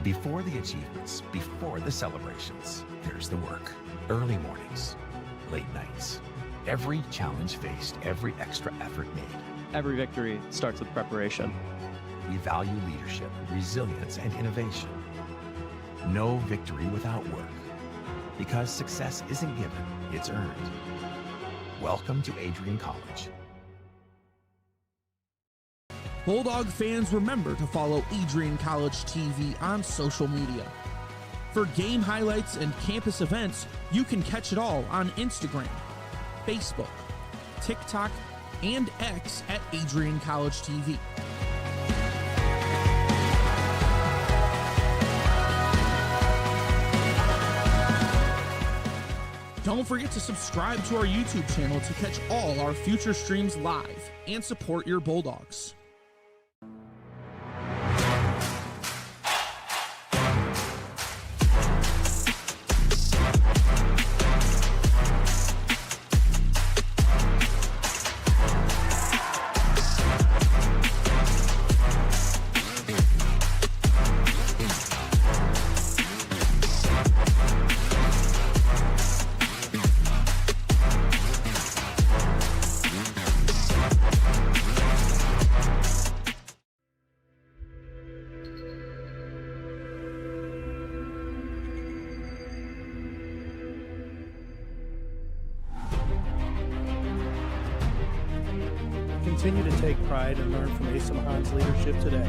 Before the achievements, before the celebrations, there's the work. Early mornings, late nights. Every challenge faced, every extra effort made. Every victory starts with preparation. We value leadership, resilience, and innovation. No victory without work. Because success isn't given, it's earned. Welcome to Adrian College. Bulldog fans, remember to follow Adrian College TV on social media. For game highlights and campus events, you can catch it all on Instagram, Facebook, TikTok, and X at Adrian College TV. Don't forget to subscribe to our YouTube channel to catch all our future streams live and support your Bulldogs. Continue to take pride and learn from Asa Mahan's leadership today.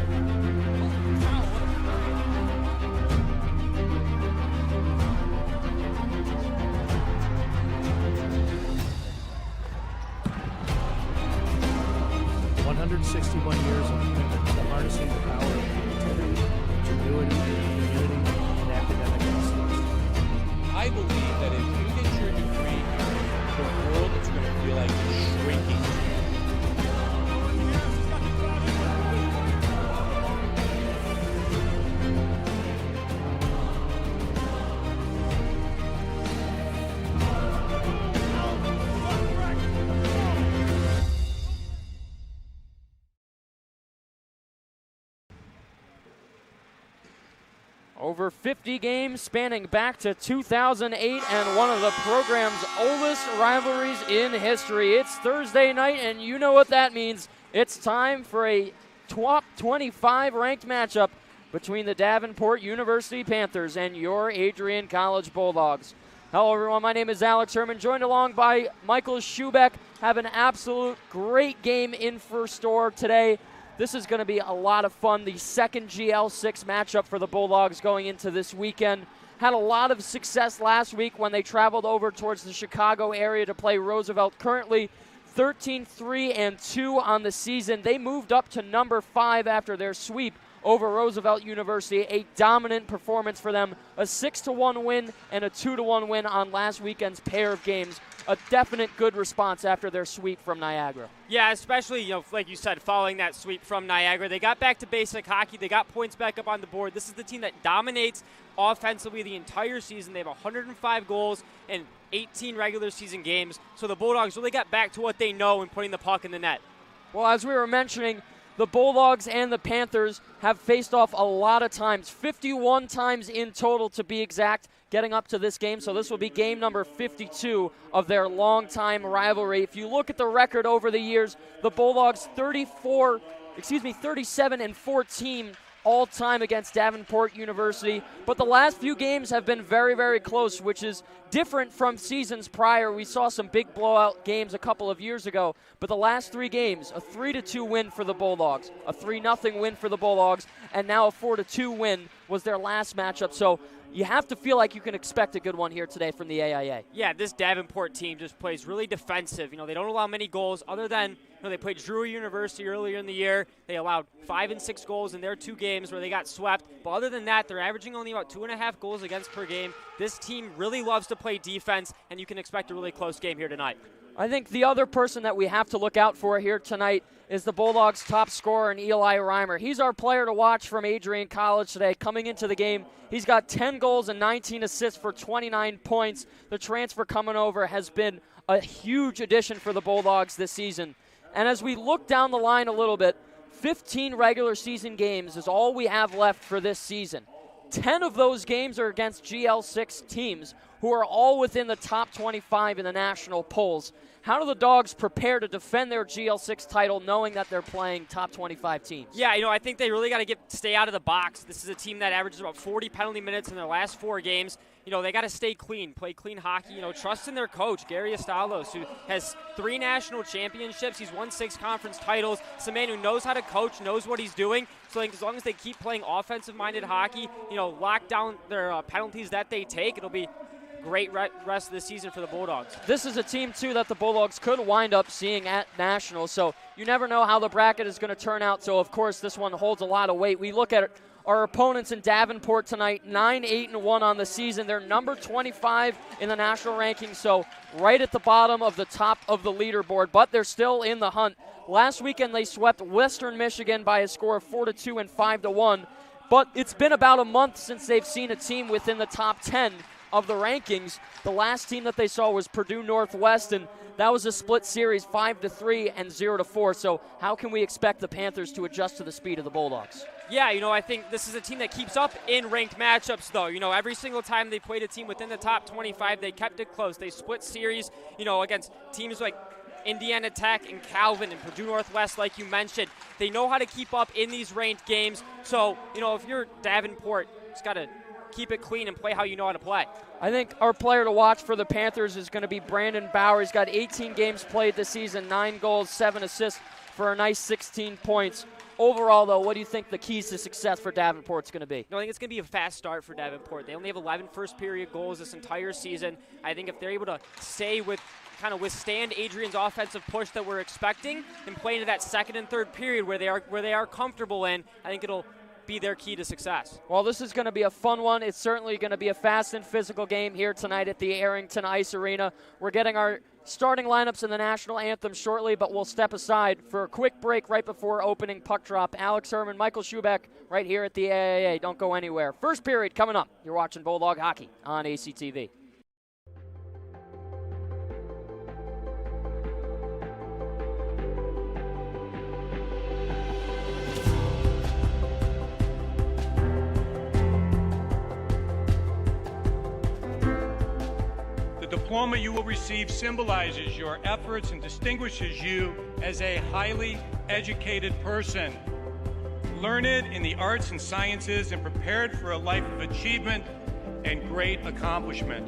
"161 years of commitment to harnessing the power of creativity, ingenuity, community, and academic excellence." I believe that if you get your degree here, the world is going to feel like it's shrinking. Over 50 games spanning back to 2008 and one of the program's oldest rivalries in history. It's Thursday night, and you know what that means. It's time for a top 25 ranked matchup between the Davenport University Panthers and your Adrian College Bulldogs. Hello, everyone. My name is Alex Herman, joined along by Michael Schubeck. Have an absolute great game in for store today. This is going to be a lot of fun. The second GL6 matchup for the Bulldogs going into this weekend. Had a lot of success last week when they traveled over towards the Chicago area to play Roosevelt. Currently 13-3-2 on the season. They moved up to number 5 after their sweep over Roosevelt University. A dominant performance for them. A 6-1 win and a 2-1 win on last weekend's pair of games. A definite good response after their sweep from Niagara. Yeah, especially, like you said, following that sweep from Niagara. They got back to basic hockey. They got points back up on the board. This is the team that dominates offensively the entire season. They have 105 goals in 18 regular season games. So the Bulldogs really got back to what they know in putting the puck in the net. Well, as we were mentioning, the Bulldogs and the Panthers have faced off a lot of times, 51 times in total to be exact, getting up to this game. So this will be game number 52 of their longtime rivalry. If you look at the record over the years, the Bulldogs 37-14 all time against Davenport University. But the last few games have been very, very close, which is different from seasons prior. We saw some big blowout games a couple of years ago, but the last 3 games, a 3-2 win for the Bulldogs, a 3-0 win for the Bulldogs, and now a 4-2 win was their last matchup. So you have to feel like you can expect a good one here today from the AIA. Yeah, this Davenport team just plays really defensive. They don't allow many goals other than, they played Drury University earlier in the year. They allowed 5 and 6 goals in their 2 games where they got swept. But other than that, they're averaging only about 2.5 goals against per game. This team really loves to play defense, and you can expect a really close game here tonight. I think the other person that we have to look out for here tonight is the Bulldogs' top scorer, Eli Reimer. He's our player to watch from Adrian College today. Coming into the game, he's got 10 goals and 19 assists for 29 points. The transfer coming over has been a huge addition for the Bulldogs this season. And as we look down the line a little bit, 15 regular season games is all we have left for this season. 10 of those games are against GL6 teams who are all within the top 25 in the national polls. How do the Dogs prepare to defend their GL6 title knowing that they're playing top 25 teams? Yeah, I think they really got to stay out of the box. This is a team that averages about 40 penalty minutes in their last 4 games. They got to stay clean, play clean hockey. Trust in their coach, Gary Estalos, who has 3 national championships. He's won 6 conference titles. It's a man who knows how to coach, knows what he's doing. So I think as long as they keep playing offensive-minded hockey, lock down their penalties that they take, it'll be great rest of the season for the Bulldogs. This is a team, too, that the Bulldogs could wind up seeing at Nationals, so you never know how the bracket is going to turn out. So, of course, this one holds a lot of weight. We look at our opponents in Davenport tonight, 9-8-1 on the season. They're number 25 in the national rankings, so right at the bottom of the top of the leaderboard, but they're still in the hunt. Last weekend, they swept Western Michigan by a score of 4-2 and 5-1, but it's been about a month since they've seen a team within the top 10 of the rankings. The last team that they saw was Purdue Northwest, and that was a split series, 5-3 and 0-4. So how can we expect the Panthers to adjust to the speed of the Bulldogs? Yeah, I think this is a team that keeps up in ranked matchups, though. Every single time they played a team within the top 25, they kept it close. They split series, against teams like Indiana Tech and Calvin and Purdue Northwest, like you mentioned. They know how to keep up in these ranked games. So, if you're Davenport, it's got to keep it clean and play how you know how to play. I think our player to watch for the Panthers is going to be Brandon Bauer. He's got 18 games played this season, 9 goals, 7 assists for a nice 16 points. Overall, though, what do you think the keys to success for Davenport is going to be? I think it's going to be a fast start for Davenport. They only have 11 first-period goals this entire season. I think if they're able to withstand Adrian's offensive push that we're expecting and play into that second and third period where they are comfortable in, I think it'll be their key to success. Well, this is going to be a fun one. It's certainly going to be a fast and physical game here tonight at the Arrington Ice Arena. We're getting our starting lineups in the national anthem shortly, but we'll step aside for a quick break right before opening puck drop. Alex Herman, Michael Schubeck right here at the AAA. Don't go anywhere. First period coming up. You're watching Bulldog Hockey on ACTV. The diploma you will receive symbolizes your efforts and distinguishes you as a highly educated person, learned in the arts and sciences and prepared for a life of achievement and great accomplishment.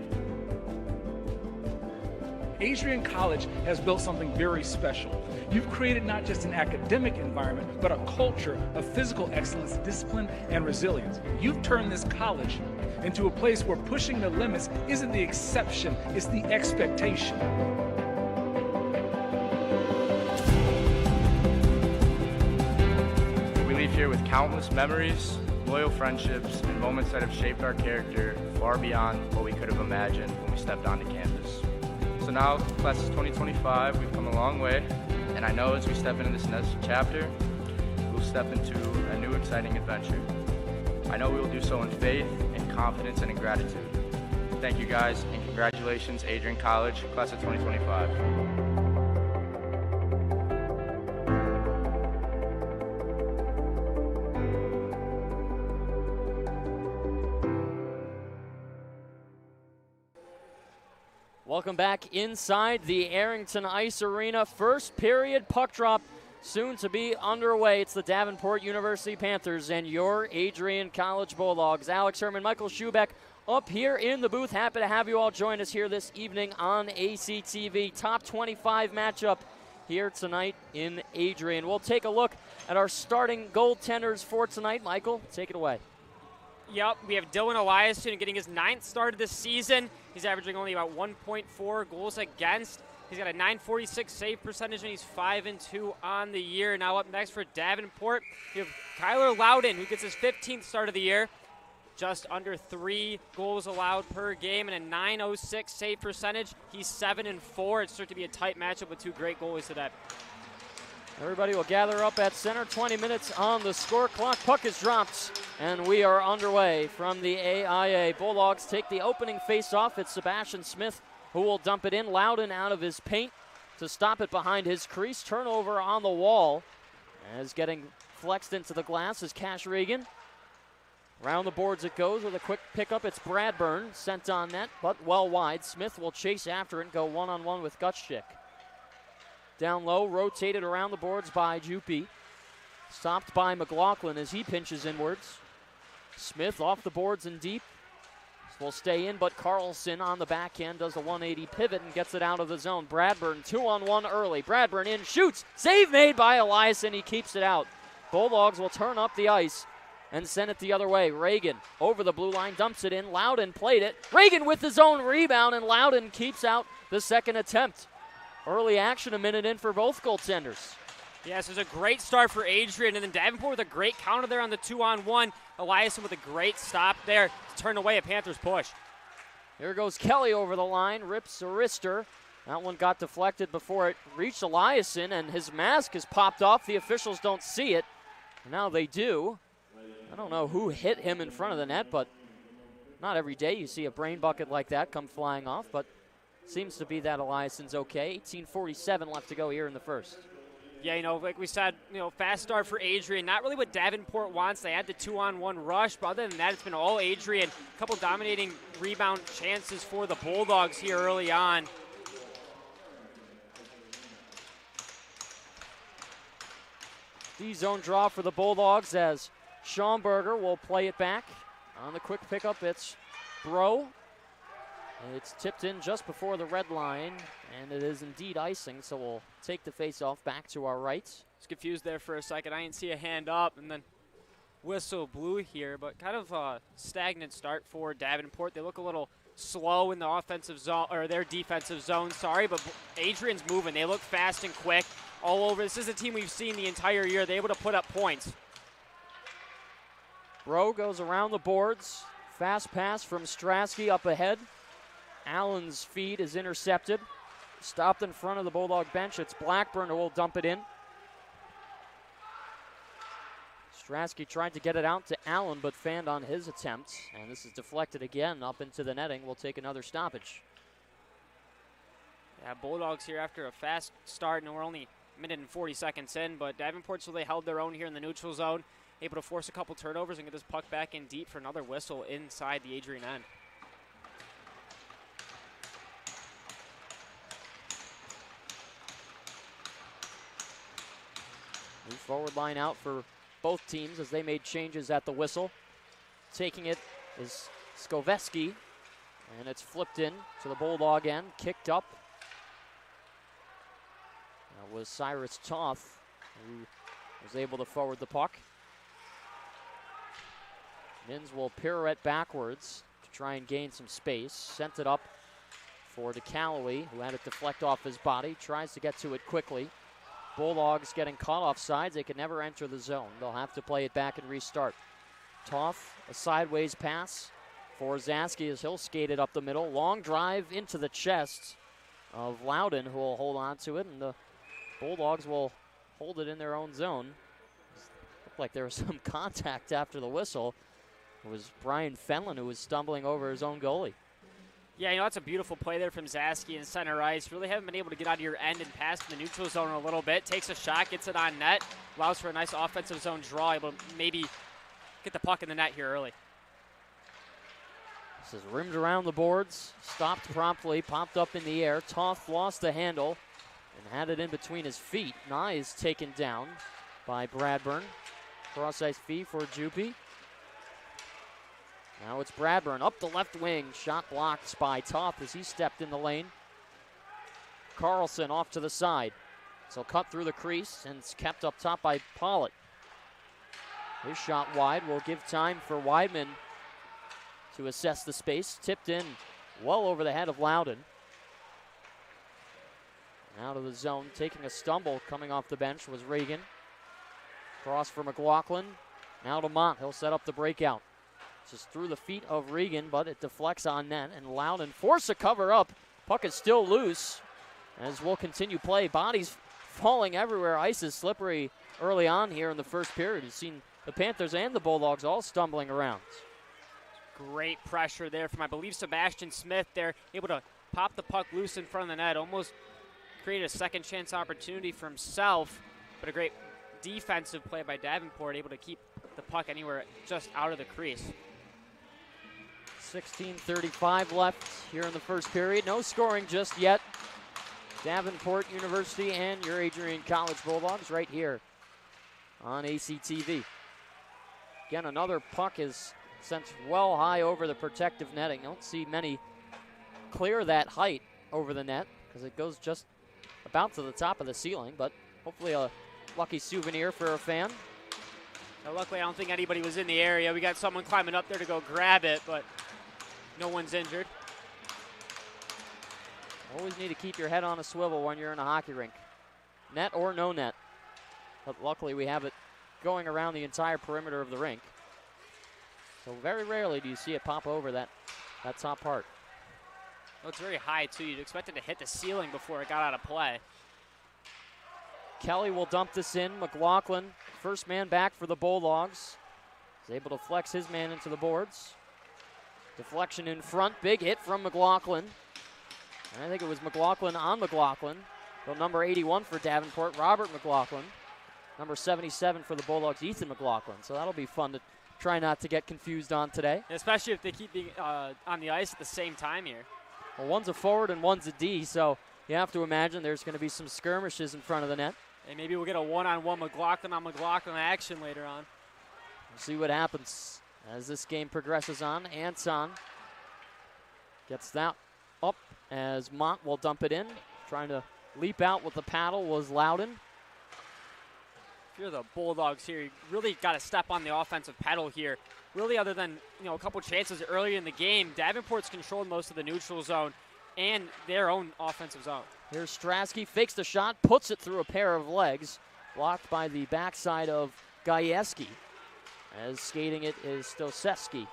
Adrian College has built something very special. You've created not just an academic environment, but a culture of physical excellence, discipline, and resilience. You've turned this college into a place where pushing the limits isn't the exception, it's the expectation. We leave here with countless memories, loyal friendships, and moments that have shaped our character far beyond what we could have imagined when we stepped onto campus. So now, class of 2025, we've come a long way, and I know as we step into this next chapter, we'll step into a new exciting adventure. I know we will do so in faith, in confidence, and in gratitude. Thank you guys, and congratulations, Adrian College, class of 2025. Welcome back inside the Arrington Ice Arena. First period puck drop soon to be underway. It's the Davenport University Panthers and your Adrian College Bulldogs. Alex Herman, Michael Schubeck up here in the booth. Happy to have you all join us here this evening on ACTV. Top 25 matchup here tonight in Adrian. We'll take a look at our starting goaltenders for tonight. Michael, take it away. Yep, we have Dylan Eliasson getting his 9th start of this season. He's averaging only about 1.4 goals against. He's got a .946 save percentage, and he's 5-2 on the year. Now up next for Davenport, you have Kyler Loudon, who gets his 15th start of the year. Just under 3 goals allowed per game and a .906 save percentage. He's 7-4. It's starting to be a tight matchup with 2 great goalies today. Everybody will gather up at center. 20 minutes on the score clock. Puck is dropped, and we are underway from the AIA. Bulldogs take the opening face-off. It's Sebastian Smith who will dump it in. Loudon out of his paint to stop it behind his crease. Turnover on the wall as getting flexed into the glass is Cash Regan. Around the boards it goes with a quick pickup. It's Bradburn sent on net, but well wide. Smith will chase after it and go one-on-one with Gutschik. Down low, rotated around the boards by Jupi. Stopped by McLaughlin as he pinches inwards. Smith off the boards and deep. Will stay in, but Carlson on the backhand does a 180 pivot and gets it out of the zone. Bradburn 2-on-1 early. Bradburn in, shoots. Save made by Elias, and he keeps it out. Bulldogs will turn up the ice and send it the other way. Reagan over the blue line, dumps it in. Loudon played it. Reagan with his own rebound, and Loudon keeps out the second attempt. Early action a minute in for both goaltenders. Yes, it was a great start for Adrian, and then Davenport with a great counter there on the 2-on-1. Eliason with a great stop there to turn away a Panthers push. Here goes Kelly over the line, rips a wrister. That one got deflected before it reached Eliason, and his mask has popped off. The officials don't see it. Now they do. I don't know who hit him in front of the net, but not every day you see a brain bucket like that come flying off, but seems to be that Eliason's okay. 18:47 left to go here in the first. Yeah, like we said, fast start for Adrian. Not really what Davenport wants. They had the 2-on-1 rush, but other than that, it's been all Adrian. A couple dominating rebound chances for the Bulldogs here early on. D-zone draw for the Bulldogs as Schaumburger will play it back. On the quick pickup, it's Bro. It's tipped in just before the red line, and it is indeed icing, so we'll take the face-off back to our right. I was confused there for a second. I didn't see a hand up, and then whistle blew here, but kind of a stagnant start for Davenport. They look a little slow in the offensive zone, or their defensive zone, but Adrian's moving. They look fast and quick all over. This is a team we've seen the entire year. They're able to put up points. Bro goes around the boards. Fast pass from Strasky up ahead. Allen's feed is intercepted. Stopped in front of the Bulldog bench. It's Blackburn who will dump it in. Strasky tried to get it out to Allen, but fanned on his attempt. And this is deflected again up into the netting. We'll take another stoppage. Yeah, Bulldogs here after a fast start, and we're only a minute and 40 seconds in, but Davenport, so they held their own here in the neutral zone, able to force a couple turnovers and get this puck back in deep for another whistle inside the Adrian end. New forward line out for both teams as they made changes at the whistle. Taking it is Skoveski, and it's flipped in to the Bulldog end, kicked up. That was Cyrus Toth who was able to forward the puck. Mins will pirouette backwards to try and gain some space. Sent it up for DeCalloway, who had it deflect off his body. Tries to get to it quickly. Bulldogs getting caught off sides. They can never enter the zone. They'll have to play it back and restart. Toth, a sideways pass for Zaski as he'll skate it up the middle. Long drive into the chest of Loudon, who will hold on to it, and the Bulldogs will hold it in their own zone. Looked like there was some contact after the whistle. It was Brian Fenlon who was stumbling over his own goalie. Yeah, that's a beautiful play there from Zaski in center ice. Really haven't been able to get out of your end and pass in the neutral zone a little bit. Takes a shot, gets it on net, allows for a nice offensive zone draw, able to maybe get the puck in the net here early. This is rimmed around the boards, stopped promptly, popped up in the air. Toth lost the handle and had it in between his feet. Nye is taken down by Bradburn. Cross-ice feed for Jupi. Now it's Bradburn up the left wing. Shot blocked by Toth as he stepped in the lane. Carlson off to the side. So cut through the crease and it's kept up top by Pollitt. His shot wide will give time for Weidman to assess the space. Tipped in well over the head of Loudon. Out of the zone, taking a stumble coming off the bench was Reagan. Cross for McLaughlin. Now to Mott. He'll set up the breakout. Just through the feet of Regan, but it deflects on net, and Loudon force a cover up. Puck is still loose as we'll continue play. Bodies falling everywhere. Ice is slippery early on here in the first period. You've seen the Panthers and the Bulldogs all stumbling around. Great pressure there from, I believe, Sebastian Smith. They're able to pop the puck loose in front of the net, almost created a second chance opportunity for himself, but a great defensive play by Davenport, able to keep the the puck anywhere just out of the crease. 16:35 left here in the first period. No scoring just yet. Davenport University and your Adrian College Bulldogs right here on ACTV. Again, another puck is sent well high over the protective netting. Don't see many clear that height over the net because it goes just about to the top of the ceiling, but hopefully a lucky souvenir for a fan. Now, luckily, I don't think anybody was in the area. We got someone climbing up there to go grab it, but no one's injured. Always need to keep your head on a swivel when you're in a hockey rink, net or no net. But luckily, we have it going around the entire perimeter of the rink. So very rarely do you see it pop over that top part. Well, it's very high, too. You'd expect it to hit the ceiling before it got out of play. Kelly will dump this in. McLaughlin, first man back for the Bulldogs, is able to flex his man into the boards. Deflection in front, big hit from McLaughlin. And I think it was McLaughlin on McLaughlin. So number 81 for Davenport, Robert McLaughlin. Number 77 for the Bulldogs, Ethan McLaughlin. So that'll be fun to try not to get confused on today. Especially if they keep being on the ice at the same time here. Well, one's a forward and one's a D, so you have to imagine there's going to be some skirmishes in front of the net. And maybe we'll get a one-on-one McLaughlin on McLaughlin action later on. We'll see what happens as this game progresses on. Anton gets that up as Mont will dump it in. Trying to leap out with the paddle was Loudon. If you're the Bulldogs here, you really got to step on the offensive pedal here. Really, other than a couple chances earlier in the game, Davenport's controlled most of the neutral zone and their own offensive zone. Here's Strasky, fakes the shot, puts it through a pair of legs, blocked by the backside of Gajewski. As skating it is Stoseski.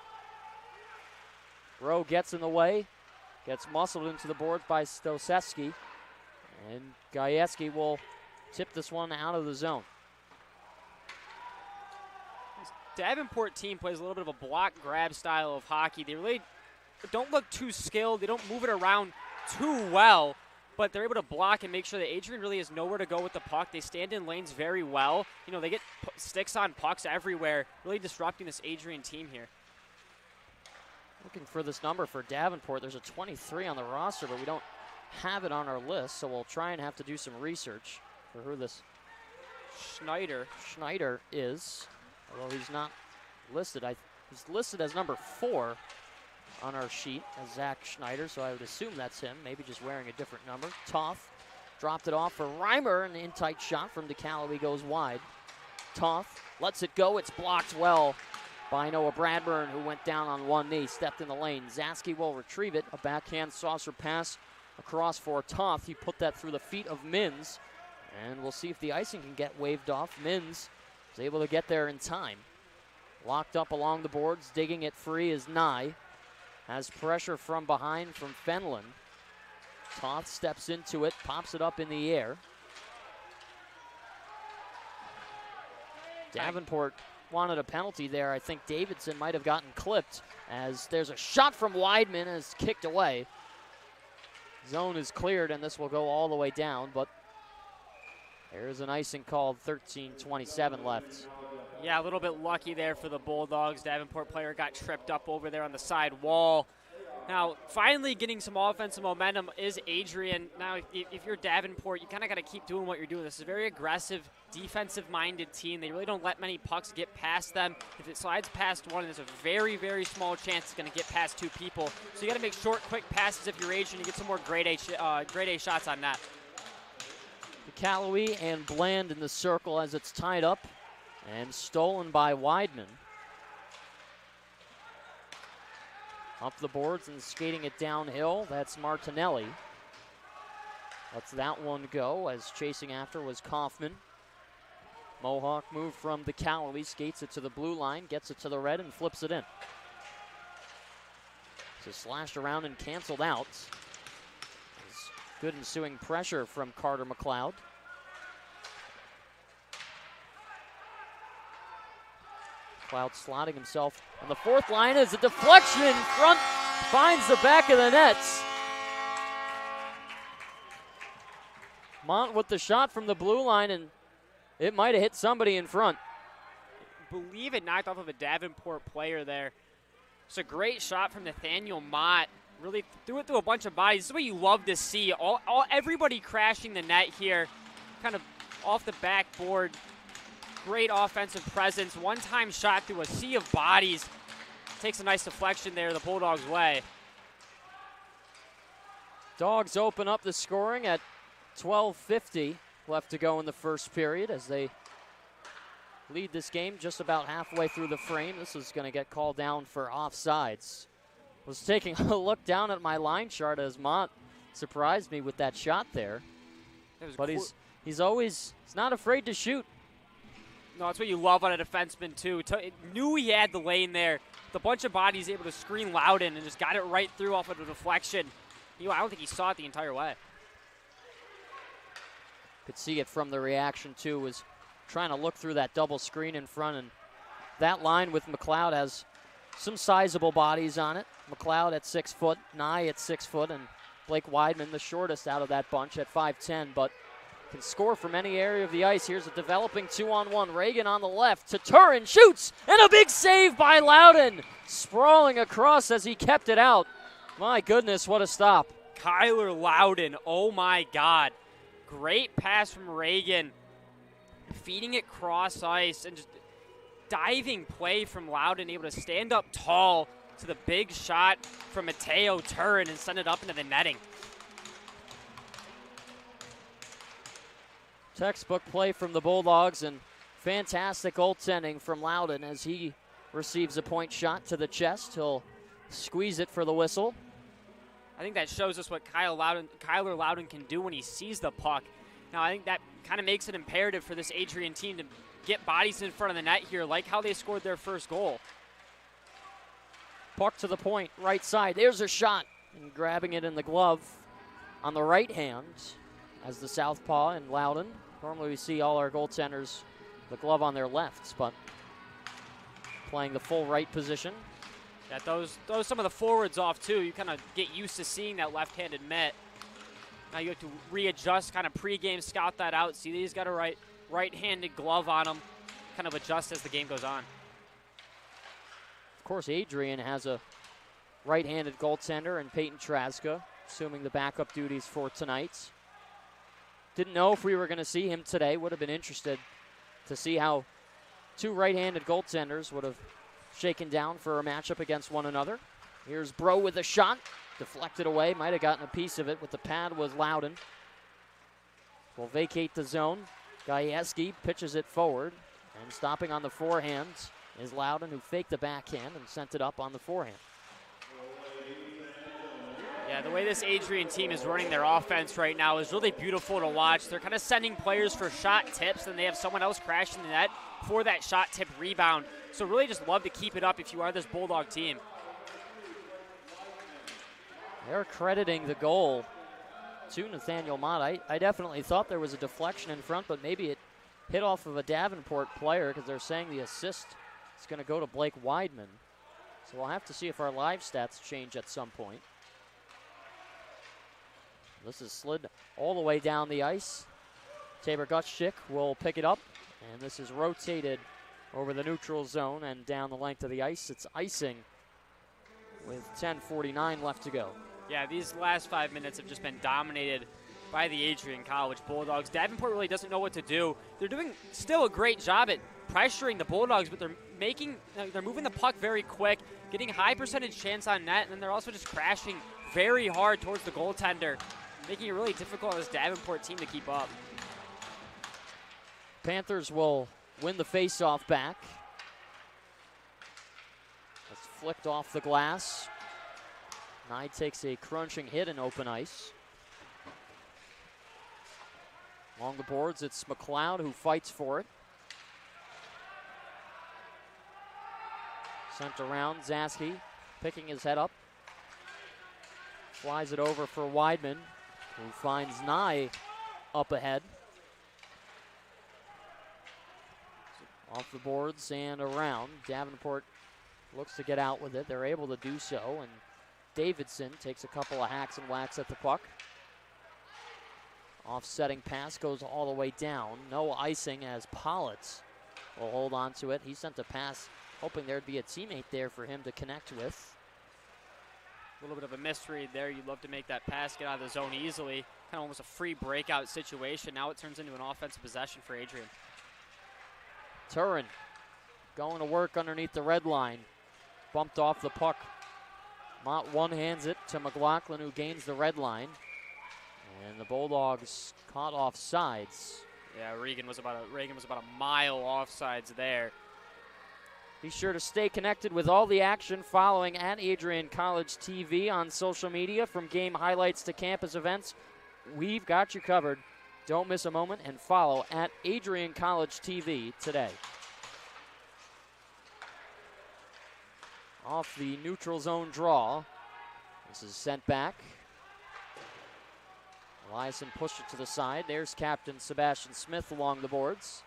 Rowe gets in the way, gets muscled into the boards by Stoseski, and Gajewski will tip this one out of the zone. Davenport team plays a little bit of a block grab style of hockey. They really don't look too skilled. They don't move it around too well, but they're able to block and make sure that Adrian really has nowhere to go with the puck. They stand in lanes very well. They get sticks on pucks everywhere, really disrupting this Adrian team here. Looking for this number for Davenport. There's a 23 on the roster, but we don't have it on our list, so we'll try and have to do some research for who this Schneider is. Although he's not listed. He's listed as number 4 on our sheet as Zach Schneider, so I would assume that's him, maybe just wearing a different number. Toth dropped it off for Reimer, an in-tight shot from DeCalloway goes wide. Toth lets it go. It's blocked well by Noah Bradburn, who went down on one knee, stepped in the lane. Zaski will retrieve it. A backhand saucer pass across for Toth. He put that through the feet of Mins, and we'll see if the icing can get waved off. Mins is able to get there in time. Locked up along the boards, digging it free is Nye. Has pressure from behind from Fenlon. Toth steps into it, pops it up in the air. Davenport wanted a penalty there. I think Davidson might have gotten clipped as there's a shot from Weidman and it's kicked away. Zone is cleared and this will go all the way down, but there's an icing called, 13:27 left. Yeah, a little bit lucky there for the Bulldogs. Davenport player got tripped up over there on the side wall. Now, finally getting some offensive momentum is Adrian. Now, if you're Davenport, you kind of got to keep doing what you're doing. This is a very aggressive, defensive-minded team. They really don't let many pucks get past them. If it slides past one, there's a very, very small chance it's going to get past 2 people. So you got to make short, quick passes if you're Adrian. You get some more grade A shots on net. DeCalloway and Bland in the circle as it's tied up and stolen by Weidman. Up the boards and skating it downhill, that's Martinelli. Lets that one go as chasing after was Kaufman. Mohawk move from DeCalloway, skates it to the blue line, gets it to the red and flips it in. So slashed around and canceled out. Good ensuing pressure from Carter McLeod. McLeod slotting himself on the fourth line as a deflection in front finds the back of the nets. Mont with the shot from the blue line, and it might have hit somebody in front. believe it knocked off of a Davenport player there. It's a great shot from Nathaniel Mott. Really threw it through a bunch of bodies. This is what you love to see. Everybody crashing the net here, kind of off the backboard. Great offensive presence. One-time shot through a sea of bodies. Takes a nice deflection there the Bulldogs' way. Dogs open up the scoring at 12:50 left to go in the first period as they lead this game just about halfway through the frame. This is going to get called down for offsides. Was taking a look down at my line chart as Mott surprised me with that shot there. But he's not afraid to shoot. No, that's what you love on a defenseman too. Knew he had the lane there. The bunch of bodies able to screen Loudon and just got it right through off of a deflection. I don't think he saw it the entire way. Could see it from the reaction too. Was trying to look through that double screen in front, and that line with McLeod has some sizable bodies on it. McLeod at 6 foot, Nye at 6 foot, and Blake Weidman, the shortest out of that bunch, at 5'10", but can score from any area of the ice. Here's a developing 2-on-1. Reagan on the left to Turin, shoots, and a big save by Loudon. Sprawling across as he kept it out. My goodness, what a stop. Kyler Loudon, oh my God. Great pass from Reagan. Feeding it cross ice and just diving play from Loudon, able to stand up tall to the big shot from Mateo Turin and send it up into the netting. Textbook play from the Bulldogs and fantastic goaltending from Loudon as he receives a point shot to the chest. He'll squeeze it for the whistle. I think that shows us what Kyler Loudon can do when he sees the puck. Now, I think that kind of makes it imperative for this Adrian team to get bodies in front of the net here, like how they scored their first goal. Puck to the point, right side. There's a shot, and grabbing it in the glove on the right hand as the southpaw and Loudon. Normally we see all our goaltenders the glove on their lefts, but playing the full right position. Yeah, those some of the forwards off too. You kind of get used to seeing that left-handed mitt. Now you have to readjust, kind of pregame scout that out. See that he's got a right-handed glove on him. Kind of adjust as the game goes on. Of course, Adrian has a right-handed goaltender and Peyton Traska, assuming the backup duties for tonight. Didn't know if we were going to see him today. Would have been interested to see how two right-handed goaltenders would have shaken down for a matchup against one another. Here's Bro with a shot. Deflected away. Might have gotten a piece of it with the pad with Loudon. Will vacate the zone. Gajewski pitches it forward. And stopping on the forehand is Loudon, who faked the backhand and sent it up on the forehand. Yeah, the way this Adrian team is running their offense right now is really beautiful to watch. They're kind of sending players for shot tips, and they have someone else crashing the net for that shot tip rebound. So really just love to keep it up if you are this Bulldog team. They're crediting the goal to Nathaniel Mott. I definitely thought there was a deflection in front, but maybe it hit off of a Davenport player because they're saying the assist is going to go to Blake Weidman. So we'll have to see if our live stats change at some point. This is slid all the way down the ice. Tabor Gutschik will pick it up, and this is rotated over the neutral zone and down the length of the ice. It's icing with 10:49 left to go. Yeah, these last 5 minutes have just been dominated by the Adrian College Bulldogs. Davenport really doesn't know what to do. They're doing still a great job at pressuring the Bulldogs, but they're moving the puck very quick, getting high percentage chance on net, and then they're also just crashing very hard towards the goaltender, making it really difficult for this Davenport team to keep up. Panthers will win the faceoff back. It's flicked off the glass. Nye takes a crunching hit in open ice. Along the boards, it's McLeod who fights for it. Sent around, Zaski picking his head up. Flies it over for Weidman, who finds Nye up ahead. Off the boards and around. Davenport looks to get out with it. They're able to do so, and Davidson takes a couple of hacks and whacks at the puck. Offsetting pass goes all the way down. No icing as Pollitt will hold on to it. He sent a pass, hoping there'd be a teammate there for him to connect with. A little bit of a misread there. You'd love to make that pass, get out of the zone easily. Kind of almost a free breakout situation. Now it turns into an offensive possession for Adrian. Turin going to work underneath the red line. Bumped off the puck. Mott one-hands it to McLaughlin, who gains the red line. And the Bulldogs caught off sides. Yeah, Reagan was about a mile offsides there. Be sure to stay connected with all the action following at AdrianCollegeTV on social media. From game highlights to campus events, we've got you covered. Don't miss a moment and follow at AdrianCollegeTV today. Off the neutral zone draw. This is sent back. Eliason pushed it to the side. There's captain Sebastian Smith along the boards.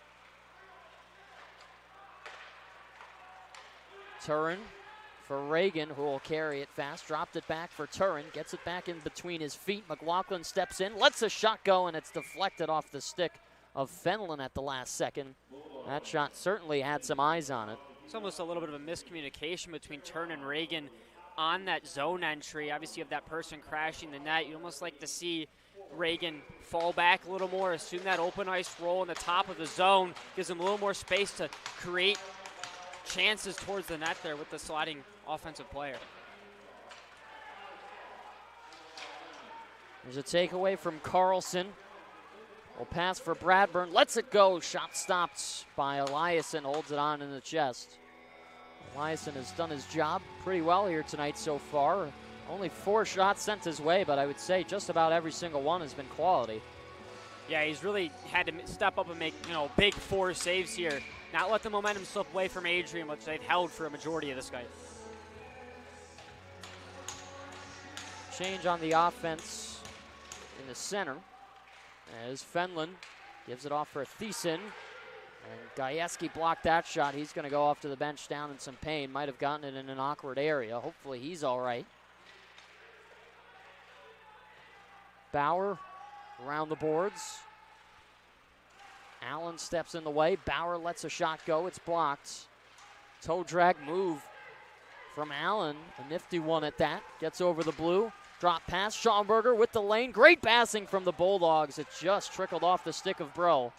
Turin for Reagan, who will carry it fast. Dropped it back for Turin. Gets it back in between his feet. McLaughlin steps in, lets a shot go, and it's deflected off the stick of Fenlon at the last second. That shot certainly had some eyes on it. It's almost a little bit of a miscommunication between Turin and Reagan on that zone entry. Obviously, you have that person crashing the net. You'd almost like to see Reagan fall back a little more, assume that open ice roll in the top of the zone, gives him a little more space to create chances towards the net there with the sliding offensive player. There's a takeaway from Carlson. Will pass for Bradburn, lets it go. Shot stopped by Eliason, holds it on in the chest. Eliason has done his job pretty well here tonight so far. Only 4 shots sent his way, but I would say just about every single one has been quality. Yeah, he's really had to step up and make, big 4 saves here. Not let the momentum slip away from Adrian, which they've held for a majority of this game. Change on the offense in the center as Fenlon gives it off for Thiessen. And Gajewski blocked that shot. He's going to go off to the bench down in some pain. Might have gotten it in an awkward area. Hopefully he's all right. Bauer around the boards. Allen steps in the way. Bauer lets a shot go. It's blocked. Toe drag move from Allen. A nifty one at that. Gets over the blue. Drop pass. Schaumburger with the lane. Great passing from the Bulldogs. It just trickled off the stick of Bro.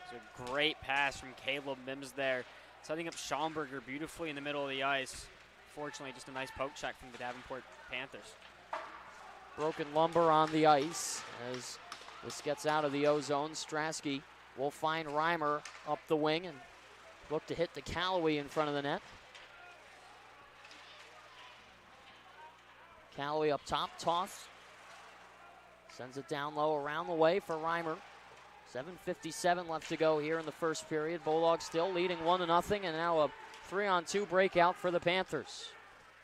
It's a great pass from Caleb Mims there. Setting up Schaumburger beautifully in the middle of the ice. Fortunately, just a nice poke check from the Davenport Panthers. Broken lumber on the ice as this gets out of the O-zone. Strasky will find Reimer up the wing and look to hit the Callaway in front of the net. Callaway up top, Toth sends it down low around the way for Reimer. 7:57 left to go here in the first period. Bulldogs still leading 1-0, and now a 3-on-2 breakout for the Panthers.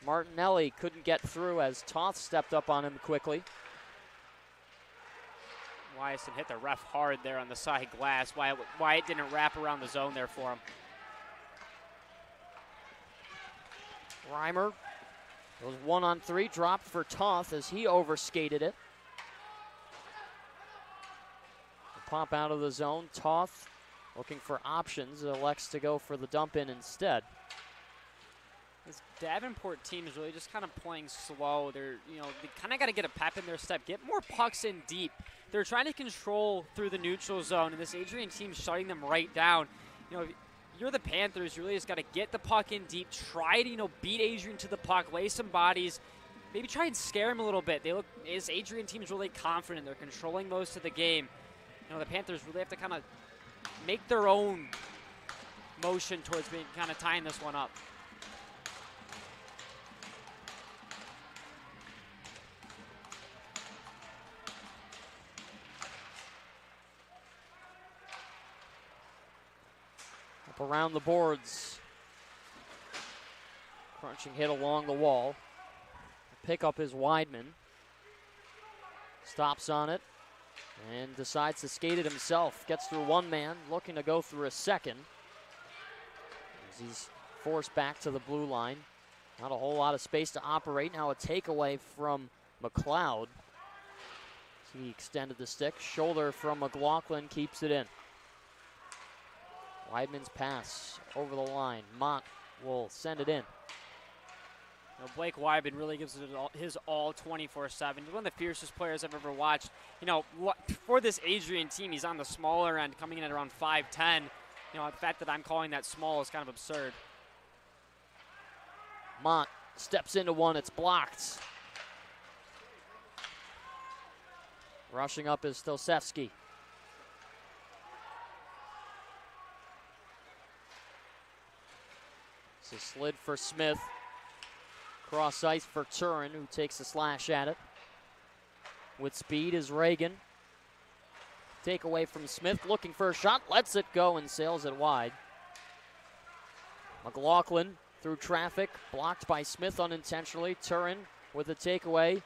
Martinelli couldn't get through as Toth stepped up on him quickly. Wyson hit the ref hard there on the side glass. Why it didn't wrap around the zone there for him. Reimer goes 1-on-3, dropped for Toth as he overskated it. Pop out of the zone. Toth looking for options, elects to go for the dump in instead. This Davenport team is really just kind of playing slow. They kind of got to get a pep in their step, get more pucks in deep. They're trying to control through the neutral zone, and this Adrian team's shutting them right down. If you're the Panthers, you really just got to get the puck in deep, try to beat Adrian to the puck, lay some bodies, maybe try and scare him a little bit. This Adrian team is really confident. They're controlling most of the game. The Panthers really have to kind of make their own motion towards being kind of tying this one up. Up around the boards. Crunching hit along the wall. Pickup is Weidman. Stops on it. And decides to skate it himself. Gets through one man, looking to go through a second. As he's forced back to the blue line. Not a whole lot of space to operate. Now a takeaway from McLeod. He extended the stick. Shoulder from McLaughlin keeps it in. Weidman's pass over the line. Mott will send it in. You know, Blake Weidman really gives it his all 24/7. He's one of the fiercest players I've ever watched. You know, for this Adrian team, he's on the smaller end, coming in at around 5'10". You know, the fact that I'm calling that small is kind of absurd. Mott steps into one. It's blocked. Rushing up is Stosevsky. It's a slid for Smith. Cross ice for Turin, who takes a slash at it. With speed is Reagan. Take away from Smith, looking for a shot, lets it go and sails it wide. McLaughlin through traffic, blocked by Smith unintentionally. Turin with a takeaway.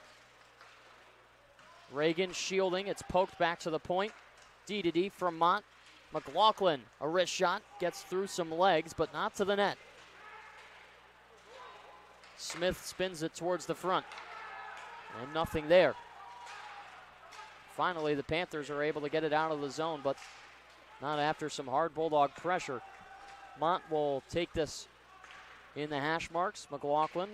Reagan shielding, it's poked back to the point. D from Mott. McLaughlin, a wrist shot, gets through some legs, but not to the net. Smith spins it towards the front, and nothing there. Finally, the Panthers are able to get it out of the zone, but not after some hard Bulldog pressure. Mott will take this in the hash marks. McLaughlin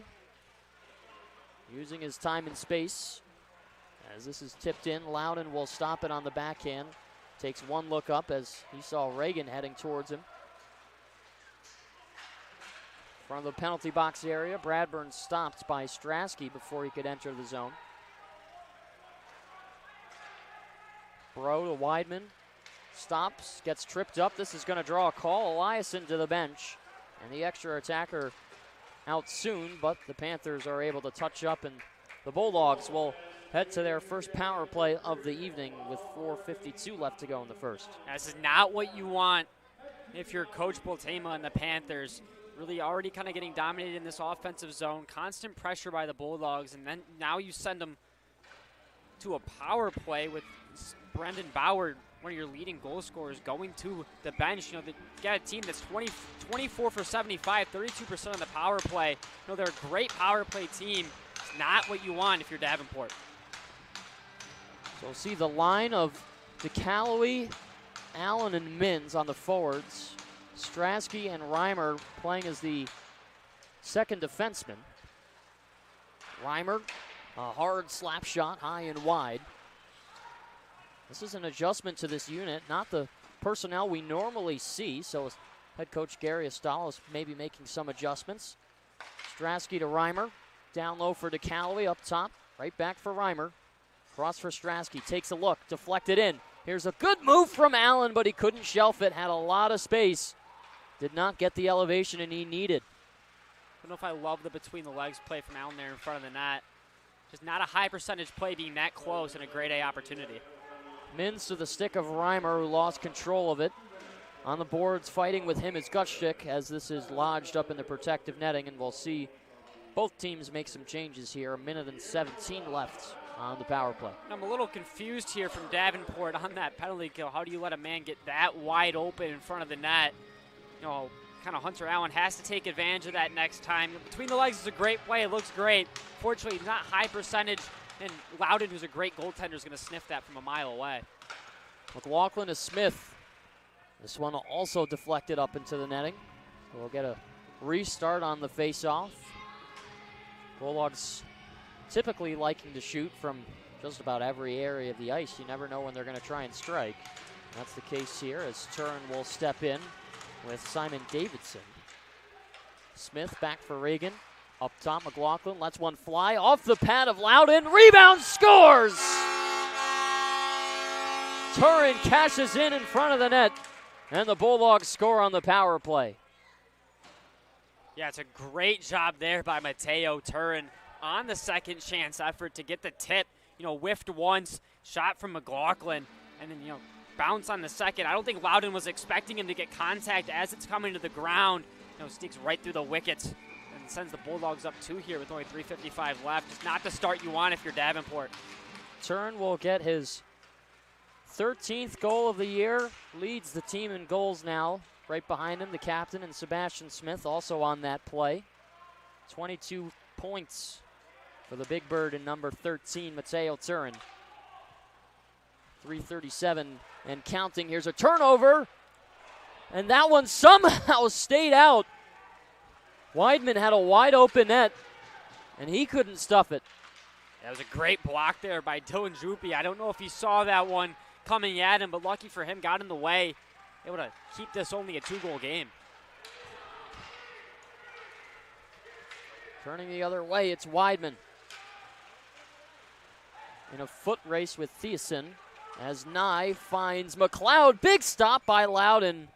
using his time and space. As this is tipped in, Loudon will stop it on the backhand. Takes one look up as he saw Reagan heading towards him. From the penalty box area, Bradburn stopped by Strasky before he could enter the zone. Bro to Weidman. Stops, gets tripped up. This is going to draw a call. Eliason to the bench. And the extra attacker out soon, but the Panthers are able to touch up, and the Bulldogs will head to their first power play of the evening with 4:52 left to go in the first. This is not what you want if you're Coach Bultema and the Panthers. Really already kind of getting dominated in this offensive zone. Constant pressure by the Bulldogs, and then now you send them to a power play with Brendan Bauer, one of your leading goal scorers, going to the bench. You know, you got a team that's 24 for 75, 32% on the power play. You know, they're a great power play team. It's not what you want if you're Davenport. So we'll see the line of DeCalloway, Allen, and Mins on the forwards. Strasky and Reimer playing as the second defenseman. Reimer, a hard slap shot, high and wide. This is an adjustment to this unit, not the personnel we normally see, so head coach Gary Astalos maybe making some adjustments. Strasky to Reimer, down low for DeCalloway, up top, right back for Reimer. Cross for Strasky, takes a look, deflected in. Here's a good move from Allen, but he couldn't shelf it, had a lot of space. Did not get the elevation and he needed. I don't know if I love the between the legs play from Allen there in front of the net. Just not a high percentage play being that close and a grade A opportunity. Mins to the stick of Reimer, who lost control of it. On the boards, fighting with him is Gutschik, as this is lodged up in the protective netting, and we'll see both teams make some changes here. 1:17 left on the power play. I'm a little confused here from Davenport on that penalty kill. How do you let a man get that wide open in front of the net? You know, kind of Hunter Allen has to take advantage of that next time. Between the legs is a great play. It looks great. Fortunately, not high percentage, and Loudon, who's a great goaltender, is going to sniff that from a mile away. McLaughlin to Smith. This one also deflected up into the netting. So we'll get a restart on the face-off. Bulldogs typically liking to shoot from just about every area of the ice. You never know when they're going to try and strike. That's the case here as Turin will step in with Simon Davidson. Smith back for Reagan. Up top, McLaughlin lets one fly off the pad of Loudon. Rebound, scores! Turin cashes in front of the net, and the Bulldogs score on the power play. Yeah, it's a great job there by Mateo Turin on the second chance effort to get the tip. You know, whiffed once, shot from McLaughlin, and then, you know, bounce on the second. I don't think Loudon was expecting him to get contact as it's coming to the ground. You know, sneaks right through the wickets and sends the Bulldogs up 2 here with only 3:55 left. Just not the start you want if you're Davenport. Turin will get his 13th goal of the year. Leads the team in goals now. Right behind him, the captain and Sebastian Smith also on that play. 22 points for the Big Bird in number 13, Mateo Turin. 3:37 and counting. Here's a turnover. And that one somehow stayed out. Weidman had a wide open net, and he couldn't stuff it. That was a great block there by Dylan Drupi. I don't know if he saw that one coming at him, but lucky for him, got in the way, able to keep this only a 2-goal game. Turning the other way, it's Weidman. In a foot race with Thiessen as Nye finds McLeod. Big stop by Loudon.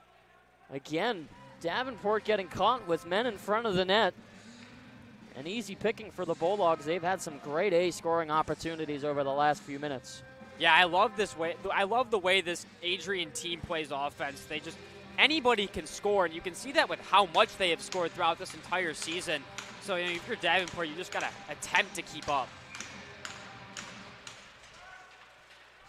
Again, Davenport getting caught with men in front of the net. An easy picking for the Bulldogs. They've had some grade A scoring opportunities over the last few minutes. Yeah, I love this way. I love the way this Adrian team plays offense. They just, anybody can score, and you can see that with how much they have scored throughout this entire season. So if you're Davenport, you just got to attempt to keep up.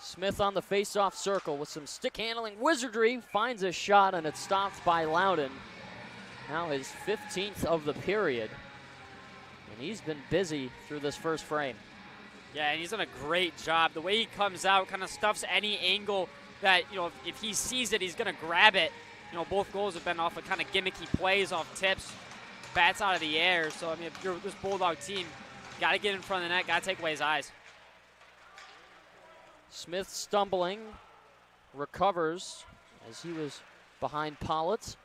Smith on the face-off circle with some stick-handling wizardry, finds a shot, and it's stopped by Loudon. Now his 15th of the period, and he's been busy through this first frame. Yeah, and he's done a great job. The way he comes out kind of stuffs any angle that, if he sees it, he's going to grab it. Both goals have been off of kind of gimmicky plays, off tips, bats out of the air. So, if you're this Bulldog team, got to get in front of the net, got to take away his eyes. Smith stumbling, recovers as he was behind Pollitt.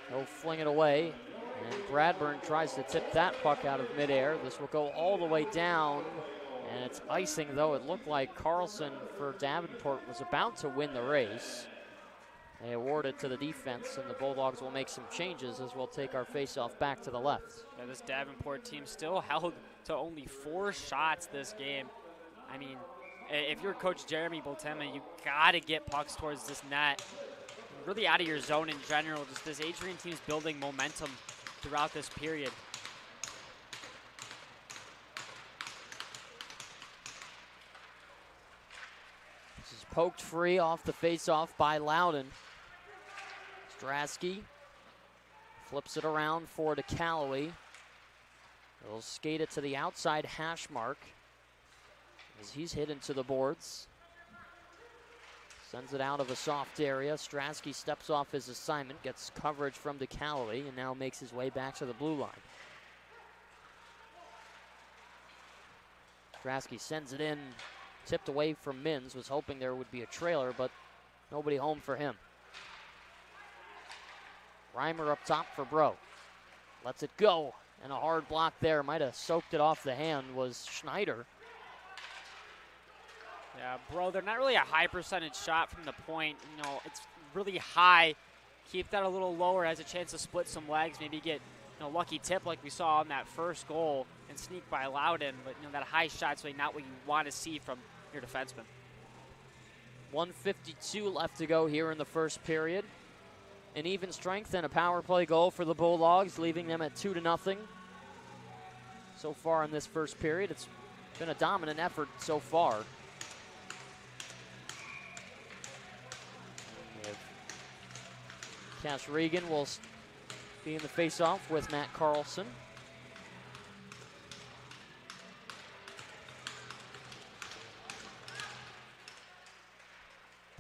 He'll fling it away, and Bradburn tries to tip that puck out of midair. This will go all the way down, and it's icing, though. It looked like Carlson for Davenport was about to win the race. They award it to the defense, and the Bulldogs will make some changes as we'll take our faceoff back to the left. Yeah, this Davenport team still held to only 4 shots this game. I mean, if you're Coach Jeremy Boltema, you got to get pucks towards this net. Really out of your zone in general. Just this Adrian team's building momentum throughout this period. This is poked free off the faceoff by Loudon. Strasky flips it around for to Calloway. He'll skate it to the outside hash mark as he's hit into the boards. Sends it out of a soft area. Strasky steps off his assignment, gets coverage from DeCalloway, and now makes his way back to the blue line. Strasky sends it in, tipped away from Mins, was hoping there would be a trailer, but nobody home for him. Reimer up top for Bro. Lets it go, and a hard block there. Might have soaked it off the hand was Schneider. Yeah, Bro, they're not really a high percentage shot from the point. It's really high. Keep that a little lower, has a chance to split some legs, maybe get lucky tip like we saw on that first goal and sneak by Loudon. But that high shot's really not what you want to see from your defenseman. 1:52 left to go here in the first period. An even strength and a power play goal for the Bulldogs, leaving them at 2-0. So far in this first period, it's been a dominant effort so far. Cash Regan will be in the face-off with Matt Carlson.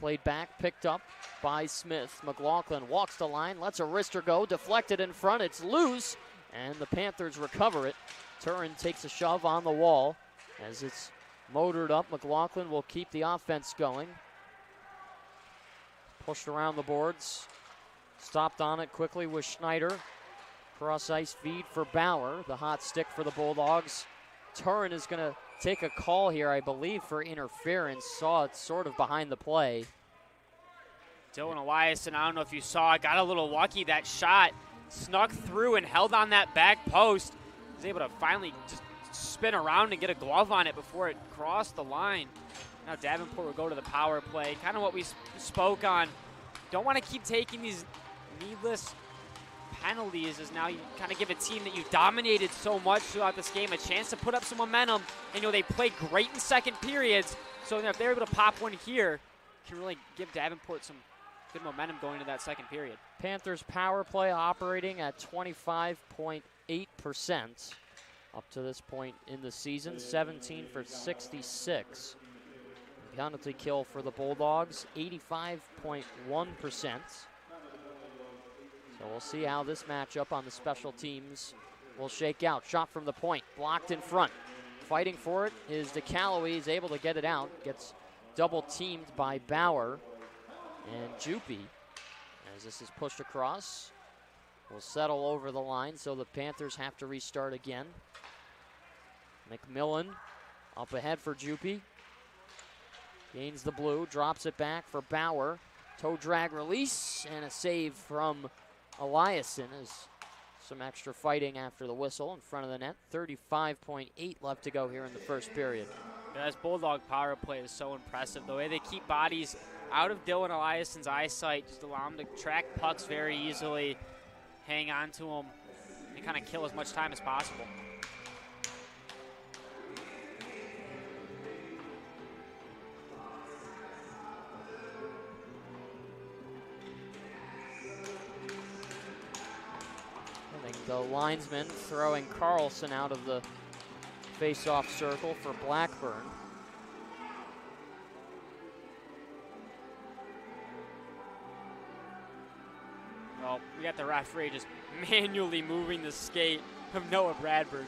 Played back, picked up by Smith. McLaughlin walks the line, lets a wrister go, deflected in front, it's loose, and the Panthers recover it. Turin takes a shove on the wall as it's motored up. McLaughlin will keep the offense going. Pushed around the boards. Stopped on it quickly with Schneider. Cross ice feed for Bauer, the hot stick for the Bulldogs. Turin is going to take a call here, I believe, for interference. Saw it sort of behind the play. Dylan Eliason, I don't know if you saw it, got a little lucky. That shot snuck through and held on that back post. Was able to finally just spin around and get a glove on it before it crossed the line. Now Davenport will go to the power play. Kind of what we spoke on. Don't want to keep taking these needless penalties, as now you kind of give a team that you dominated so much throughout this game a chance to put up some momentum. And they play great in second periods, so if they're able to pop one here, can really give Davenport some good momentum going into that second period. Panthers power play operating at 25.8% up to this point in the season, 17 for 66. Penalty kill for the Bulldogs, 85.1%. So we'll see how this matchup on the special teams will shake out. Shot from the point, blocked in front. Fighting for it is DeCalloway. He's able to get it out. Gets double teamed by Bauer. And Juppy, as this is pushed across, will settle over the line, so the Panthers have to restart again. McMillan up ahead for Juppy. Gains the blue, drops it back for Bauer. Toe drag release, and a save from Eliason as some extra fighting after the whistle in front of the net. 35.8 left to go here in the first period. Yeah, this Bulldog power play is so impressive. The way they keep bodies out of Dylan Eliason's eyesight, just allow him to track pucks very easily, hang on to him, and kind of kill as much time as possible. The linesman throwing Carlson out of the face-off circle for Blackburn. Well, we got the referee just manually moving the skate of Noah Bradford.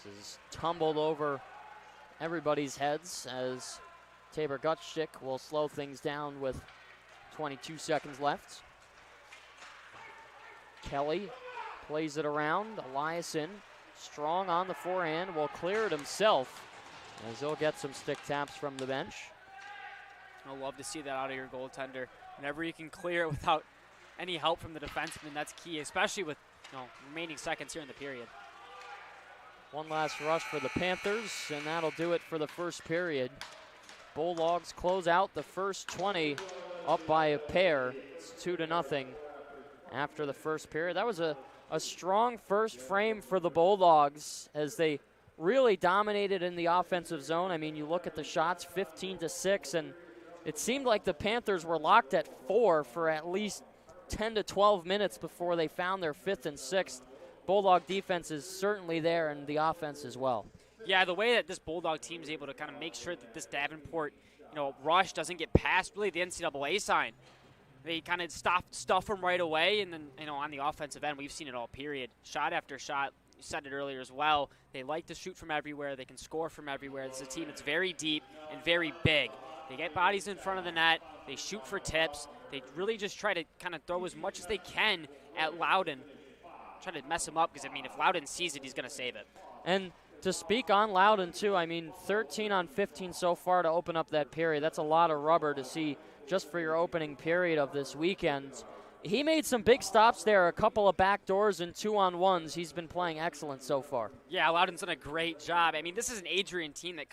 This is tumbled over everybody's heads as Tabor Gutschik will slow things down with 22 seconds left. Kelly plays it around. Eliason, strong on the forehand, will clear it himself as he'll get some stick taps from the bench. I'd love to see that out of your goaltender. Whenever you can clear it without any help from the defenseman, that's key, especially with remaining seconds here in the period. One last rush for the Panthers, and that'll do it for the first period. Bulldogs close out the first 20 up by a pair. It's 2-0 after the first period. That was a strong first frame for the Bulldogs as they really dominated in the offensive zone. I mean, you look at the shots, 15-6, and it seemed like the Panthers were locked at 4 for at least 10 to 12 minutes before they found their 5th and 6th. Bulldog defense is certainly there, and the offense as well. Yeah, the way that this Bulldog team is able to kind of make sure that this Davenport, rush doesn't get past really the NCAA sign. They kind of stuff them right away, and then, on the offensive end, we've seen it all period. Shot after shot, you said it earlier as well. They like to shoot from everywhere. They can score from everywhere. It's a team that's very deep and very big. They get bodies in front of the net. They shoot for tips. They really just try to kind of throw as much as they can at Loudon. Try to mess him up because, if Loudon sees it, he's going to save it. And to speak on Loudon, too, 13 on 15 so far to open up that period. That's a lot of rubber to see just for your opening period of this weekend. He made some big stops there, a couple of backdoors and 2-on-1s. He's been playing excellent so far. Yeah, Loudon's done a great job. This is an Adrian team that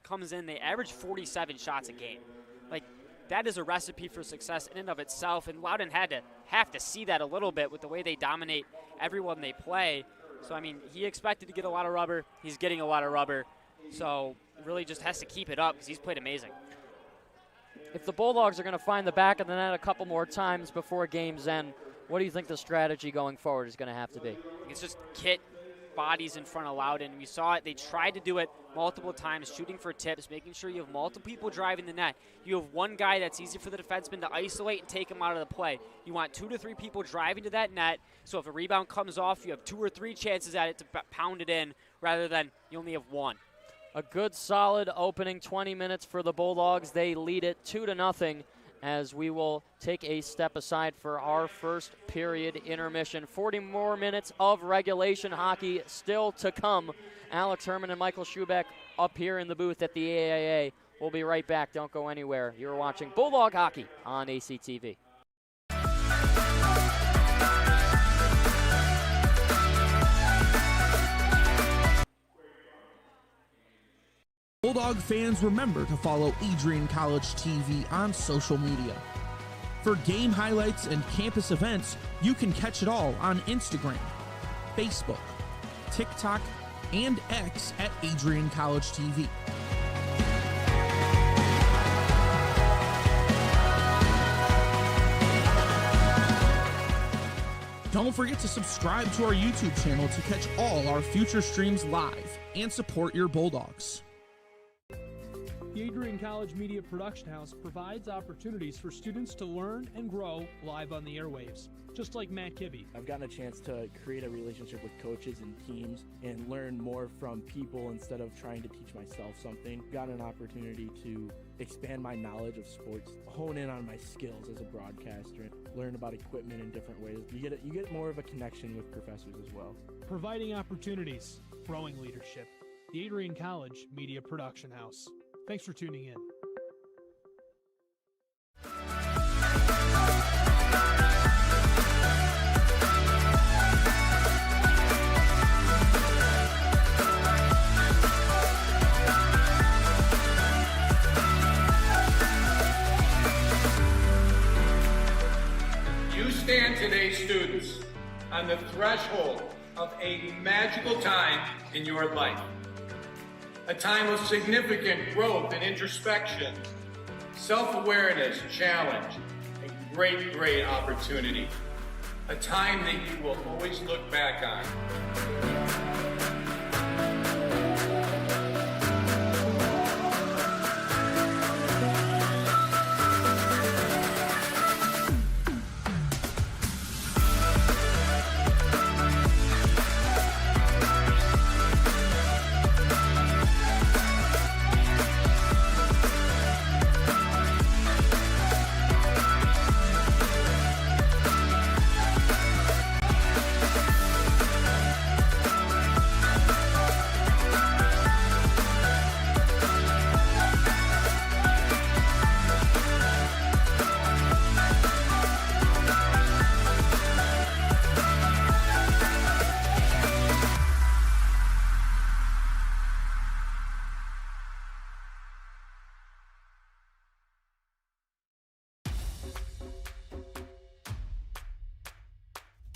comes in, they average 47 shots a game. That is a recipe for success in and of itself, and Loudon have to see that a little bit with the way they dominate everyone they play. So, he expected to get a lot of rubber. He's getting a lot of rubber. So, really just has to keep it up because he's played amazing. If the Bulldogs are going to find the back of the net a couple more times before game's end, what do you think the strategy going forward is going to have to be? It's just kit bodies in front of Loudon. We saw it. They tried to do it multiple times, shooting for tips, making sure you have multiple people driving the net. You have one guy that's easy for the defenseman to isolate and take him out of the play. You want 2 to 3 people driving to that net, so if a rebound comes off, you have 2 or 3 chances at it to pound it in rather than you only have one. A good, solid opening 20 minutes for the Bulldogs. They lead it 2-0 as we will take a step aside for our first period intermission. 40 more minutes of regulation hockey still to come. Alex Herman and Michael Schubeck up here in the booth at the AAA. We'll be right back. Don't go anywhere. You're watching Bulldog Hockey on ACTV. Bulldog fans, remember to follow AdrianCollegeTV on social media. For game highlights and campus events, you can catch it all on Instagram, Facebook, TikTok, and X at AdrianCollegeTV. Don't Don't forget to subscribe to our YouTube channel to catch all our future streams live and support your Bulldogs. The Adrian College Media Production House provides opportunities for students to learn and grow live on the airwaves, just like Matt Kibbe. I've gotten a chance to create a relationship with coaches and teams and learn more from people instead of trying to teach myself something. Got an opportunity to expand my knowledge of sports, hone in on my skills as a broadcaster, learn about equipment in different ways. You get more of a connection with professors as well. Providing opportunities, growing leadership. The Adrian College Media Production House. Thanks for tuning in. You stand today, students, on the threshold of a magical time in your life. A time of significant growth and introspection, self-awareness, challenge, and great opportunity. A time that you will always look back on.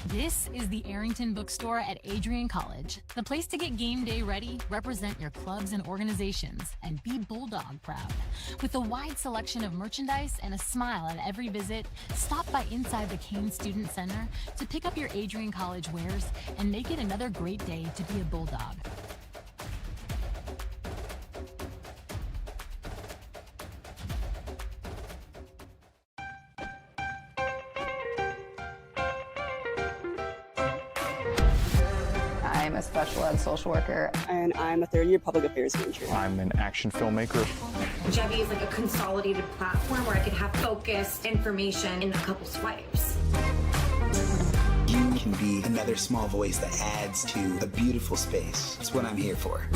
This is the Arrington Bookstore at Adrian College, the place to get game day ready, represent your clubs and organizations, and be Bulldog proud. With a wide selection of merchandise and a smile at every visit, stop by inside the Kane Student Center to pick up your Adrian College wares and make it another great day to be a Bulldog. I'm a special ed social worker. And I'm a third-year public affairs major. I'm an action filmmaker. Jevi is like a consolidated platform where I could have focused information in a couple swipes. You can be another small voice that adds to a beautiful space. That's what I'm here for.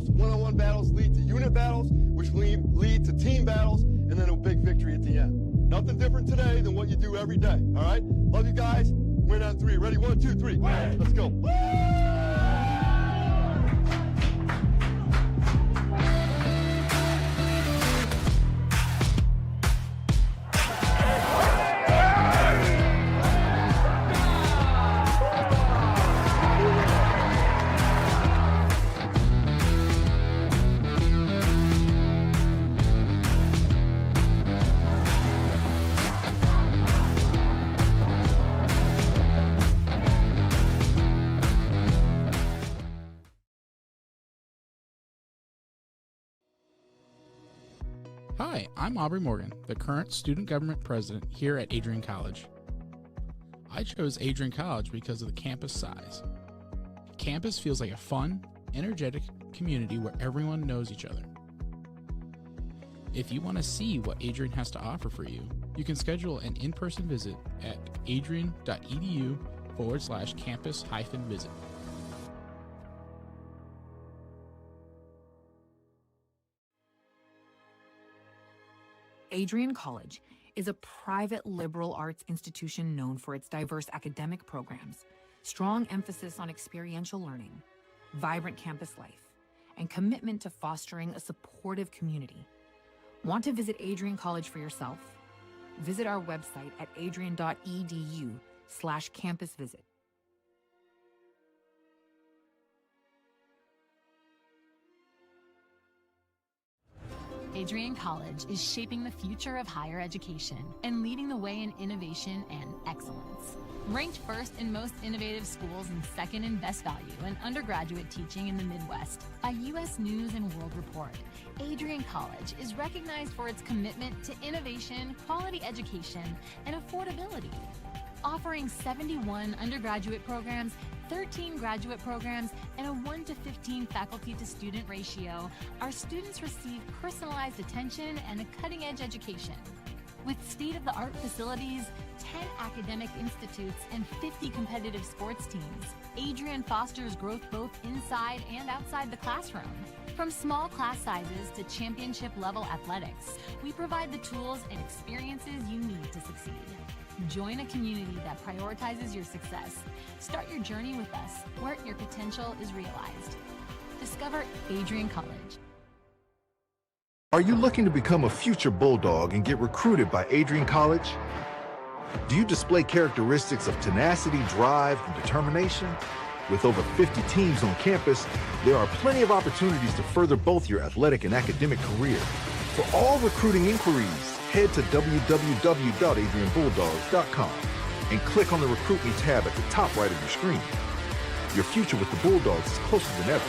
One-on-one battles lead to unit battles, which lead to team battles, and then a big victory at the end. Nothing different today than what you do every day, all right? Love you guys. Win on three. Ready? 1, 2, 3. Win. Let's go. Hi, I'm Aubrey Morgan, the current student government president here at Adrian College. I chose Adrian College because of the campus size. Campus feels like a fun, energetic community where everyone knows each other. If you want to see what Adrian has to offer for you, you can schedule an in-person visit at adrian.edu/campus-visit. Adrian College is a private liberal arts institution known for its diverse academic programs, strong emphasis on experiential learning, vibrant campus life, and commitment to fostering a supportive community. Want to visit Adrian College for yourself? Visit our website at adrian.edu/campus-visit. Adrian College is shaping the future of higher education and leading the way in innovation and excellence. Ranked first in most innovative schools and second in best value in undergraduate teaching in the Midwest by U.S. News and World Report, Adrian College is recognized for its commitment to innovation, quality education, and affordability. Offering 71 undergraduate programs, 13 graduate programs, and a 1-to-15 faculty-to-student ratio, our students receive personalized attention and a cutting-edge education. With state-of-the-art facilities, 10 academic institutes, and 50 competitive sports teams, Adrian fosters growth both inside and outside the classroom. From small class sizes to championship-level athletics, we provide the tools and experiences you need to succeed. Join a community that prioritizes your success. Start your journey with us, where your potential is realized. Discover Adrian College. Are you looking to become a future Bulldog and get recruited by Adrian College? Do you display characteristics of tenacity, drive, and determination? With over 50 teams on campus, there are plenty of opportunities to further both your athletic and academic career. For all recruiting inquiries, head to www.adrianbulldogs.com and click on the Recruit Me tab at the top right of your screen. Your future with the Bulldogs is closer than ever.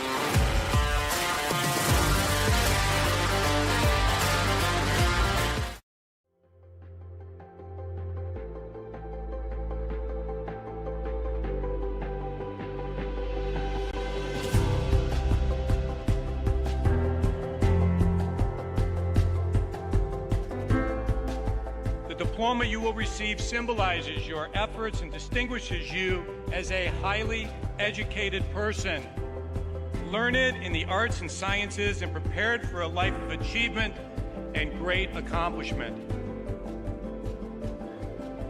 The diploma you will receive symbolizes your efforts and distinguishes you as a highly educated person, learned in the arts and sciences and prepared for a life of achievement and great accomplishment.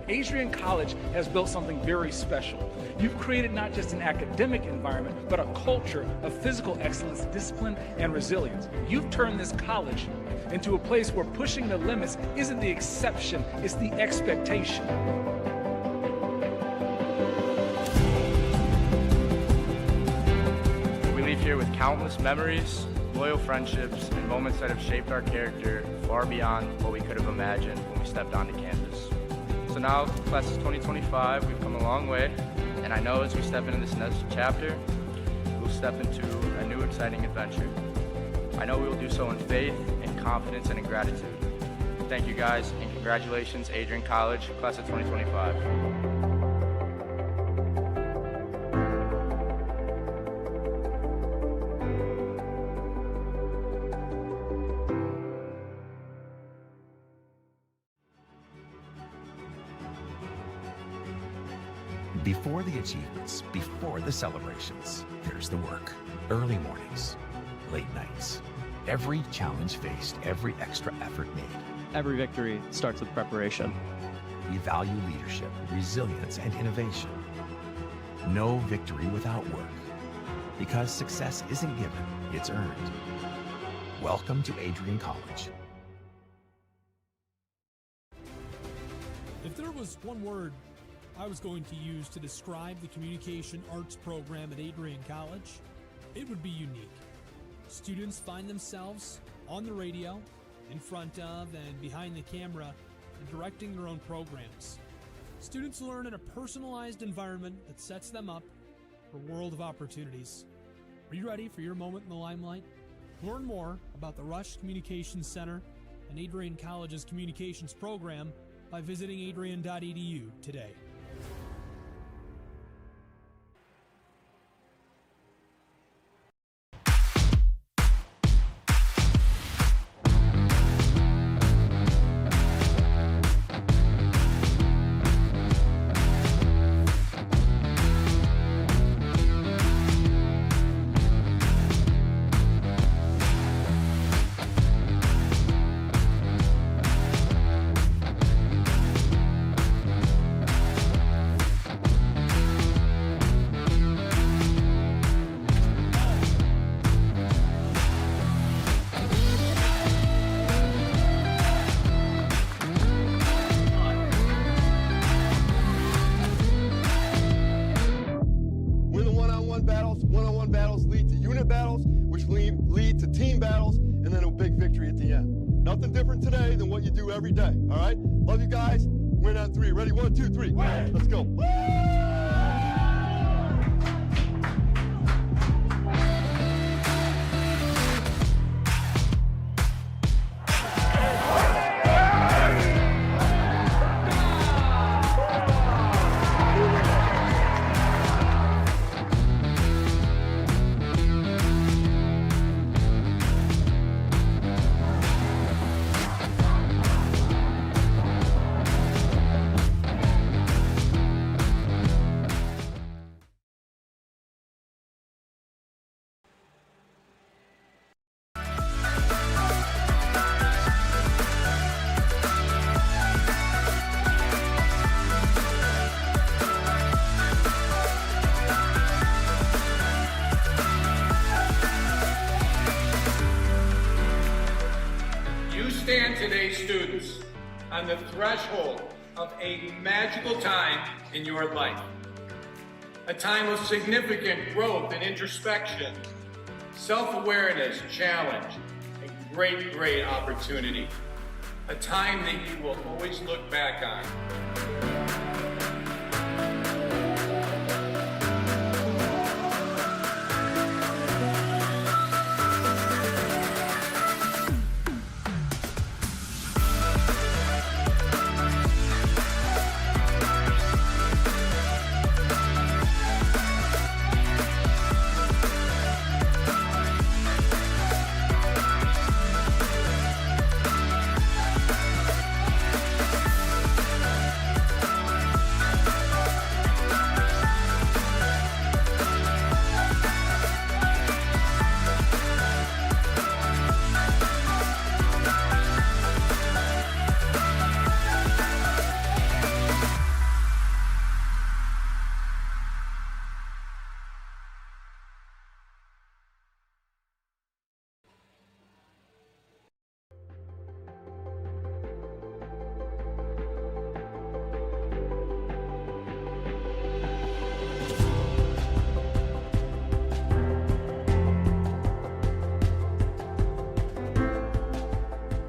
Adrian College has built something very special. You've created not just an academic environment, but a culture of physical excellence, discipline, and resilience. You've turned this college into a place where pushing the limits isn't the exception, it's the expectation. We leave here with countless memories, loyal friendships, and moments that have shaped our character far beyond what we could have imagined when we stepped onto campus. So now, class of 2025, we've come a long way, and I know as we step into this next chapter, we'll step into a new exciting adventure. I know we will do so in faith, in confidence, and in gratitude. Thank you guys, and congratulations, Adrian College, class of 2025. Before the achievements, before the celebrations, there's the work. Early mornings, late nights. Every challenge faced, every extra effort made. Every victory starts with preparation. We value leadership, resilience, and innovation. No victory without work. Because success isn't given, it's earned. Welcome to Adrian College. If there was one word I was going to use to describe the communication arts program at Adrian College, it would be unique. Students find themselves on the radio, in front of and behind the camera, and directing their own programs. Students learn in a personalized environment that sets them up for a world of opportunities. Are you ready for your moment in the limelight? Learn more about the Rush Communications Center and Adrian College's communications program by visiting adrian.edu today. at the end. Nothing different today than what you do every day, all right? Love you guys. Win on three. Ready? 1, 2, 3. Let's go. Stand today, students, on the threshold of a magical time in your life. A time of significant growth and introspection, self-awareness, challenge, and great opportunity. A time that you will always look back on.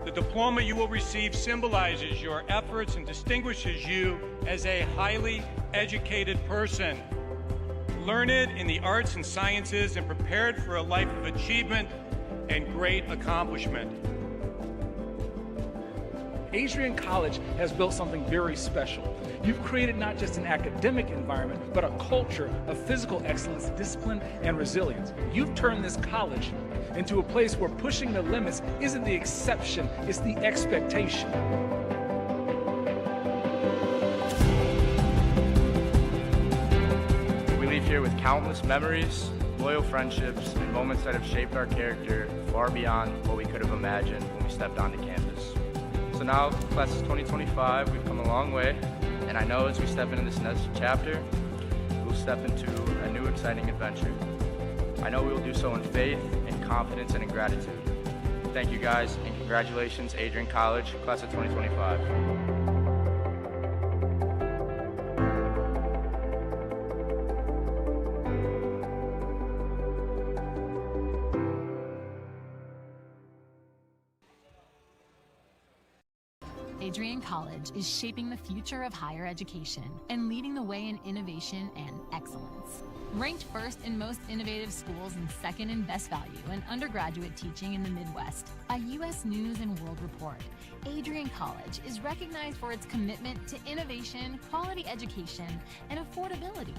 The diploma you will receive symbolizes your efforts and distinguishes you as a highly educated person, learned in the arts and sciences and prepared for a life of achievement and great accomplishment. Adrian College has built something very special. You've created not just an academic environment, but a culture of physical excellence, discipline, and resilience. You've turned this college into a place where pushing the limits isn't the exception, it's the expectation. We leave here with countless memories, loyal friendships, and moments that have shaped our character far beyond what we could have imagined when we stepped onto campus. So now, class of 2025, we've come a long way, and I know as we step into this next chapter, we'll step into a new exciting adventure. I know we will do so in faith, in confidence, and in gratitude. Thank you guys, and congratulations, Adrian College, class of 2025. Adrian College is shaping the future of higher education and leading the way in innovation and excellence. Ranked first in most innovative schools and second in best value in undergraduate teaching in the Midwest by U.S. News and World Report, Adrian College is recognized for its commitment to innovation, quality education, and affordability.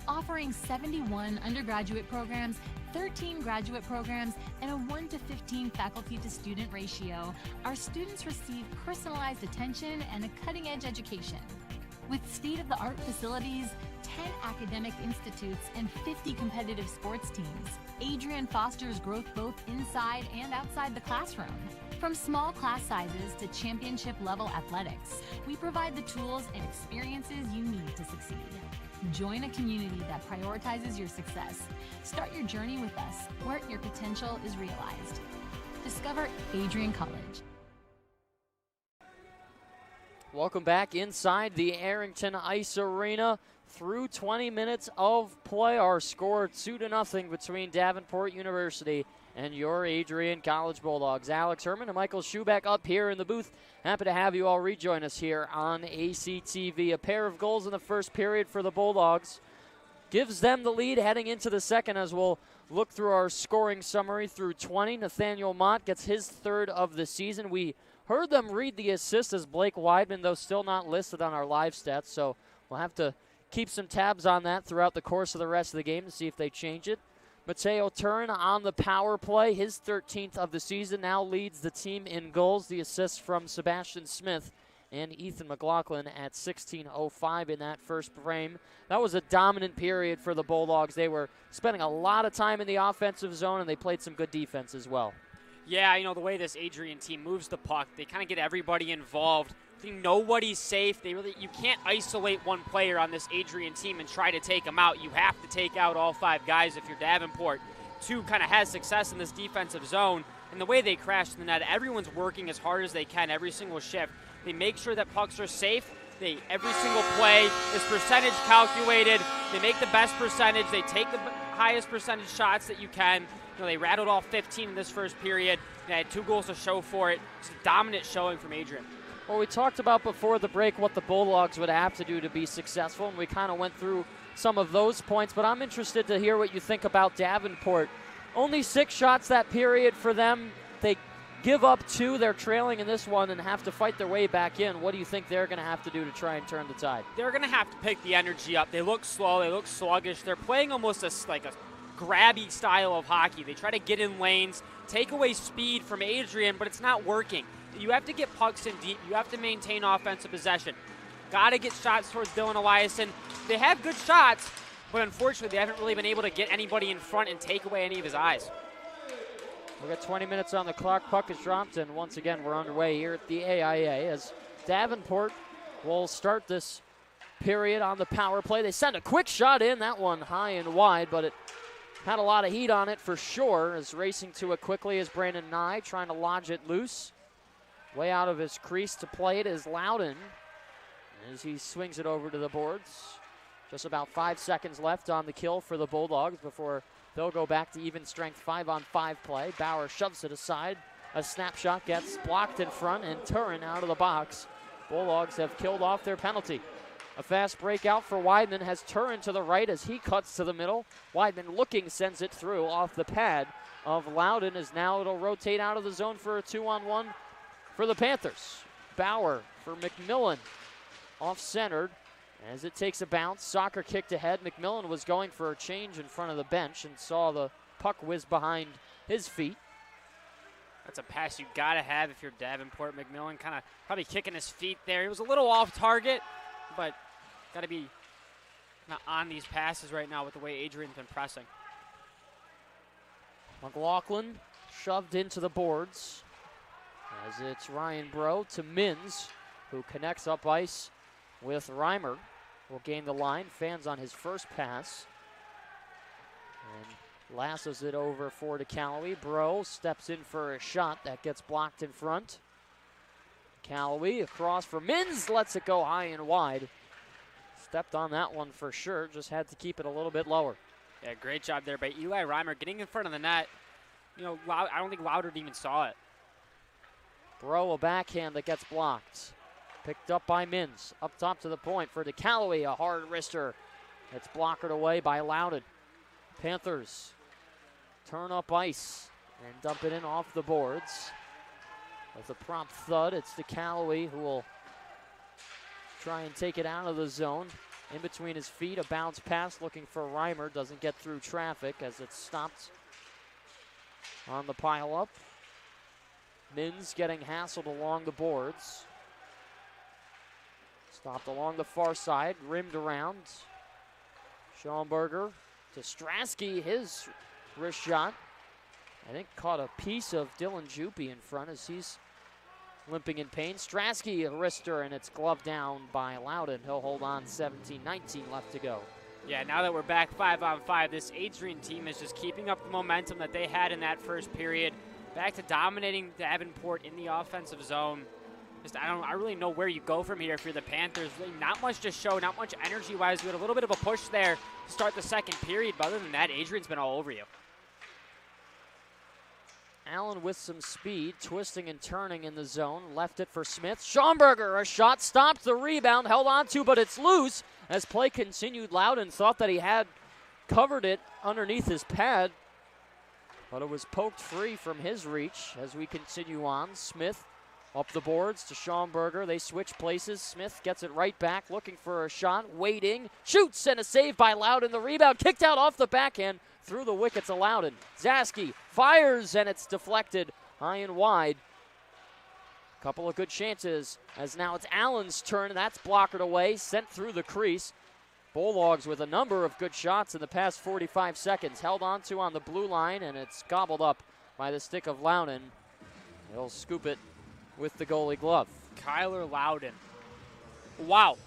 Offering 71 undergraduate programs, 13 graduate programs, and a 1:15 faculty to student ratio, our students receive personalized attention and a cutting-edge education. With state-of-the-art facilities, 10 academic institutes, and 50 competitive sports teams, Adrian fosters growth both inside and outside the classroom. From small class sizes to championship-level athletics, we provide the tools and experiences you need to succeed. Join a community that prioritizes your success. Start your journey with us, where your potential is realized. Discover Adrian College. Welcome back inside the Arrington Ice Arena. Through 20 minutes of play, our score 2-0 between Davenport University and your Adrian College Bulldogs. Alex Herman and Michael Schubeck up here in the booth. Happy to have you all rejoin us here on ACTV. A pair of goals in the first period for the Bulldogs gives them the lead heading into the second, as we'll look through our scoring summary through 20. Nathaniel Mott gets his third of the season. We heard them read the assist as Blake Weidman, though still not listed on our live stats, so we'll have to keep some tabs on that throughout the course of the rest of the game to see if they change it. Mateo Turin on the power play, his 13th of the season, now leads the team in goals. The assist from Sebastian Smith and Ethan McLaughlin at 16:05 in that first frame. That was a dominant period for the Bulldogs. They were spending a lot of time in the offensive zone, and they played some good defense as well. Yeah, the way this Adrian team moves the puck, they kind of get everybody involved. I think nobody's safe. You can't isolate one player on this Adrian team and try to take him out. You have to take out all 5 guys if you're Davenport to kind of have success in this defensive zone. And the way they crash the net, everyone's working as hard as they can every single shift. They make sure that pucks are safe. Every single play is percentage calculated. They make the best percentage. They take the highest percentage shots that you can. They rattled all 15 in this first period. They had 2 goals to show for it. It's a dominant showing from Adrian. Well, we talked about before the break what the Bulldogs would have to do to be successful, and we kind of went through some of those points, but I'm interested to hear what you think about Davenport. Only 6 shots that period for them. They give up 2. They're trailing in this one and have to fight their way back in. What do you think they're going to have to do to try and turn the tide? They're going to have to pick the energy up. They look slow. They look sluggish. They're playing almost like a grabby style of hockey. They try to get in lanes, take away speed from Adrian, but it's not working. You have to get pucks in deep. You have to maintain offensive possession. Got to get shots towards Dylan Eliason. They have good shots, but unfortunately they haven't really been able to get anybody in front and take away any of his eyes. We've got 20 minutes on the clock. Puck is dropped, and once again we're underway here at the AIA as Davenport will start this period on the power play. They send a quick shot in, that one high and wide, but it had a lot of heat on it for sure, as racing to it quickly is Brandon Nye trying to lodge it loose. Way out of his crease to play it is Loudon as he swings it over to the boards. Just about 5 seconds left on the kill for the Bulldogs before they'll go back to even strength 5-on-5 play. Bauer shoves it aside. A snapshot gets blocked in front, and Turin out of the box. Bulldogs have killed off their penalty. A fast breakout for Weidman has Turin to the right as he cuts to the middle. Weidman looking, sends it through off the pad of Loudon, as now it'll rotate out of the zone for a 2-on-1 for the Panthers. Bauer for McMillan, off-centered as it takes a bounce. Soccer kicked ahead. McMillan was going for a change in front of the bench and saw the puck whiz behind his feet. That's a pass you got to have if you're Davenport. McMillan kind of probably kicking his feet there. He was a little off target, but got to be not on these passes right now with the way Adrian's been pressing. McLaughlin shoved into the boards as it's Ryan Bro to Mins, who connects up ice with Reimer. Will gain the line. Fans on his first pass. And lassos it over for DeCalloway. Bro steps in for a shot that gets blocked in front. Calloway across for Mins, lets it go high and wide. Stepped on that one for sure, just had to keep it a little bit lower. Yeah, great job there by Eli Reimer getting in front of the net. I don't think Louder even saw it. Bro, a backhand that gets blocked. Picked up by Mins. Up top to the point for DeCalloway, a hard wrister. It's blockered away by Loudon. Panthers turn up ice and dump it in off the boards. With a prompt thud, it's DeCalloway who will try and take it out of the zone. In between his feet, a bounce pass looking for Reimer. Doesn't get through traffic as it's stopped on the pile-up. Mins getting hassled along the boards. Stopped along the far side, rimmed around. Schoenberger to Strasky, his wrist shot. I think caught a piece of Dylan Juppy in front as he's limping in pain. Strasky, a wrister, and it's gloved down by Loudon. He'll hold on. 17-19 left to go. Yeah, now that we're back 5-on-5, this Adrian team is just keeping up the momentum that they had in that first period. Back to dominating Davenport in the offensive zone. I don't really know where you go from here if you're the Panthers. Really not much to show, not much energy-wise. We had a little bit of a push there to start the second period, but other than that, Adrian's been all over you. Allen with some speed, twisting and turning in the zone. Left it for Smith. Schomburger, a shot stopped, the rebound held on to, but it's loose. As play continued, Loudon thought that he had covered it underneath his pad, but it was poked free from his reach. As we continue on, Smith up the boards to Schomburger. They switch places. Smith gets it right back, looking for a shot, waiting, shoots, and a save by Loudon. The rebound kicked out off the backhand through the wickets of Loudon. Zaski fires, and it's deflected high and wide. Couple of good chances, as now it's Allen's turn, and that's blockered away, sent through the crease. Bulldogs with a number of good shots in the past 45 seconds. Held onto on the blue line, and it's gobbled up by the stick of Loudon. He'll scoop it with the goalie glove. Kyler Loudon. Wow.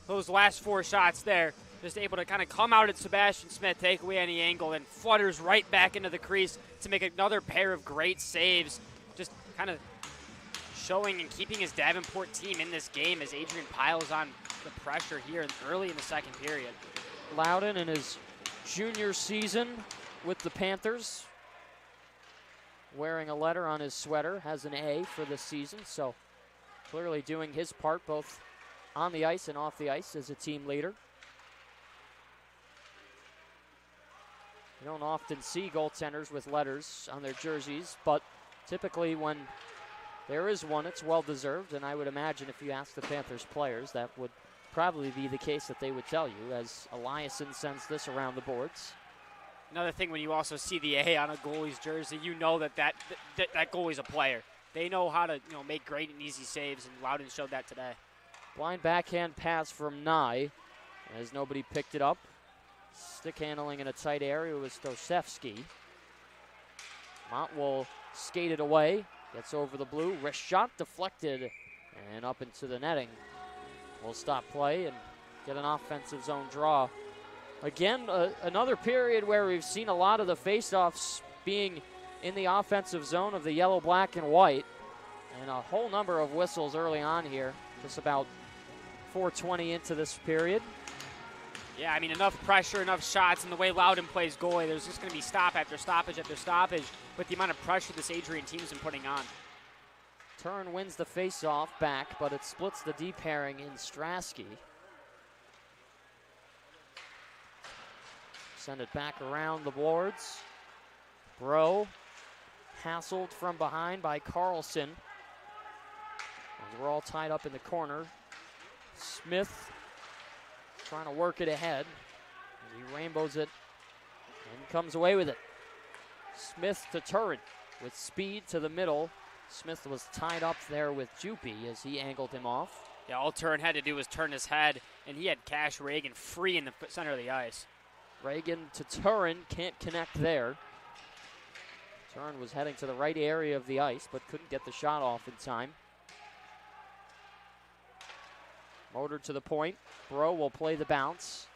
Those last 4 shots there, just able to kind of come out at Sebastian Smith, take away any angle, and flutters right back into the crease to make another pair of great saves. Just kind of showing and keeping his Davenport team in this game as Adrian piles on the pressure here early in the second period. Loudon in his junior season with the Panthers, wearing a letter on his sweater, has an A for this season, so clearly doing his part both on the ice and off the ice as a team leader. You don't often see goaltenders with letters on their jerseys, but typically when there is one, it's well-deserved, and I would imagine if you ask the Panthers players, that would probably be the case that they would tell you, as Eliasson sends this around the boards. Another thing, when you also see the A on a goalie's jersey, you know that goalie's a player. They know how to make great and easy saves, and Loudon showed that today. Blind backhand pass from Nye, as nobody picked it up. Stick handling in a tight area with Stosevsky. Mont will skate it away. Gets over the blue, wrist shot deflected, and up into the netting. We'll stop play and get an offensive zone draw. Again, another period where we've seen a lot of the faceoffs being in the offensive zone of the yellow, black, and white. And a whole number of whistles early on here, just about 4:20 into this period. Yeah, I mean, enough pressure, enough shots, and the way Loudon plays goalie, there's just going to be stop after stoppage after stoppage with the amount of pressure this Adrian team's been putting on. Turn wins the face-off back, but it splits the D pairing in Strasky. Send it back around the boards. Bro hassled from behind by Carlson. And we're all tied up in the corner. Smith trying to work it ahead. And he rainbows it and comes away with it. Smith to Turin with speed to the middle. Smith was tied up there with Jupy as he angled him off. Yeah, all Turin had to do was turn his head, and he had Cash Reagan free in the center of the ice. Reagan to Turin, can't connect there. Turin was heading to the right area of the ice, but couldn't get the shot off in time. Motor to the point. Bro will play the bounce.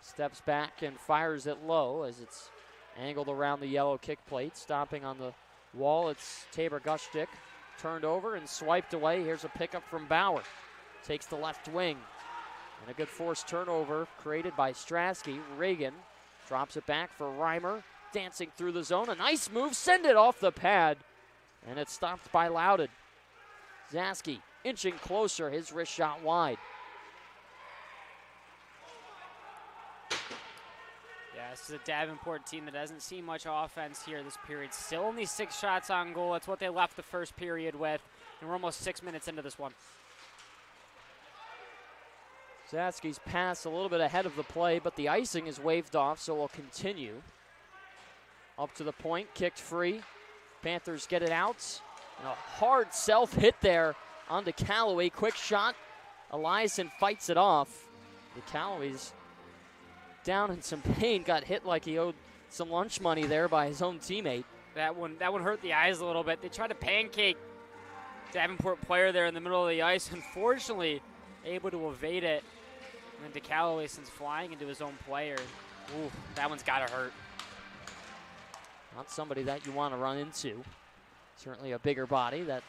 Steps back and fires it low as it's angled around the yellow kick plate. Stopping on the wall, it's Tabor Gushtick. Turned over and swiped away. Here's a pickup from Bauer. Takes the left wing. And a good forced turnover created by Strasky. Reagan drops it back for Reimer. Dancing through the zone. A nice move. Send it off the pad. And it's stopped by Loudon. Zaski inching closer. His wrist shot wide. Yeah, this is a Davenport team that doesn't see much offense here this period. Still only 6 shots on goal. That's what they left the first period with. And we're almost 6 minutes into this one. Zaski's pass a little bit ahead of the play, but the icing is waved off, so we'll continue. Up to the point, kicked free. Panthers get it out. And a hard self-hit there onto Callaway. Quick shot. Eliasson fights it off. The Callaway's down in some pain. Got hit like he owed some lunch money there by his own teammate. That one hurt the eyes a little bit. They tried to pancake Davenport player there in the middle of the ice. Unfortunately, able to evade it. And then DeCallaway sends flying into his own player. Ooh, that one's got to hurt. Not somebody that you want to run into. Certainly a bigger body that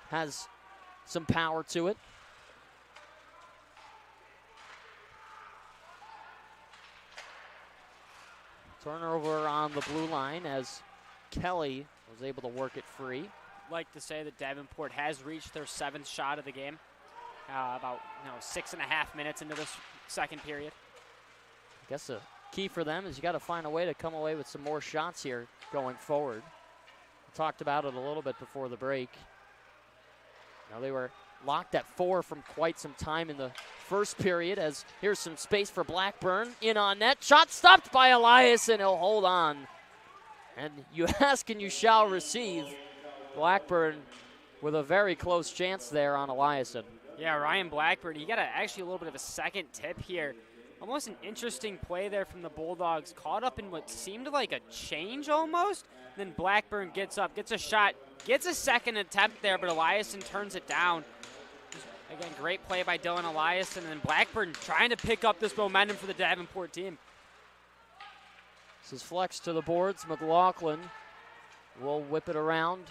has some power to it. Turnover on the blue line as Kelly was able to work it free. Like to say that Davenport has reached their 7th shot of the game. About 6.5 minutes into this second period. I guess the key for them is you got to find a way to come away with some more shots here going forward. We talked about it a little bit before the break. They were locked at 4 from quite some time in the first period, as here's some space for Blackburn. In on net. Shot stopped by Elias, and he'll hold on. And you ask and you shall receive. Blackburn with a very close chance there on Eliason. Yeah, Ryan Blackburn, he got actually a little bit of a second tip here. Almost an interesting play there from the Bulldogs. Caught up in what seemed like a change almost. Then Blackburn gets up, gets a shot, gets a second attempt there, but Eliason turns it down. Again, great play by Dylan Eliason, and then Blackburn trying to pick up this momentum for the Davenport team. This is flex to the boards. McLaughlin will whip it around.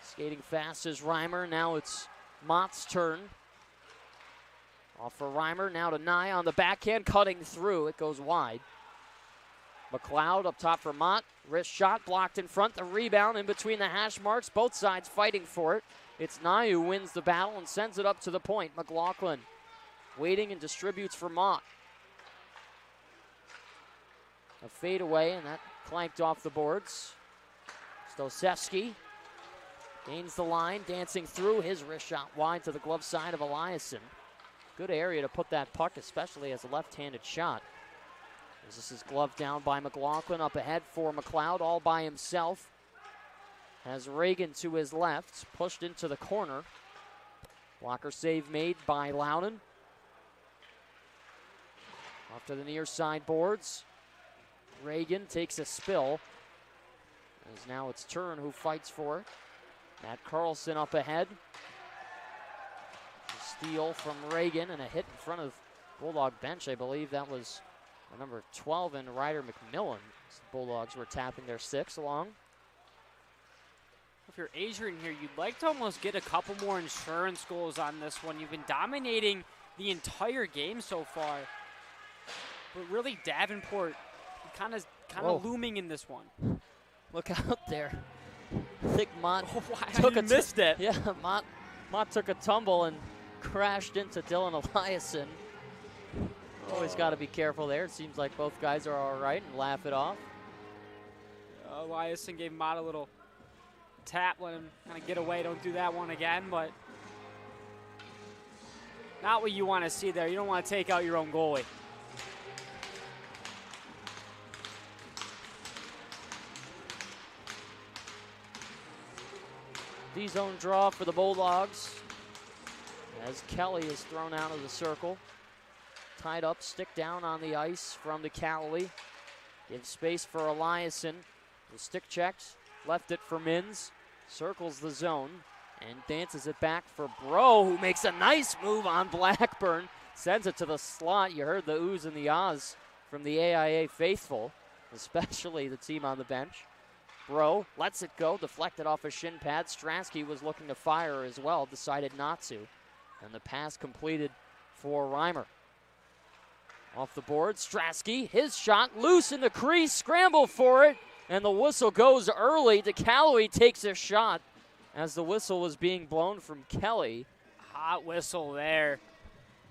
Skating fast is Reimer. Now it's Mott's turn. Off for Reimer, now to Nye on the backhand, cutting through. It goes wide. McLeod up top for Mott. Wrist shot blocked in front. The rebound in between the hash marks. Both sides fighting for it. It's Nye who wins the battle and sends it up to the point. McLaughlin waiting and distributes for Mott. A fade away, and that clanked off the boards. Stosevsky gains the line, dancing through. His wrist shot wide to the glove side of Eliason. Good area to put that puck, especially as a left-handed shot. As this is gloved down by McLaughlin, up ahead for McLeod, all by himself. Has Reagan to his left, pushed into the corner. Blocker save made by Loudon. Off to the near side boards. Reagan takes a spill. As now it's Turn who fights for it. Matt Carlson up ahead. A steal from Reagan and a hit in front of Bulldog bench. I believe that was number 12 and Ryder McMillan. The Bulldogs were tapping their 6 along. If you're Adrian here, you'd like to almost get a couple more insurance goals on this one. You've been dominating the entire game so far. But really, Davenport kind of looming in this one. Look out there. I think Mott missed it. Yeah, Mott took a tumble and crashed into Dylan Eliason. Always got to be careful there. It seems like both guys are all right and laugh it off. Eliason gave Mott a little tap, let him kind of get away. Don't do that one again, but not what you want to see there. You don't want to take out your own goalie. D-zone draw for the Bulldogs as Kelly is thrown out of the circle. Tied up, stick down on the ice from the Cowley. Gives space for Eliason. The stick checked, left it for Mins. Circles the zone and dances it back for Bro, who makes a nice move on Blackburn. Sends it to the slot. You heard the oohs and the ahs from the AIA faithful, especially the team on the bench. Bro lets it go, deflected off a shin pad. Strasky was looking to fire as well, decided not to. And the pass completed for Reimer. Off the board, Strasky, his shot loose in the crease, scramble for it, and the whistle goes early. DeCalloway takes a shot as the whistle was being blown from Kelly. Hot whistle there.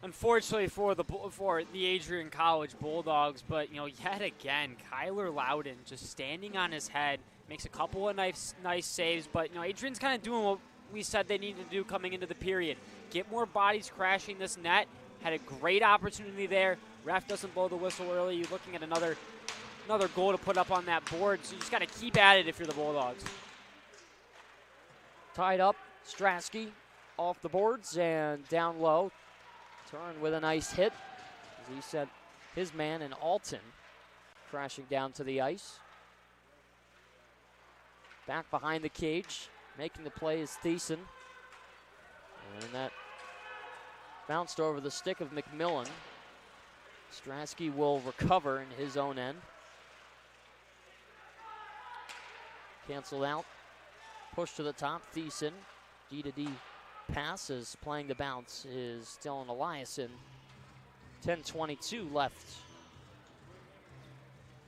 Unfortunately for the Adrian College Bulldogs, but yet again, Kyler Loudon just standing on his head, makes a couple of nice saves, but Adrian's kind of doing what we said they needed to do coming into the period. Get more bodies crashing this net. Had a great opportunity there. Ref doesn't blow the whistle early. You're looking at another goal to put up on that board, so you just got to keep at it if you're the Bulldogs. Tied up, Strasky off the boards and down low. Turn with a nice hit. As he sent his man in Alton crashing down to the ice. Back behind the cage, making the play is Thiessen. And that bounced over the stick of McMillan. Strasky will recover in his own end. Canceled out. Push to the top, Thiessen. D-to-D passes, playing the bounce is Dylan Eliason. 10:22 left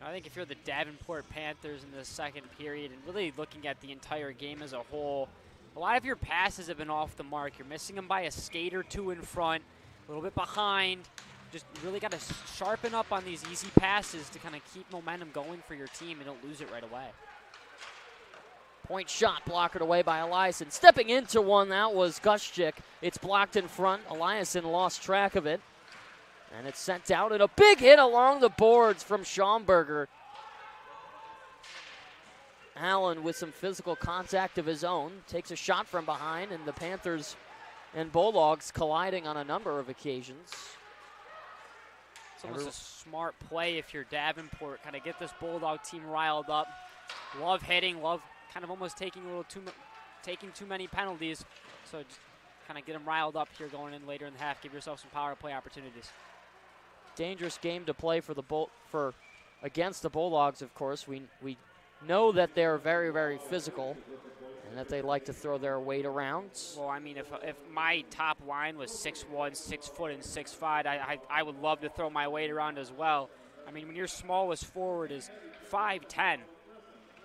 I think if you're the Davenport Panthers in the second period and really looking at the entire game as a whole, a lot of your passes have been off the mark. You're missing them by a skate or two in front, a little bit behind. Just really got to sharpen up on these easy passes to kind of keep momentum going for your team and don't lose it right away. Point shot blockered away by Eliason. Stepping into one, that was Guschik. It's blocked in front. Eliason lost track of it. And it's sent out, and a big hit along the boards from Schaumburger. Allen with some physical contact of his own takes a shot from behind, and the Panthers and Bulldogs colliding on a number of occasions. It's almost a smart play if you're Davenport. Kind of get this Bulldog team riled up. Love hitting, love kind of almost taking taking too many penalties. So just kind of get them riled up here going in later in the half. Give yourself some power play opportunities. Dangerous game to play for against the Bulldogs, of course. We know that they're very, very physical and that they like to throw their weight around. Well, I mean, if my top line was 6'1", 6 foot, and 6'5", I would love to throw my weight around as well. I mean, when your smallest forward is 5'10",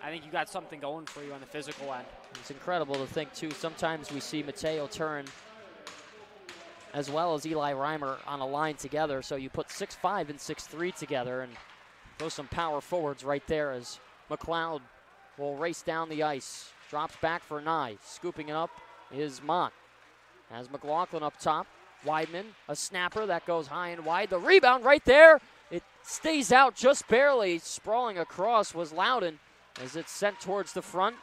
I think you got something going for you on the physical end. It's incredible to think, too. Sometimes we see Mateo Turin as well as Eli Reimer on a line together. So you put 6'5" and 6'3" together and throw some power forwards right there as McLeod will race down the ice. Drops back for Nye. Scooping it up is Mott. Has McLaughlin up top. Weidman, a snapper that goes high and wide. The rebound right there. It stays out just barely. Sprawling across was Loudon as it's sent towards the front.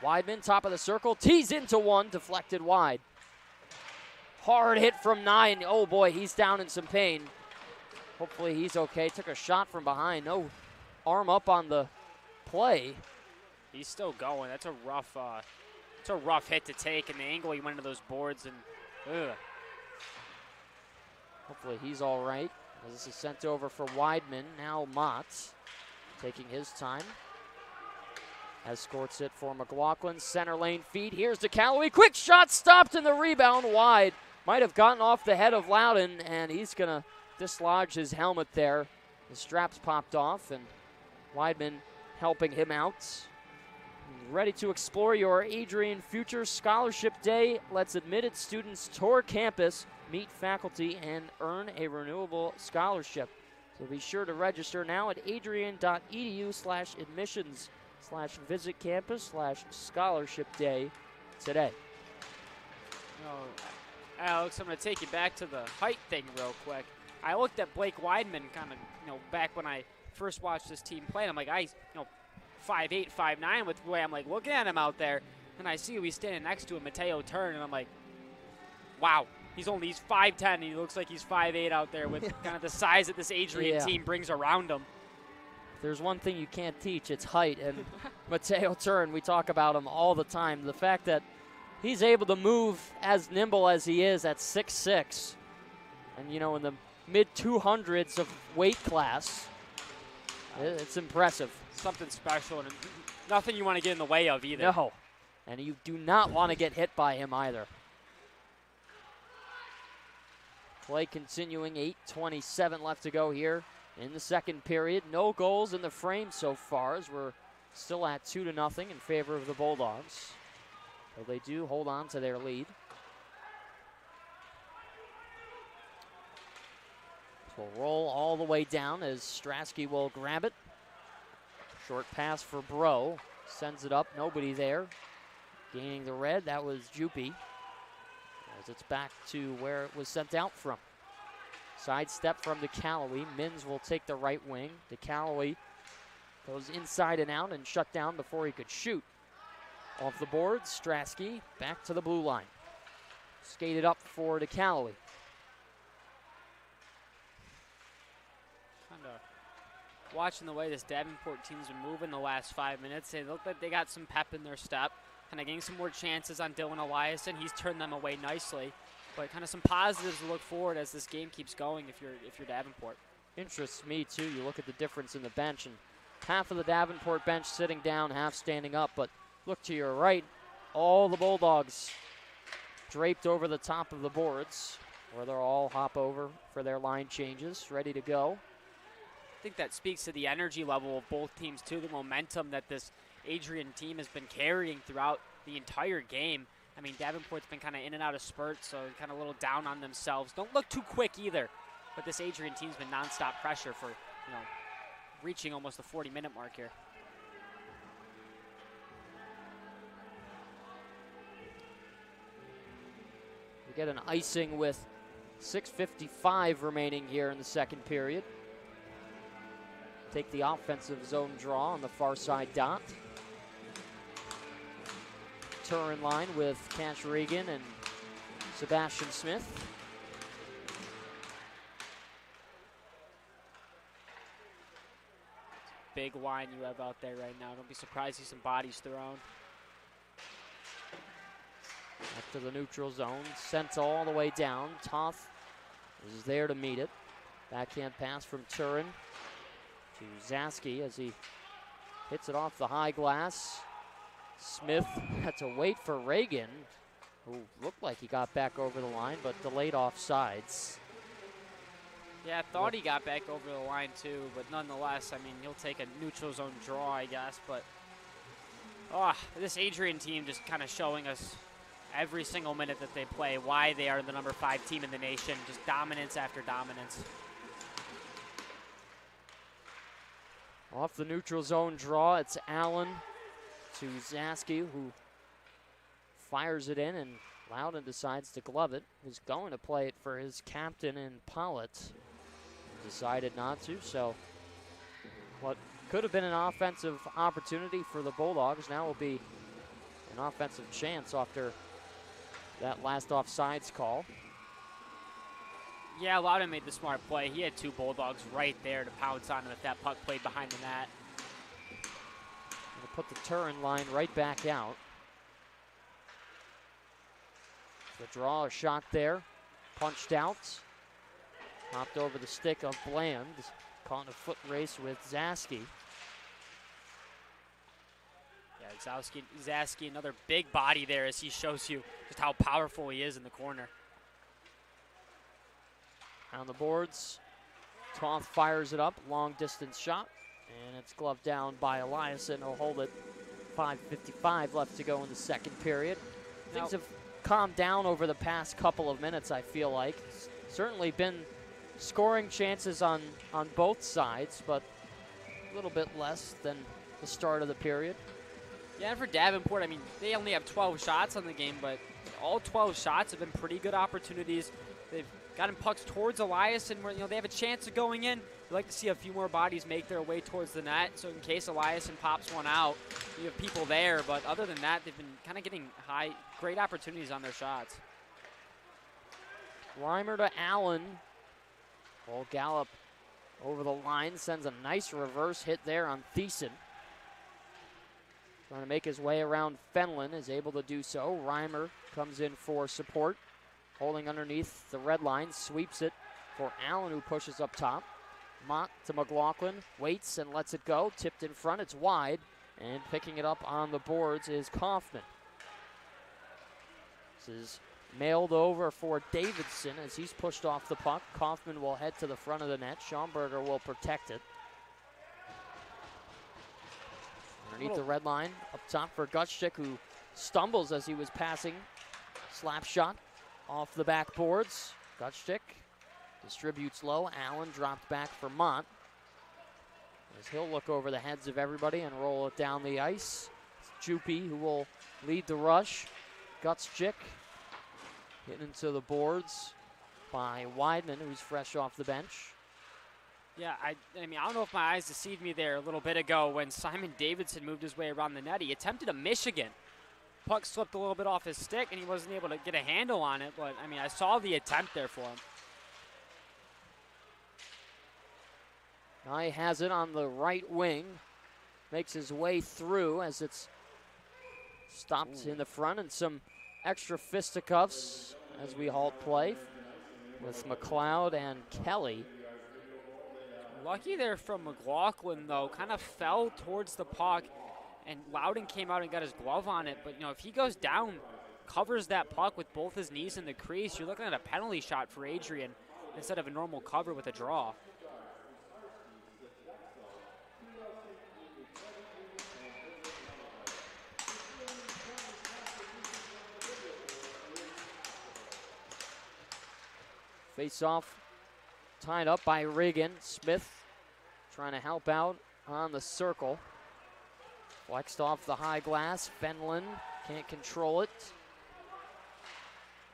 Weidman, top of the circle, tees into one, deflected wide. Hard hit from Nye, and oh boy, he's down in some pain. Hopefully he's okay. Took a shot from behind. No arm up on the play. He's still going. That's a rough hit to take, and the angle he went into those boards, and ugh. Hopefully he's all right. This is sent over for Weidman. Now Mott taking his time. Escorts it for McLaughlin. Center lane feed. Here's to Callaway. Quick shot stopped, and the rebound wide. Might have gotten off the head of Loudon, and he's going to dislodge his helmet there. The straps popped off, and Weidman helping him out. Ready to explore your Adrian Future Scholarship Day. Let's admitted students tour campus, meet faculty, and earn a renewable scholarship. So be sure to register now at adrian.edu/admissions/visit campus/scholarship day today. Alex, I'm going to take you back to the height thing real quick. I looked at Blake Weidman kind of, back when I first watched this team play, and I'm like, 5'8", 5'9", with the way I'm like looking at him out there, and I see who he's standing next to him, Mateo Turn, and I'm like, wow, he's 5'10", and he looks like he's 5'8" out there with kind of the size that this Adrian team brings around him. There's one thing you can't teach, it's height, and Mateo Turn, we talk about him all the time. The fact that he's able to move as nimble as he is at 6'6", and in the mid-200s of weight class, it's impressive. Something special, and nothing you want to get in the way of either. No, and you do not want to get hit by him either. Play continuing, 8:27 left to go here in the second period. No goals in the frame so far, as we're still at 2-0 in favor of the Bulldogs. So they do hold on to their lead. We'll roll all the way down as Strasky will grab it. Short pass for Bro. Sends it up. Nobody there. Gaining the red. That was Juppie. As it's back to where it was sent out from. Sidestep from DeCalloway. Mins will take the right wing. DeCalloway goes inside and out and shut down before he could shoot. Off the board, Strasky back to the blue line. Skated up for DeCalloway. Watching the way this Davenport team's been moving the last 5 minutes, they look like they got some pep in their step, kind of getting some more chances on Dylan Eliason. He's turned them away nicely, but kind of some positives to look forward as this game keeps going if you're Davenport. Interests me too. You look at the difference in the bench, and half of the Davenport bench sitting down, half standing up, but look to your right, all the Bulldogs draped over the top of the boards, where they'll all hop over for their line changes, ready to go. think that speaks to the energy level of both teams, too, the momentum that this Adrian team has been carrying throughout the entire game. I mean, Davenport's been kind of in and out of spurts, so kind of a little down on themselves. Don't look too quick either, but this Adrian team's been nonstop pressure for, reaching almost the 40-minute mark here. We get an icing with 6:55 remaining here in the second period. Take the offensive zone draw on the far side dot. Turin line with Cash Regan and Sebastian Smith. Big line you have out there right now. Don't be surprised to see some bodies thrown. After the neutral zone, sent all the way down. Toth is there to meet it. Backhand pass from Turin to Zaski as he hits it off the high glass. Smith had to wait for Reagan, who looked like he got back over the line, but delayed offsides. Yeah, I thought he got back over the line too, but nonetheless, I mean, he'll take a neutral zone draw, I guess. But this Adrian team just kind of showing us every single minute that they play why they are the number 5 team in the nation. Just dominance after dominance. Off the neutral zone draw, it's Allen to Zaski, who fires it in, and Loudon decides to glove it. He's going to play it for his captain in Pollitt. Decided not to, so what could have been an offensive opportunity for the Bulldogs now will be an offensive chance after that last offsides call. Yeah, Loudon made the smart play. He had 2 Bulldogs right there to pounce on him if that puck played behind the net. Put the Turin line right back out. The draw, a shot there, punched out. Hopped over the stick of Bland, caught in a foot race with Zaski. Yeah, Zaski, another big body there as he shows you just how powerful he is in the corner. On the boards, Toth fires it up, long distance shot, and it's gloved down by Eliason. He'll hold it. 5:55 left to go in the second period. Things have calmed down over the past couple of minutes, I feel like. Certainly been scoring chances on both sides, but a little bit less than the start of the period. Yeah, and for Davenport, I mean, they only have 12 shots on the game, but all 12 shots have been pretty good opportunities. They've gotten pucks towards Eliason where, they have a chance of going in. We'd like to see a few more bodies make their way towards the net, so in case Eliason pops one out, you have people there. But other than that, they've been kind of getting great opportunities on their shots. Reimer to Allen. Full gallop over the line, sends a nice reverse hit there on Thiessen. Trying to make his way around Fenlon, is able to do so. Reimer comes in for support. Holding underneath the red line, sweeps it for Allen, who pushes up top. Mott to McLaughlin, waits and lets it go. Tipped in front, it's wide. And picking it up on the boards is Kaufman. This is mailed over for Davidson as he's pushed off the puck. Kaufman will head to the front of the net. Schaumburger will protect it. Underneath the red line, up top for Gutschik, who stumbles as he was passing. Slap shot off the backboards. Gutschik distributes low. Allen dropped back for Mott, as he'll look over the heads of everybody and roll it down the ice. It's Juppy who will lead the rush. Gutschik hit into the boards by Weidman, who's fresh off the bench. Yeah, I mean, I don't know if my eyes deceived me there a little bit ago when Simon Davidson moved his way around the net. He attempted a Michigan. Puck slipped a little bit off his stick, and he wasn't able to get a handle on it. But, I mean, I saw the attempt there for him. Now he has it on the right wing. Makes his way through as it's stopped in the front, and some extra fisticuffs as we halt play with McLeod and Kelly. Lucky there from McLaughlin, though. Kind of fell towards the puck, and Loudon came out and got his glove on it. But, if he goes down, covers that puck with both his knees in the crease, you're looking at a penalty shot for Adrian instead of a normal cover with a draw. Face off, tied up by Reagan. Smith trying to help out on the circle. Flexed off the high glass. Fenlon can't control it.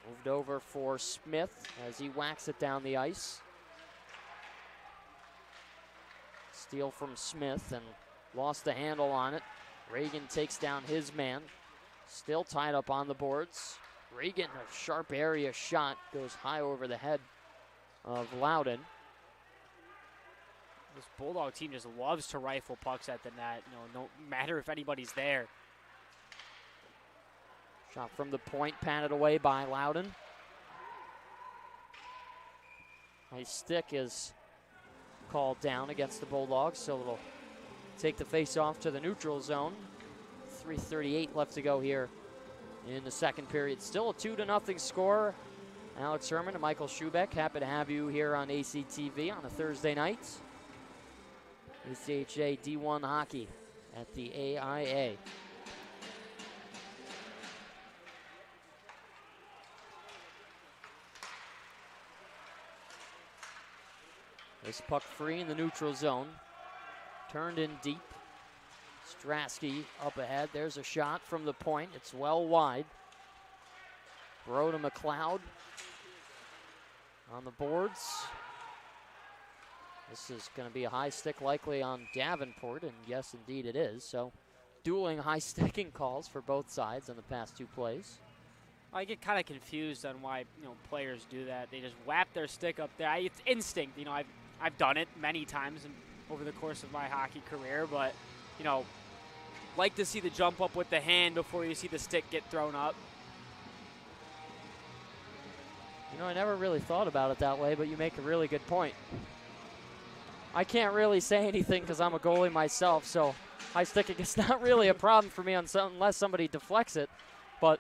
Moved over for Smith as he whacks it down the ice. Steal from Smith and lost the handle on it. Reagan takes down his man. Still tied up on the boards. Reagan, a sharp area shot, goes high over the head of Loudon. This Bulldog team just loves to rifle pucks at the net. No matter if anybody's there. Shot from the point, patted away by Loudon. A stick is called down against the Bulldogs, so it'll take the face-off to the neutral zone. 3:38 left to go here in the second period. Still a 2-0 score. Alex Herman and Michael Schubeck, happy to have you here on ACTV on a Thursday night. ACHA D1 hockey at the AIA. This puck free in the neutral zone. Turned in deep. Strasky up ahead. There's a shot from the point. It's well wide. Throw to McLeod. On the boards. This is going to be a high stick likely on Davenport, and yes, indeed it is. So dueling high sticking calls for both sides on the past two plays. I get kind of confused on why players do that. They just whap their stick up there. It's instinct. I've done it many times over the course of my hockey career, but like to see the jump up with the hand before you see the stick get thrown up. I never really thought about it that way, but you make a really good point. I can't really say anything because I'm a goalie myself, so high sticking is not really a problem for me unless somebody deflects it. But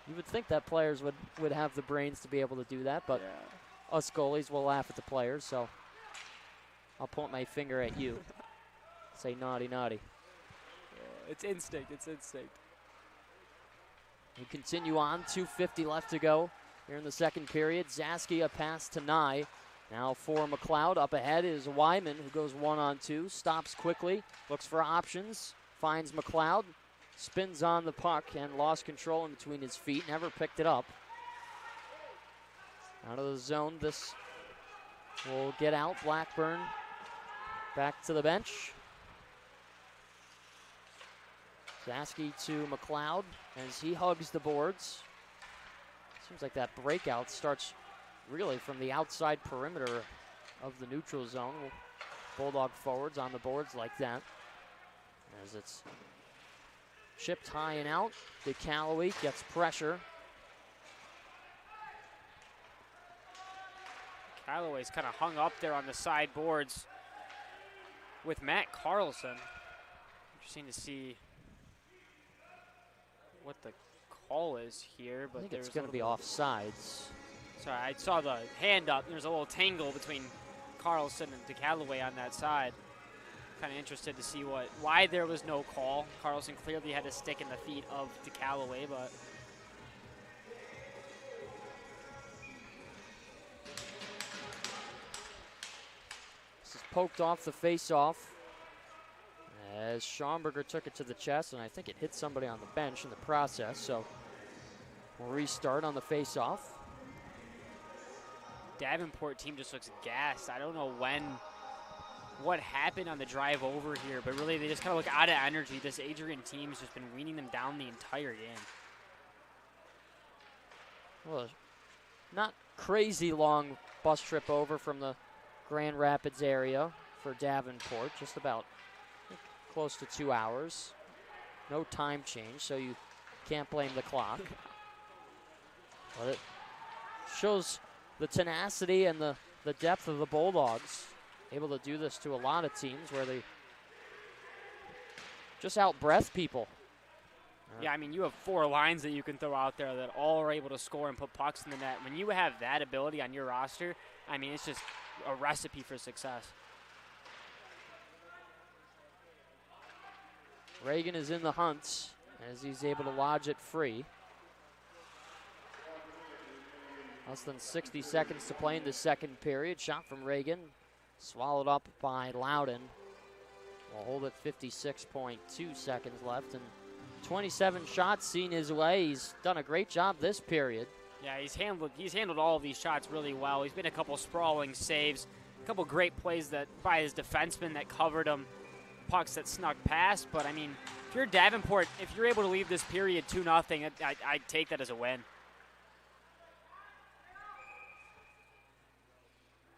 you would think that players would have the brains to be able to do that, but us goalies will laugh at the players, so I'll point my finger at you. Say naughty, naughty. It's instinct. It's instinct. We continue on. 2:50 left to go here in the second period. Zaski a pass to Nye. Now for McLeod. Up ahead is Wyman, who goes 1-on-2. Stops quickly. Looks for options. Finds McLeod. Spins on the puck and lost control in between his feet. Never picked it up. Out of the zone. This will get out. Blackburn back to the bench. Zaski to McLeod as he hugs the boards. Seems like that breakout starts really from the outside perimeter of the neutral zone. Bulldog forwards on the boards like that. As it's chipped high and out. Calloway gets pressure. Calloway's kind of hung up there on the side boards with Matt Carlson. Interesting to see what the call is here, but I think it's going to be offsides. Sorry, I saw the hand up. There's a little tangle between Carlson and DeCallaway on that side. Kind of interested to see why there was no call. Carlson clearly had a stick in the feet of DeCallaway, but this is poked off the face-off as Schomburger took it to the chest, and I think it hit somebody on the bench in the process, so we'll restart on the face-off. Davenport team just looks gassed. I don't know what happened on the drive over here, but really they just kind of look out of energy. This Adrian team's just been weaning them down the entire game. Well, not crazy long bus trip over from the Grand Rapids area for Davenport, just about close to 2 hours. No time change, so you can't blame the clock. But it shows the tenacity and the depth of the Bulldogs, able to do this to a lot of teams where they just out-breath people. Yeah, I mean, you have 4 lines that you can throw out there that all are able to score and put pucks in the net. When you have that ability on your roster, I mean, it's just a recipe for success. Reagan is in the hunt as he's able to lodge it free. Less than 60 seconds to play in the second period. Shot from Reagan, swallowed up by Loudon. We'll hold it 56.2 seconds left, and 27 shots seen his way. He's done a great job this period. Yeah, he's handled all of these shots really well. He's made a couple sprawling saves, a couple great plays that by his defenseman that covered him, pucks that snuck past. But I mean, if you're Davenport, if you're able to leave this period 2-0, I'd take that as a win.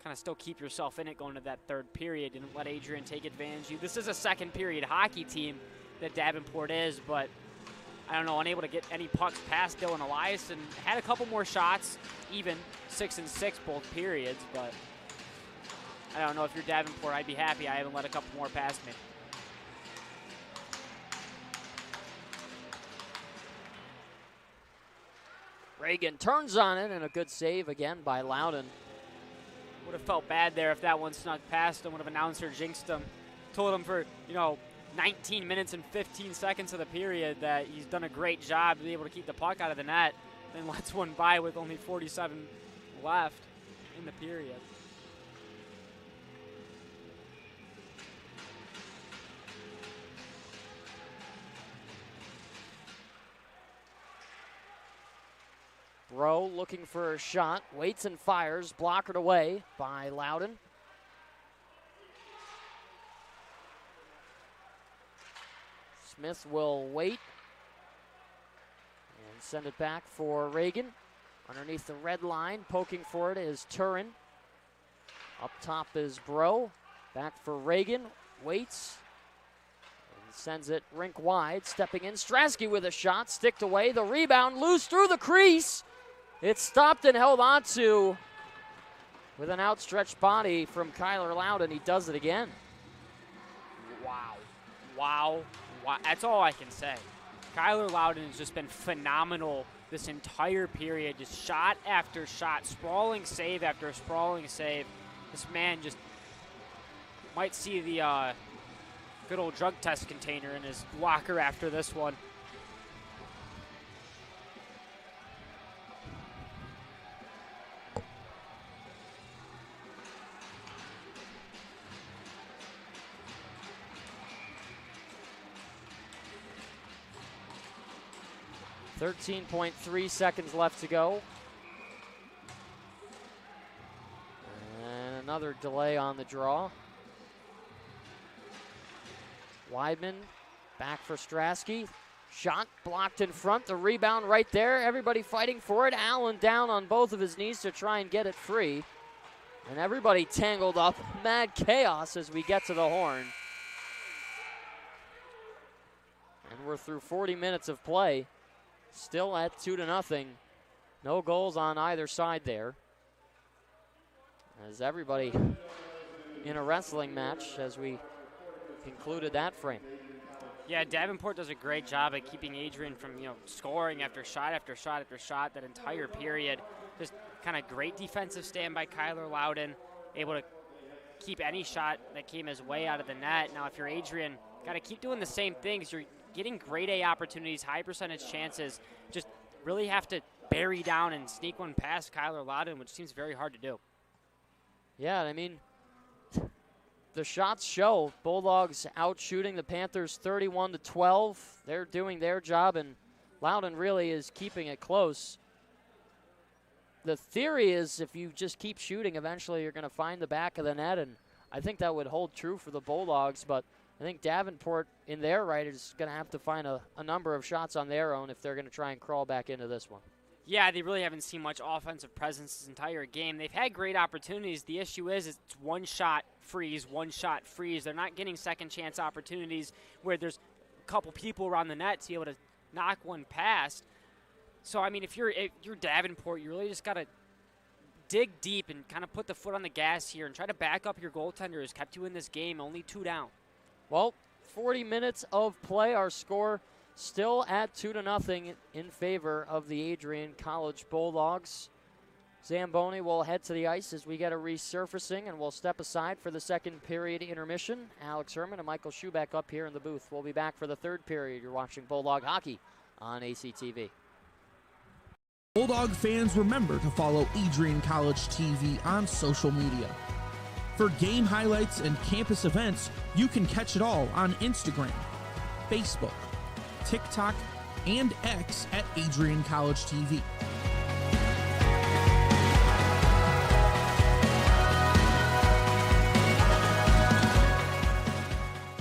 Kind of still keep yourself in it going to that third period and let Adrian take advantage of you. This is a second period hockey team that Davenport is, but I don't know, unable to get any pucks past Dylan Elias, and had a couple more shots, even 6-6 both periods, but I don't know, if you're Davenport, I'd be happy I haven't let a couple more past me. Reagan turns on it, and a good save again by Loudon. Would have felt bad there if that one snuck past him. Would have announcer jinxed him. Told him for, 19 minutes and 15 seconds of the period that he's done a great job to be able to keep the puck out of the net. Then lets one by with only 47 left in the period. Bro looking for a shot, waits and fires, blockered away by Loudon. Smith will wait and send it back for Reagan. Underneath the red line, poking for it is Turin. Up top is Bro. Back for Reagan, waits, and sends it rink wide. Stepping in, Strasky with a shot, sticked away. The rebound, loose through the crease. It's stopped and held onto with an outstretched body from Kyler Loudon. He does it again. Wow. That's all I can say. Kyler Loudon has just been phenomenal this entire period. Just shot after shot, sprawling save after sprawling save. This man just might see the good old drug test container in his locker after this one. .3 seconds left to go. And another delay on the draw. Weidman back for Strasky. Shot blocked in front. The rebound right there. Everybody fighting for it. Allen down on both of his knees to try and get it free. And everybody tangled up. Mad chaos as we get to the horn. And we're through 40 minutes of play. Still at 2-0. No goals on either side there. As everybody in a wrestling match as we concluded that frame. Yeah, Davenport does a great job at keeping Adrian from, scoring after shot after shot after shot that entire period. Just kind of great defensive stand by Kyler Loudon, able to keep any shot that came his way out of the net. Now, if you're Adrian, got to keep doing the same things. You're getting grade A opportunities, high percentage chances. Just really have to bury down and sneak one past Kyler Loudon, which seems very hard to do. Yeah, I mean, the shots show Bulldogs out shooting the Panthers 31-12. They're doing their job, and Loudon really is keeping it close. The theory is if you just keep shooting, eventually you're going to find the back of the net, and I think that would hold true for the Bulldogs, but I think Davenport, in their right, is going to have to find a number of shots on their own if they're going to try and crawl back into this one. Yeah, they really haven't seen much offensive presence this entire game. They've had great opportunities. The issue is it's one shot freeze. They're not getting second chance opportunities where there's a couple people around the net to be able to knock one past. So, I mean, if you're Davenport, you really just got to dig deep and kind of put the foot on the gas here and try to back up your goaltender who's kept you in this game, only 2 down. Well, 40 minutes of play. Our score still at 2-0 in favor of the Adrian College Bulldogs. Zamboni will head to the ice as we get a resurfacing, and we'll step aside for the second period intermission. Alex Herman and Michael Schubeck up here in the booth. We'll be back for the third period. You're watching Bulldog Hockey on ACTV. Bulldog fans, remember to follow Adrian College TV on social media. For game highlights and campus events, you can catch it all on Instagram, Facebook, TikTok, and X at AdrianCollegeTV.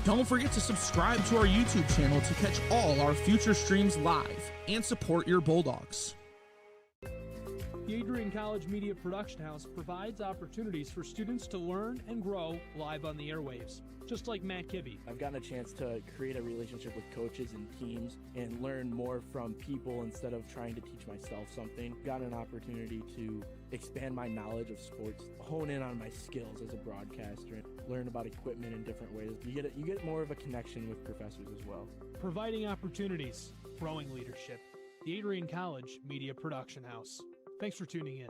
Don't forget to subscribe to our YouTube channel to catch all our future streams live and support your Bulldogs. The Adrian College Media Production House provides opportunities for students to learn and grow live on the airwaves, just like Matt Kibbe. I've gotten a chance to create a relationship with coaches and teams and learn more from people instead of trying to teach myself something. Gotten an opportunity to expand my knowledge of sports, hone in on my skills as a broadcaster, and learn about equipment in different ways. You get more of a connection with professors as well. Providing opportunities, growing leadership. The Adrian College Media Production House. Thanks for tuning in.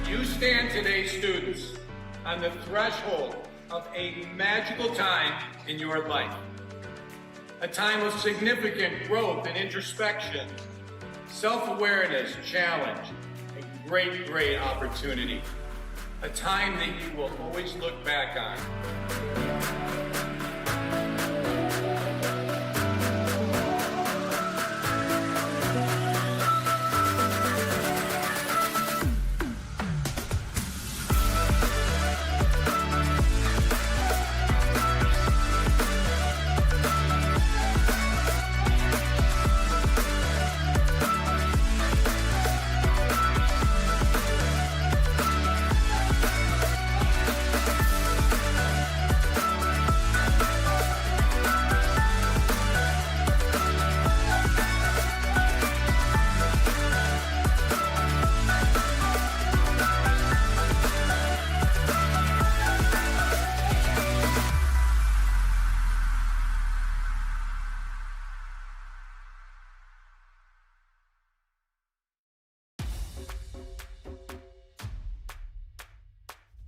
You stand today, students, on the threshold of a magical time in your life. A time of significant growth and introspection, self-awareness, challenge, a great, great opportunity. A time that you will always look back on.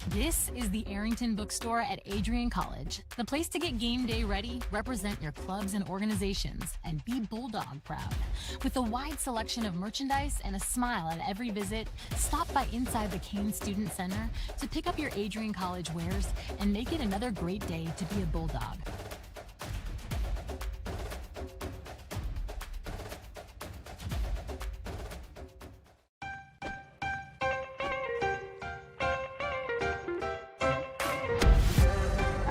This is the Arrington Bookstore at Adrian College, the place to get game day ready, represent your clubs and organizations, and be Bulldog proud. With a wide selection of merchandise and a smile at every visit, stop by inside the Kane Student Center to pick up your Adrian College wares and make it another great day to be a Bulldog.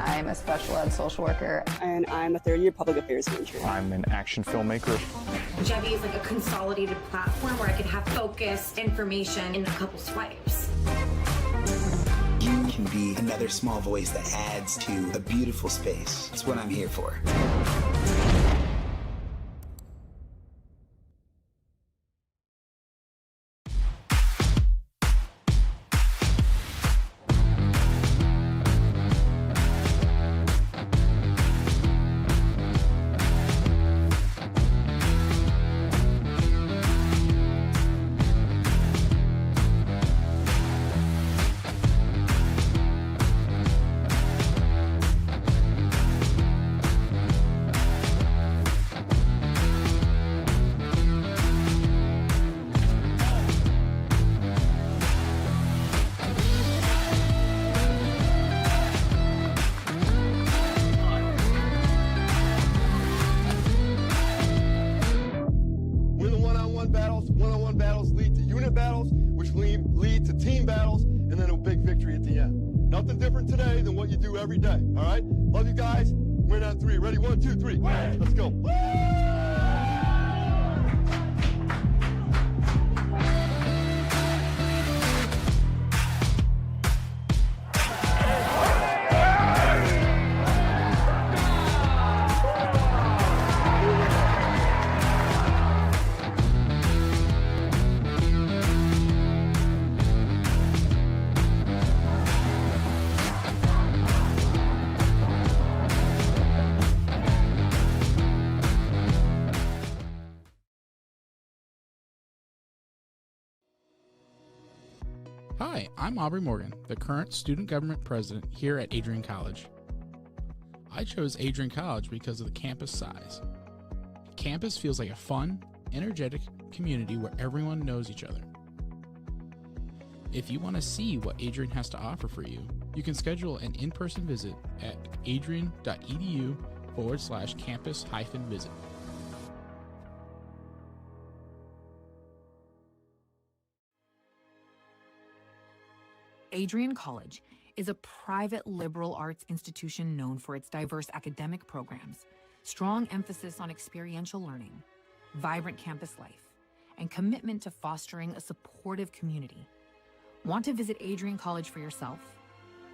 I'm a special ed social worker, and I'm a third-year public affairs major. I'm an action filmmaker. Jevi is like a consolidated platform where I could have focused information in a couple swipes. You can be another small voice that adds to a beautiful space. That's what I'm here for. One-on-one battles lead to unit battles, which lead to team battles, and then a big victory at the end. Nothing different today than what you do every day, all right? Love you guys. Win on three. Ready? 1, 2, 3. Let's go. Hi, I'm Aubrey Morgan, the current student government president here at Adrian College. I chose Adrian College because of the campus size. Campus feels like a fun, energetic community where everyone knows each other. If you want to see what Adrian has to offer for you, you can schedule an in-person visit at adrian.edu/campus-visit. Adrian College is a private liberal arts institution known for its diverse academic programs, strong emphasis on experiential learning, vibrant campus life, and commitment to fostering a supportive community. Want to visit Adrian College for yourself?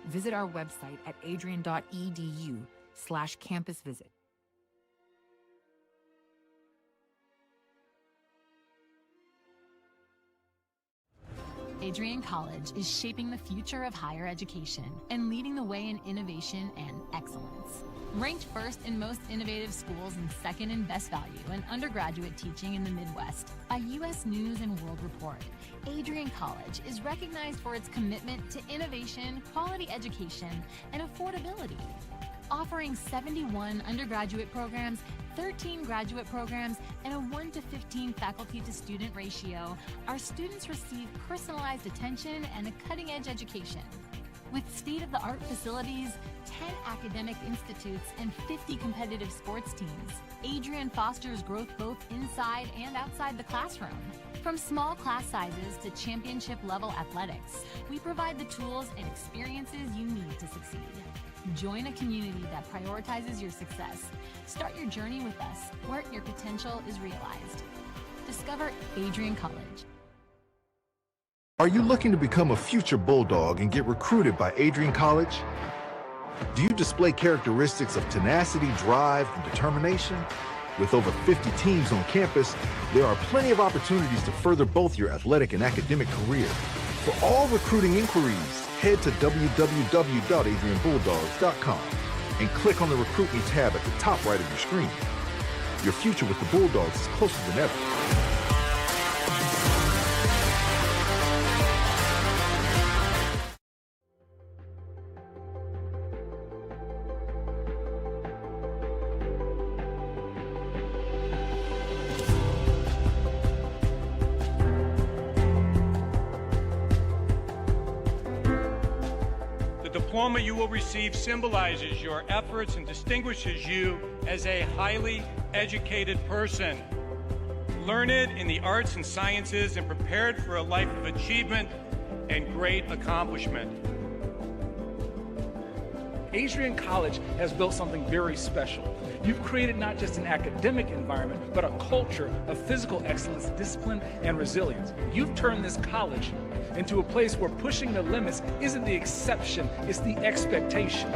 Visit our website at adrian.edu/campus-visit. Adrian College is shaping the future of higher education and leading the way in innovation and excellence. Ranked first in most innovative schools and second in best value in undergraduate teaching in the Midwest by U.S. News and World Report, Adrian College is recognized for its commitment to innovation, quality education, and affordability. Offering 71 undergraduate programs, 13 graduate programs, and a 1-to-15 faculty-to-student ratio, our students receive personalized attention and a cutting-edge education. With state-of-the-art facilities, 10 academic institutes, and 50 competitive sports teams, Adrian fosters growth both inside and outside the classroom. From small class sizes to championship-level athletics, we provide the tools and experiences you need to succeed. Join a community that prioritizes your success. Start your journey with us, where your potential is realized. Discover Adrian College. Are you looking to become a future Bulldog and get recruited by Adrian College? Do you display characteristics of tenacity, drive, and determination? With over 50 teams on campus, there are plenty of opportunities to further both your athletic and academic career. For all recruiting inquiries, head to www.adrianbulldogs.com and click on the Recruit Me tab at the top right of your screen. Your future with the Bulldogs is closer than ever. The diploma you will receive symbolizes your efforts and distinguishes you as a highly educated person, learned in the arts and sciences and prepared for a life of achievement and great accomplishment. Adrian College has built something very special. You've created not just an academic environment, but a culture of physical excellence, discipline, and resilience. You've turned this college into a place where pushing the limits isn't the exception, it's the expectation.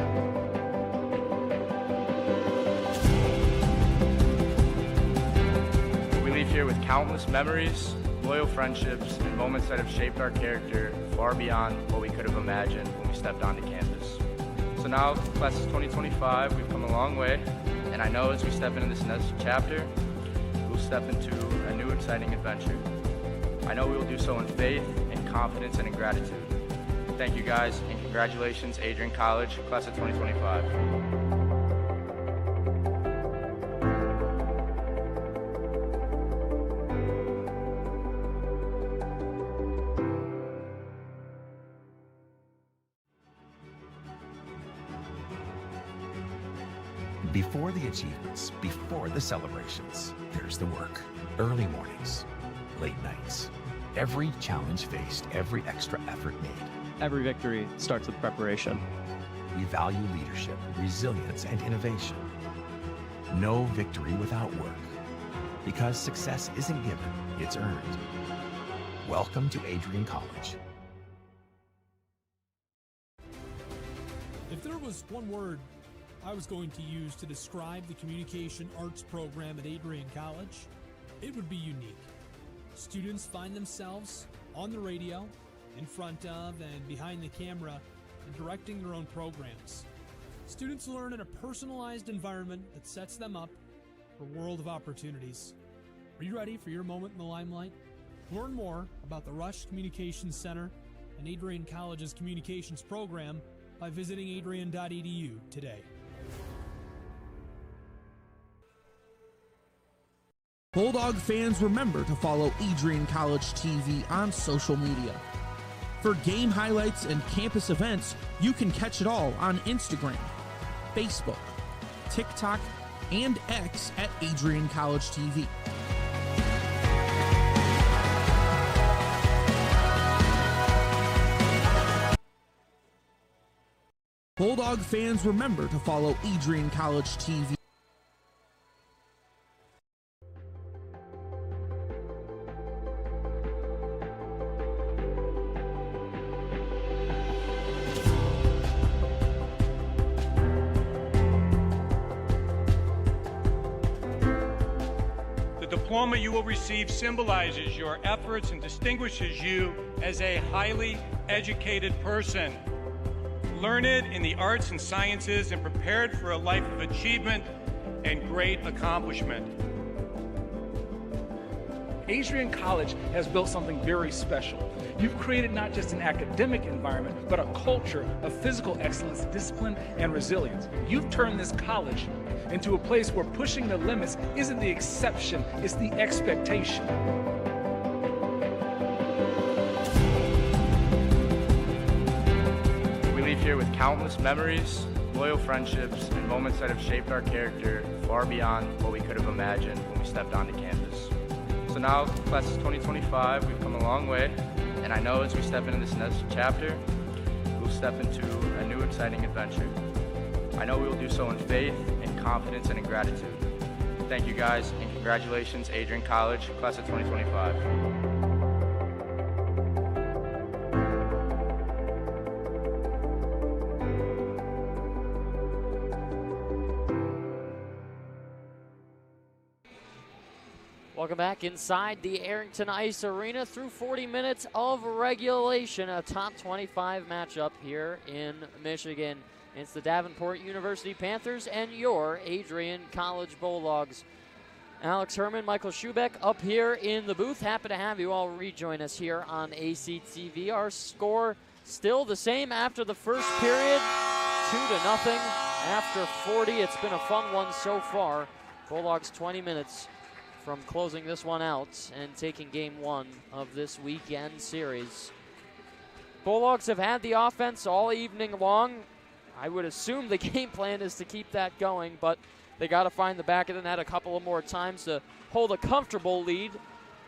We leave here with countless memories, loyal friendships, and moments that have shaped our character far beyond what we could have imagined when we stepped onto campus. So now, class of 2025, we've come a long way, and I know as we step into this next chapter, we'll step into a new exciting adventure. I know we will do so in faith, in confidence, and in gratitude. Thank you guys, and congratulations, Adrian College, class of 2025. Before the achievements, before the celebrations, there's the work. Early mornings, late nights. Every challenge faced, every extra effort made. Every victory starts with preparation. We value leadership, resilience, and innovation. No victory without work. Because success isn't given, it's earned. Welcome to Adrian College. If there was one word I was going to use to describe the communication arts program at Adrian College, it would be unique. Students find themselves on the radio, in front of and behind the camera, and directing their own programs. Students learn in a personalized environment that sets them up for a world of opportunities. Are you ready for your moment in the limelight? Learn more about the Rush Communications Center in Adrian College's communications program by visiting adrian.edu today. Bulldog fans, remember to follow Adrian College TV on social media. For game highlights and campus events, you can catch it all on Instagram, Facebook, TikTok, and X at AdrianCollegeTV. Bulldog fans, remember to follow Adrian College TV. The diploma you will receive symbolizes your efforts and distinguishes you as a highly educated person, learned in the arts and sciences and prepared for a life of achievement and great accomplishment. Adrian College has built something very special. You've created not just an academic environment, but a culture of physical excellence, discipline, and resilience. You've turned this college into a place where pushing the limits isn't the exception, it's the expectation. We leave here with countless memories, loyal friendships, and moments that have shaped our character far beyond what we could have imagined when we stepped onto campus. So now, class of 2025, we've come a long way, and I know as we step into this next chapter, we'll step into a new exciting adventure. I know we will do so in faith, in confidence, and in gratitude. Thank you guys, and congratulations, Adrian College, class of 2025. Welcome back inside the Arrington Ice Arena through 40 minutes of regulation, a top 25 matchup here in Michigan. It's the Davenport University Panthers and your Adrian College Bulldogs. Alex Herman, Michael Schubeck up here in the booth. Happy to have you all rejoin us here on ACTV. Our score still the same after the first period, 2-0 after 40. It's been a fun one so far. Bulldogs 20 minutes from closing this one out and taking game one of this weekend series. Bulldogs have had the offense all evening long. I would assume the game plan is to keep that going, but they got to find the back of the net a couple of more times to hold a comfortable lead,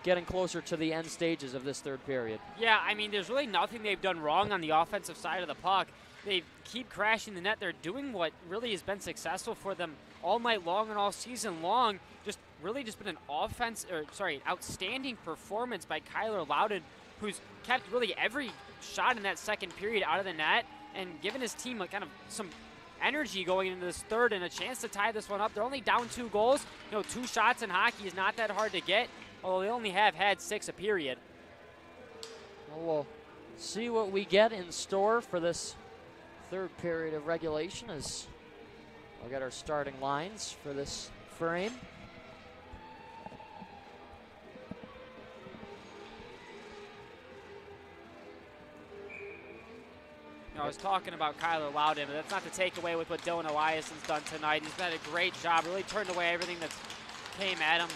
getting closer to the end stages of this third period. Yeah, I mean, there's really nothing they've done wrong on the offensive side of the puck. They keep crashing the net. They're doing what really has been successful for them all night long and all season long. Just been an outstanding performance by Kyler Loudon, who's kept really every shot in that second period out of the net and given his team kind of some energy going into this third and a chance to tie this one up. They're only down 2 goals. 2 shots in hockey is not that hard to get, although they only have had 6 a period. Well, we'll see what we get in store for this third period of regulation as we'll get our starting lines for this frame. I was talking about Kyler Loudon, but that's not to take away with what Dylan Eliason's done tonight. He's done a great job, really turned away everything that came at him.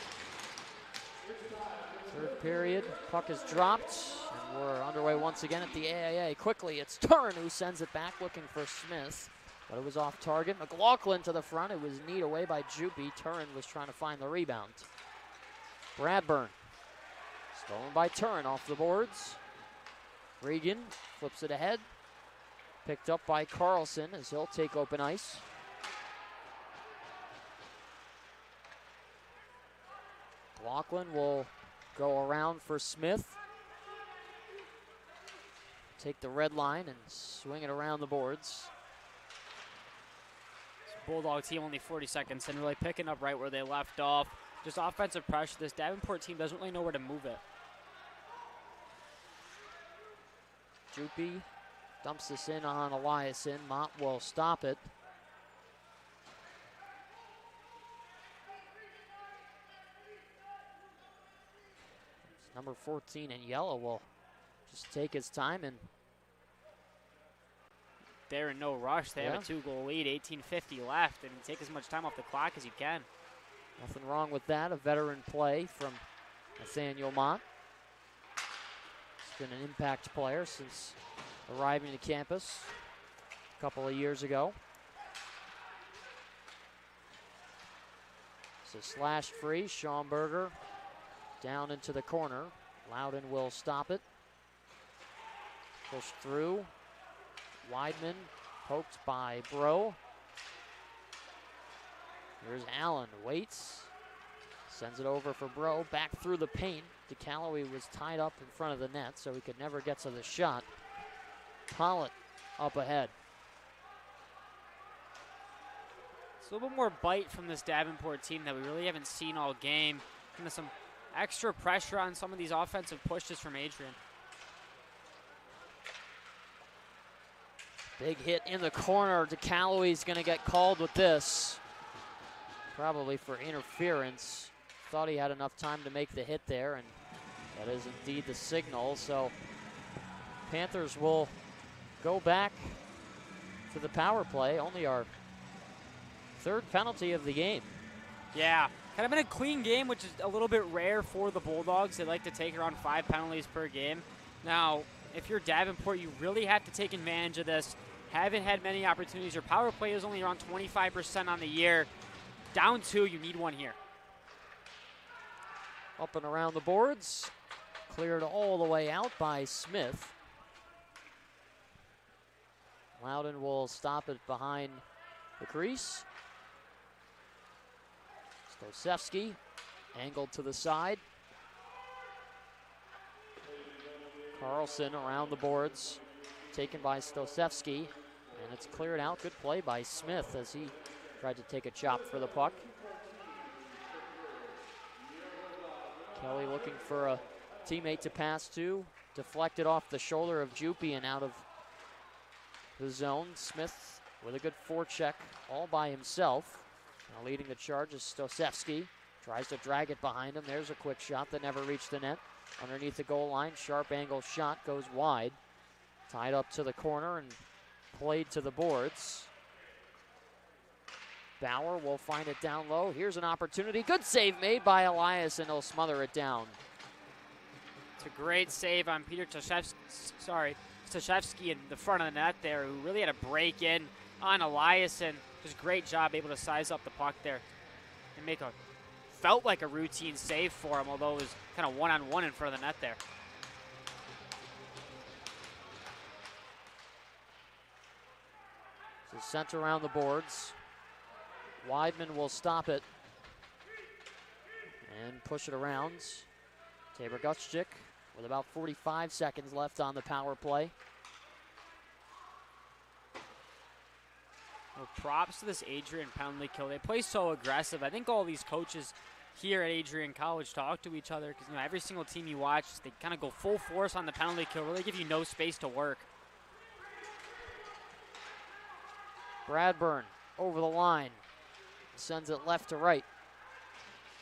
Third period, puck is dropped, and we're underway once again at the AAA. Quickly, it's Turin who sends it back looking for Smith, but it was off target. McLaughlin to the front. It was kneed away by Jupy. Turin was trying to find the rebound. Bradburn, stolen by Turin off the boards. Regan flips it ahead. Picked up by Carlson as he'll take open ice. McLaughlin will go around for Smith. Take the red line and swing it around the boards. Bulldog team only 40 seconds and really picking up right where they left off. Just offensive pressure. This Davenport team doesn't really know where to move it. Jupy dumps this in on Eliason. Mott will stop it. Number 14 in yellow will just take his time and they're in no rush. They have Yeah. a 2-goal lead, 18:50 left, and take as much time off the clock as you can. Nothing wrong with that. A veteran play from Nathaniel Mott. He's been an impact player since arriving to campus a couple of years ago. So slashed free, Schaumburger down into the corner. Loudon will stop it. Pushed through. Weidman poked by Bro. Here's Allen, waits, sends it over for Bro, back through the paint. DeCalloway was tied up in front of the net, so he could never get to the shot. Pollitt up ahead. It's a little bit more bite from this Davenport team that we really haven't seen all game. Kind of some extra pressure on some of these offensive pushes from Adrian. Big hit in the corner. DeCalloway's going to get called with this. Probably for interference. Thought he had enough time to make the hit there, and that is indeed the signal. So Panthers will go back to the power play. Only our third penalty of the game. Yeah, kind of been a clean game, which is a little bit rare for the Bulldogs. They like to take around 5 penalties per game. Now, if you're Davenport, you really have to take advantage of this. Haven't had many opportunities. Your power play is only around 25% on the year. Down 2, you need one here. Up and around the boards. Cleared all the way out by Smith. Loudon will stop it behind the crease. Stosevsky angled to the side. Carlson around the boards, taken by Stosevsky, and it's cleared out. Good play by Smith as he tried to take a chop for the puck. Kelly looking for a teammate to pass to. Deflected off the shoulder of Juppy and out of the zone. Smith with a good forecheck all by himself. Now leading the charge is Stosevsky. Tries to drag it behind him. There's a quick shot that never reached the net. Underneath the goal line, sharp angle shot goes wide. Tied up to the corner and played to the boards. Bauer will find it down low. Here's an opportunity. Good save made by Elias, and he'll smother it down. It's a great save on Peter Stashevsky in the front of the net there, who really had a break in on Eliason. Just great job able to size up the puck there and make a, felt like a routine save for him, although it was kind of one-on-one in front of the net there. So sent around the boards. Weidman will stop it and push it around. Tabor Gutschik with about 45 seconds left on the power play. Well, props to this Adrian penalty kill. They play so aggressive. I think all these coaches here at Adrian College talk to each other because, you know, every single team you watch, they kind of go full force on the penalty kill, really give you no space to work. Bradburn over the line. Sends it left to right.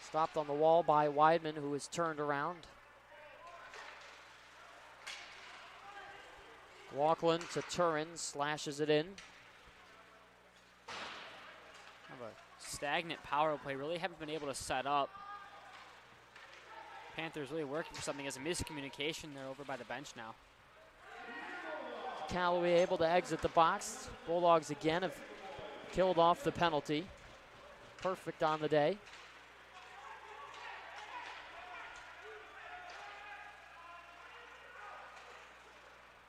Stopped on the wall by Weidman, who is turned around. Walklin to Turin, slashes it in. Have a stagnant power play. Really haven't been able to set up. Panthers really working for something as a miscommunication there over by the bench now. Callaway able to exit the box. Bulldogs again have killed off the penalty. Perfect on the day.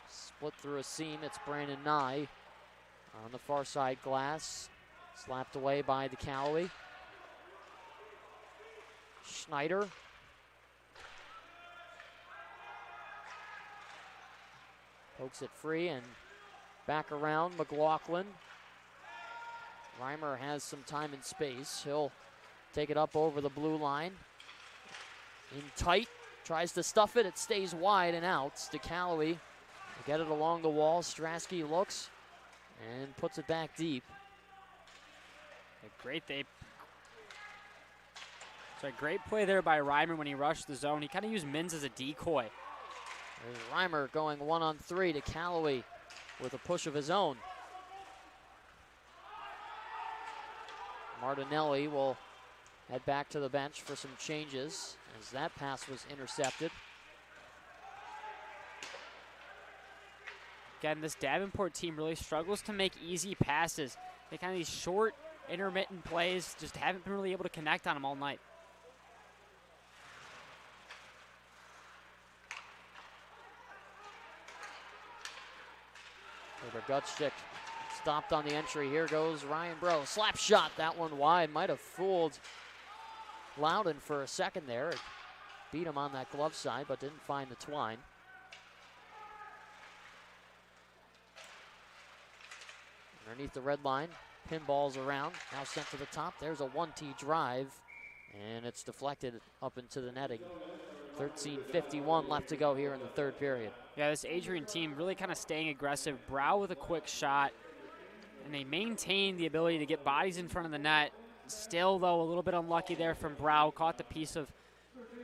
Split through a seam. It's Brandon Nye on the far side glass. Slapped away by the Callaway. Schneider. Pokes it free and back around McLaughlin. Reimer has some time and space. He'll take it up over the blue line. In tight, tries to stuff it. It stays wide and out. DeCalloway get it along the wall. Strasky looks and puts it back deep. Great play there by Reimer when he rushed the zone. He kind of used Mins as a decoy. There's Reimer going 1-on-3 to Callaway with a push of his own. Martinelli will head back to the bench for some changes as that pass was intercepted. Again, this Davenport team really struggles to make easy passes. They kind of these short, intermittent plays, just haven't been really able to connect on them all night. Gutstick stopped on the entry. Here goes Ryan Bro. Slap shot, that one wide. Might have fooled Loudon for a second there. It beat him on that glove side, but didn't find the twine. Underneath the red line, pinballs around, now sent to the top. There's a 1-T drive, and it's deflected up into the netting. 13:51 left to go here in the third period. Yeah, this Adrian team really kind of staying aggressive. Brow with a quick shot, and they maintain the ability to get bodies in front of the net. Still, though, a little bit unlucky there from Brow. Caught the piece of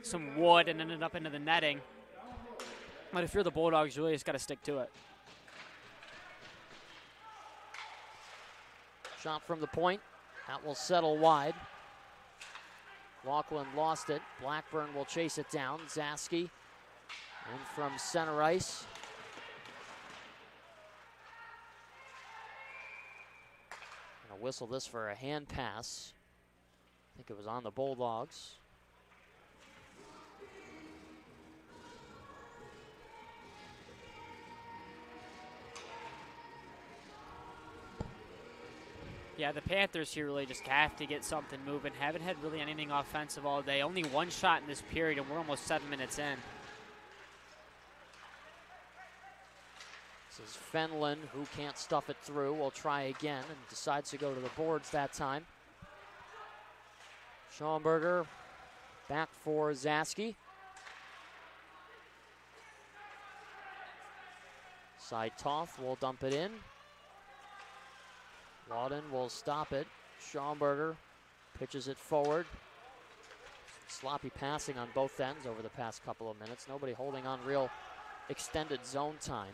some wood and ended up into the netting. But if you're the Bulldogs, you really just got to stick to it. Shot from the point. That will settle wide. Laughlin lost it. Blackburn will chase it down. Zaski in from center ice. Gonna whistle this for a hand pass. I think it was on the Bulldogs. Yeah, the Panthers here really just have to get something moving. Haven't had really anything offensive all day. Only one shot in this period, and we're almost 7 minutes in. This is Fenlon, who can't stuff it through. Will try again and decides to go to the boards that time. Schaumburger back for Zaski. Side Toth will dump it in. Lawton will stop it. Schaumburger pitches it forward. Sloppy passing on both ends over the past couple of minutes. Nobody holding on real extended zone time.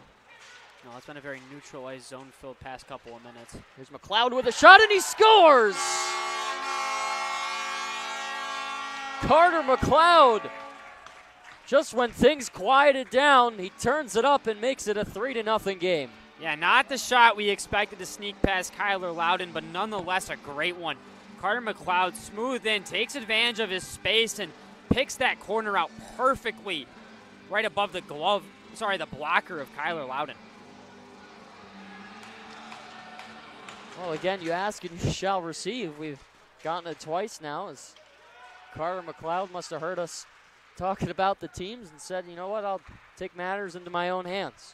No, it's been a very neutralized zone-filled past couple of minutes. Here's McLeod with a shot, and he scores! Carter McLeod. Just when things quieted down, he turns it up and makes it a 3-0 game. Yeah, not the shot we expected to sneak past Kyler Loudon, but nonetheless a great one. Carter McLeod smooth in, takes advantage of his space, and picks that corner out perfectly right above the the blocker of Kyler Loudon. Well, again, you ask and you shall receive. We've gotten it twice now, as Carter McLeod must have heard us talking about the teams and said, you know what, I'll take matters into my own hands.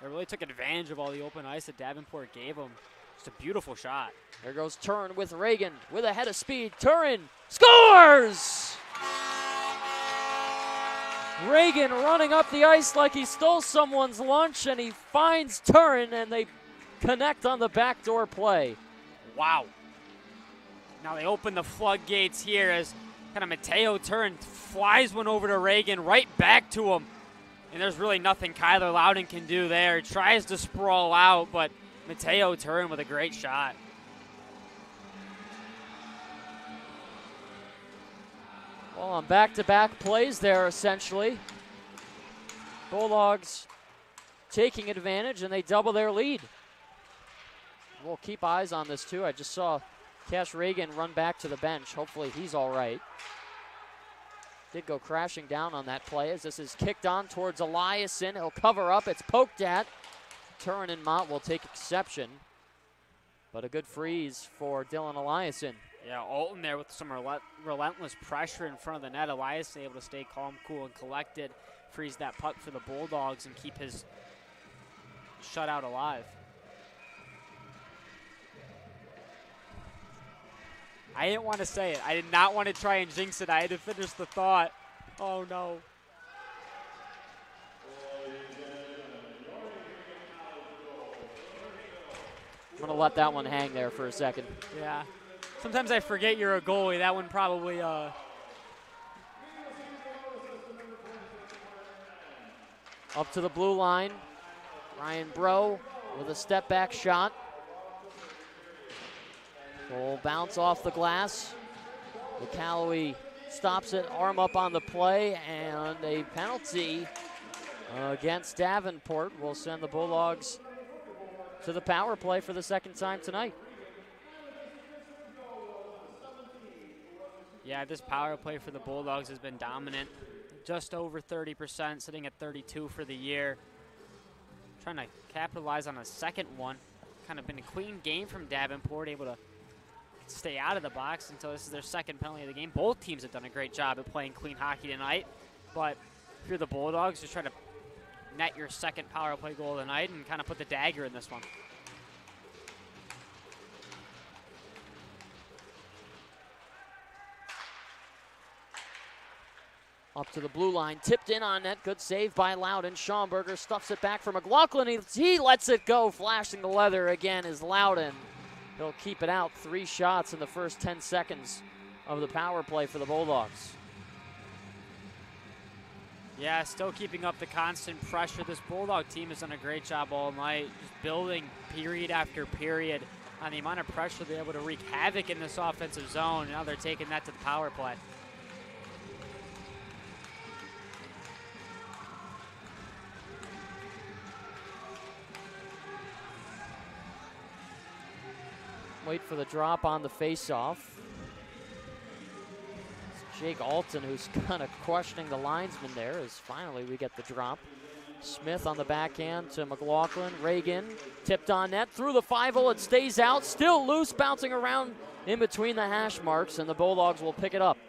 They really took advantage of all the open ice that Davenport gave them. Just a beautiful shot. There goes Turin with Reagan with a head of speed. Turin scores! Reagan running up the ice like he stole someone's lunch, and he finds Turin, and they connect on the backdoor play. Wow. Now they open the floodgates here as kind of Mateo Turin flies one over to Reagan, right back to him. And there's really nothing Kyler Loudon can do there. He tries to sprawl out, but Mateo Turin with a great shot. Well, on back-to-back plays there, essentially. Bulldogs taking advantage, and they double their lead. We'll keep eyes on this, too. I just saw Cash Reagan run back to the bench. Hopefully he's all right. Did go crashing down on that play as this is kicked on towards Eliason. He'll cover up. It's poked at. Turin and Mott will take exception. But a good freeze for Dylan Eliason. Yeah, Alton there with some relentless pressure in front of the net. Eliason able to stay calm, cool, and collected. Freeze that puck for the Bulldogs and keep his shutout alive. I didn't want to say it. I did not want to try and jinx it. I had to finish the thought. Oh, no. I'm going to let that one hang there for a second. Yeah. Sometimes I forget you're a goalie. That one probably... Up to the blue line. Ryan Bro with a step-back shot. Full bounce off the glass. McCalloway stops it, arm up on the play, and a penalty against Davenport will send the Bulldogs to the power play for the second time tonight. Yeah, this power play for the Bulldogs has been dominant. Just over 30%, sitting at 32 for the year. Trying to capitalize on a second one. Kind of been a clean game from Davenport, able to stay out of the box until this is their second penalty of the game. Both teams have done a great job at playing clean hockey tonight, but if you're the Bulldogs, just try to net your second power play goal of the night and kind of put the dagger in this one. Up to the blue line, tipped in on net, good save by Loudon. Schaumburger stuffs it back for McLaughlin. He lets it go, flashing the leather again is Loudon. He'll keep it out. 3 shots in the first 10 seconds of the power play for the Bulldogs. Yeah, still keeping up the constant pressure. This Bulldog team has done a great job all night, just building period after period on the amount of pressure they're able to wreak havoc in this offensive zone. Now they're taking that to the power play. Wait for the drop on the faceoff. It's Jake Alton who's kind of questioning the linesman there as finally we get the drop. Smith on the backhand to McLaughlin. Reagan tipped on net through the 5-0. It stays out, still loose, bouncing around in between the hash marks, and the Bulldogs will pick it up.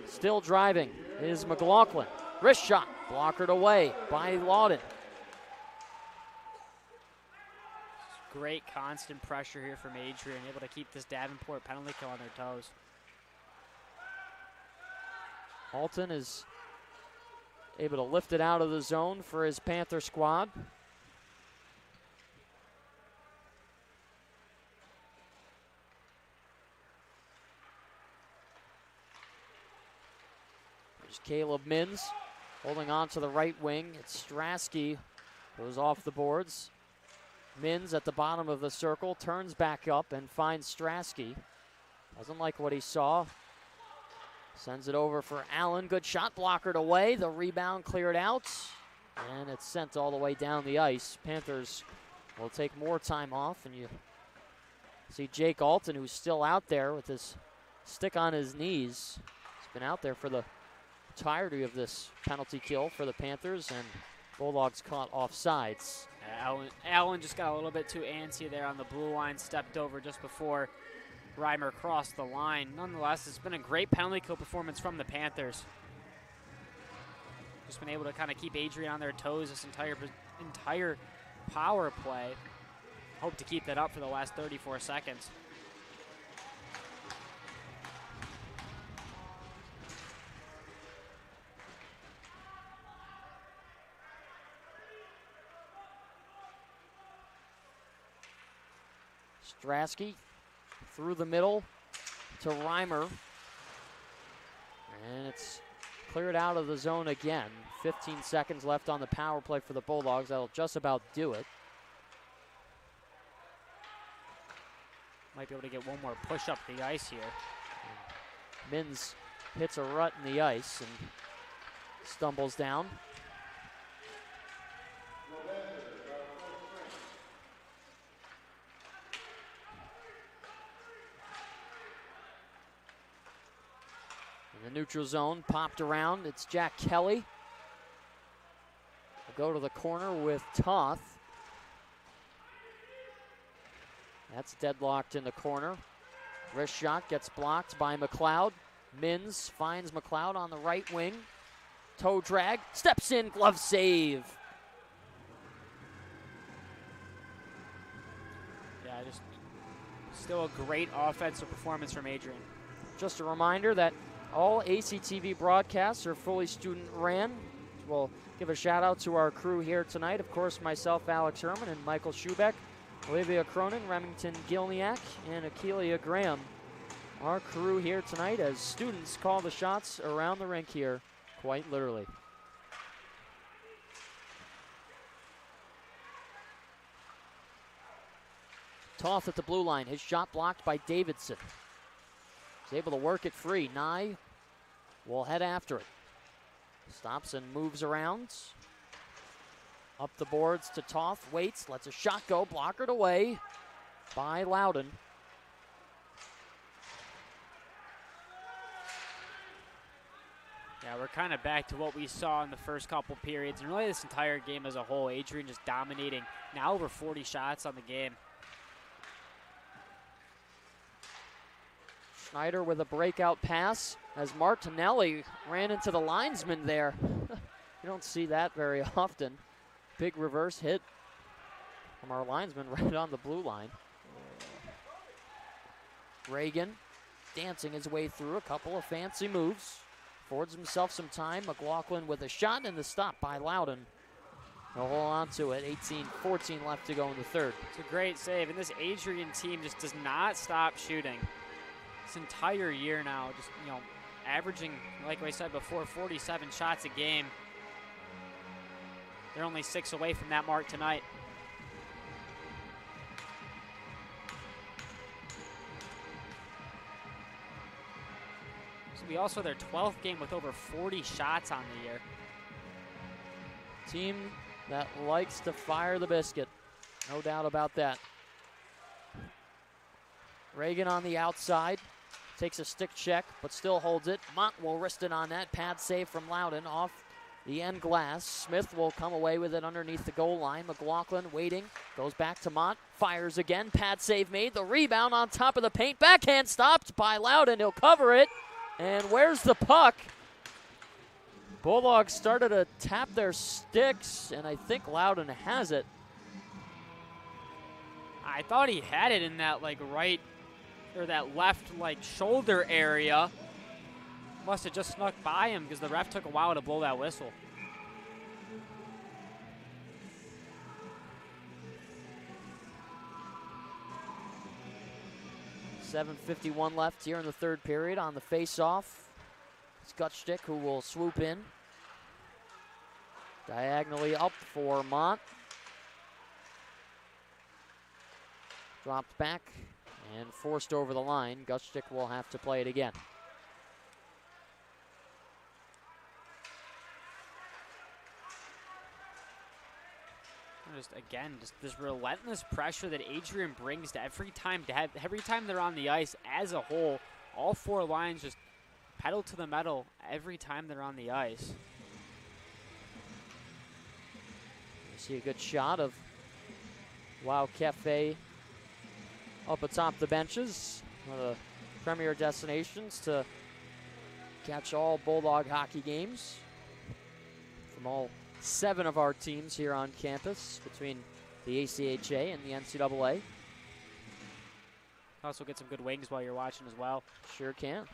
Still driving is McLaughlin. Wrist shot, blockered away by Loudon. Great constant pressure here from Adrian, able to keep this Davenport penalty kill on their toes. Alton is able to lift it out of the zone for his Panther squad. There's Caleb Mins holding on to the right wing. It's Strasky, goes off the boards. Mins at the bottom of the circle, turns back up and finds Strasky. Doesn't like what he saw. Sends it over for Allen. Good shot, blockered away. The rebound cleared out, and it's sent all the way down the ice. Panthers will take more time off, and you see Jake Alton, who's still out there with his stick on his knees. He's been out there for the entirety of this penalty kill for the Panthers, and Bulldogs caught offsides. Allen just got a little bit too antsy there on the blue line, stepped over just before Reimer crossed the line. Nonetheless, it's been a great penalty kill performance from the Panthers. Just been able to kind of keep Adrian on their toes this entire power play. Hope to keep that up for the last 34 seconds. Strasky through the middle to Reimer. And it's cleared out of the zone again. 15 seconds left on the power play for the Bulldogs. That'll just about do it. Might be able to get one more push up the ice here. Mins hits a rut in the ice and stumbles down. In the neutral zone, popped around. It's Jack Kelly. We'll go to the corner with Toth. That's deadlocked in the corner. Wrist shot gets blocked by McLeod. Mins finds McLeod on the right wing. Toe drag, steps in, glove save. Yeah, just still a great offensive performance from Adrian. Just a reminder that all ACTV broadcasts are fully student ran. We'll give a shout out to our crew here tonight. Of course, myself, Alex Herman, and Michael Schubeck, Olivia Cronin, Remington Gilniak, and Akeelia Graham. Our crew here tonight as students call the shots around the rink here, quite literally. Toth at the blue line. His shot blocked by Davidson. He's able to work it free. Nye will head after it. Stops and moves around. Up the boards to Toth. Waits, lets a shot go. Blockered away by Loudon. Yeah, we're kind of back to what we saw in the first couple periods, and really this entire game as a whole. Adrian just dominating. Now over 40 shots on the game. Schneider with a breakout pass as Martinelli ran into the linesman there. You don't see that very often. Big reverse hit from our linesman right on the blue line. Reagan dancing his way through a couple of fancy moves. Affords himself some time. McLaughlin with a shot and the stop by Loudon. He'll hold on to it. 18-14 left to go in the third. It's a great save, and this Adrian team just does not stop shooting. This entire year now, just, you know, averaging, like I said before, 47 shots a game. They're only 6 away from that mark tonight. We also their 12th game with over 40 shots on the year. Team that likes to fire the biscuit. No doubt about that. Reagan on the outside. Takes a stick check, but still holds it. Mott will wrist it on that. Pad save from Loudon off the end glass. Smith will come away with it underneath the goal line. McLaughlin waiting. Goes back to Mott. Fires again. Pad save made. The rebound on top of the paint. Backhand stopped by Loudon. He'll cover it. And where's the puck? Bulldogs started to tap their sticks, and I think Loudon has it. I thought he had it in that right, or that left shoulder area. Must have just snuck by him because the ref took a while to blow that whistle. .7:51 left here in the third period on the face-off. It's Gutstick who will swoop in. Diagonally up for Mott. Dropped back and forced over the line. Gutstick will have to play it again. Just this relentless pressure that Adrian brings to every time they're on the ice as a whole. All 4 lines just pedal to the metal every time they're on the ice. You see a good shot of Wow Cafe up atop the benches. One of the premier destinations to catch all Bulldog hockey games from all 7 of our teams here on campus between the ACHA and the NCAA. Also get some good wings while you're watching as well. Sure can.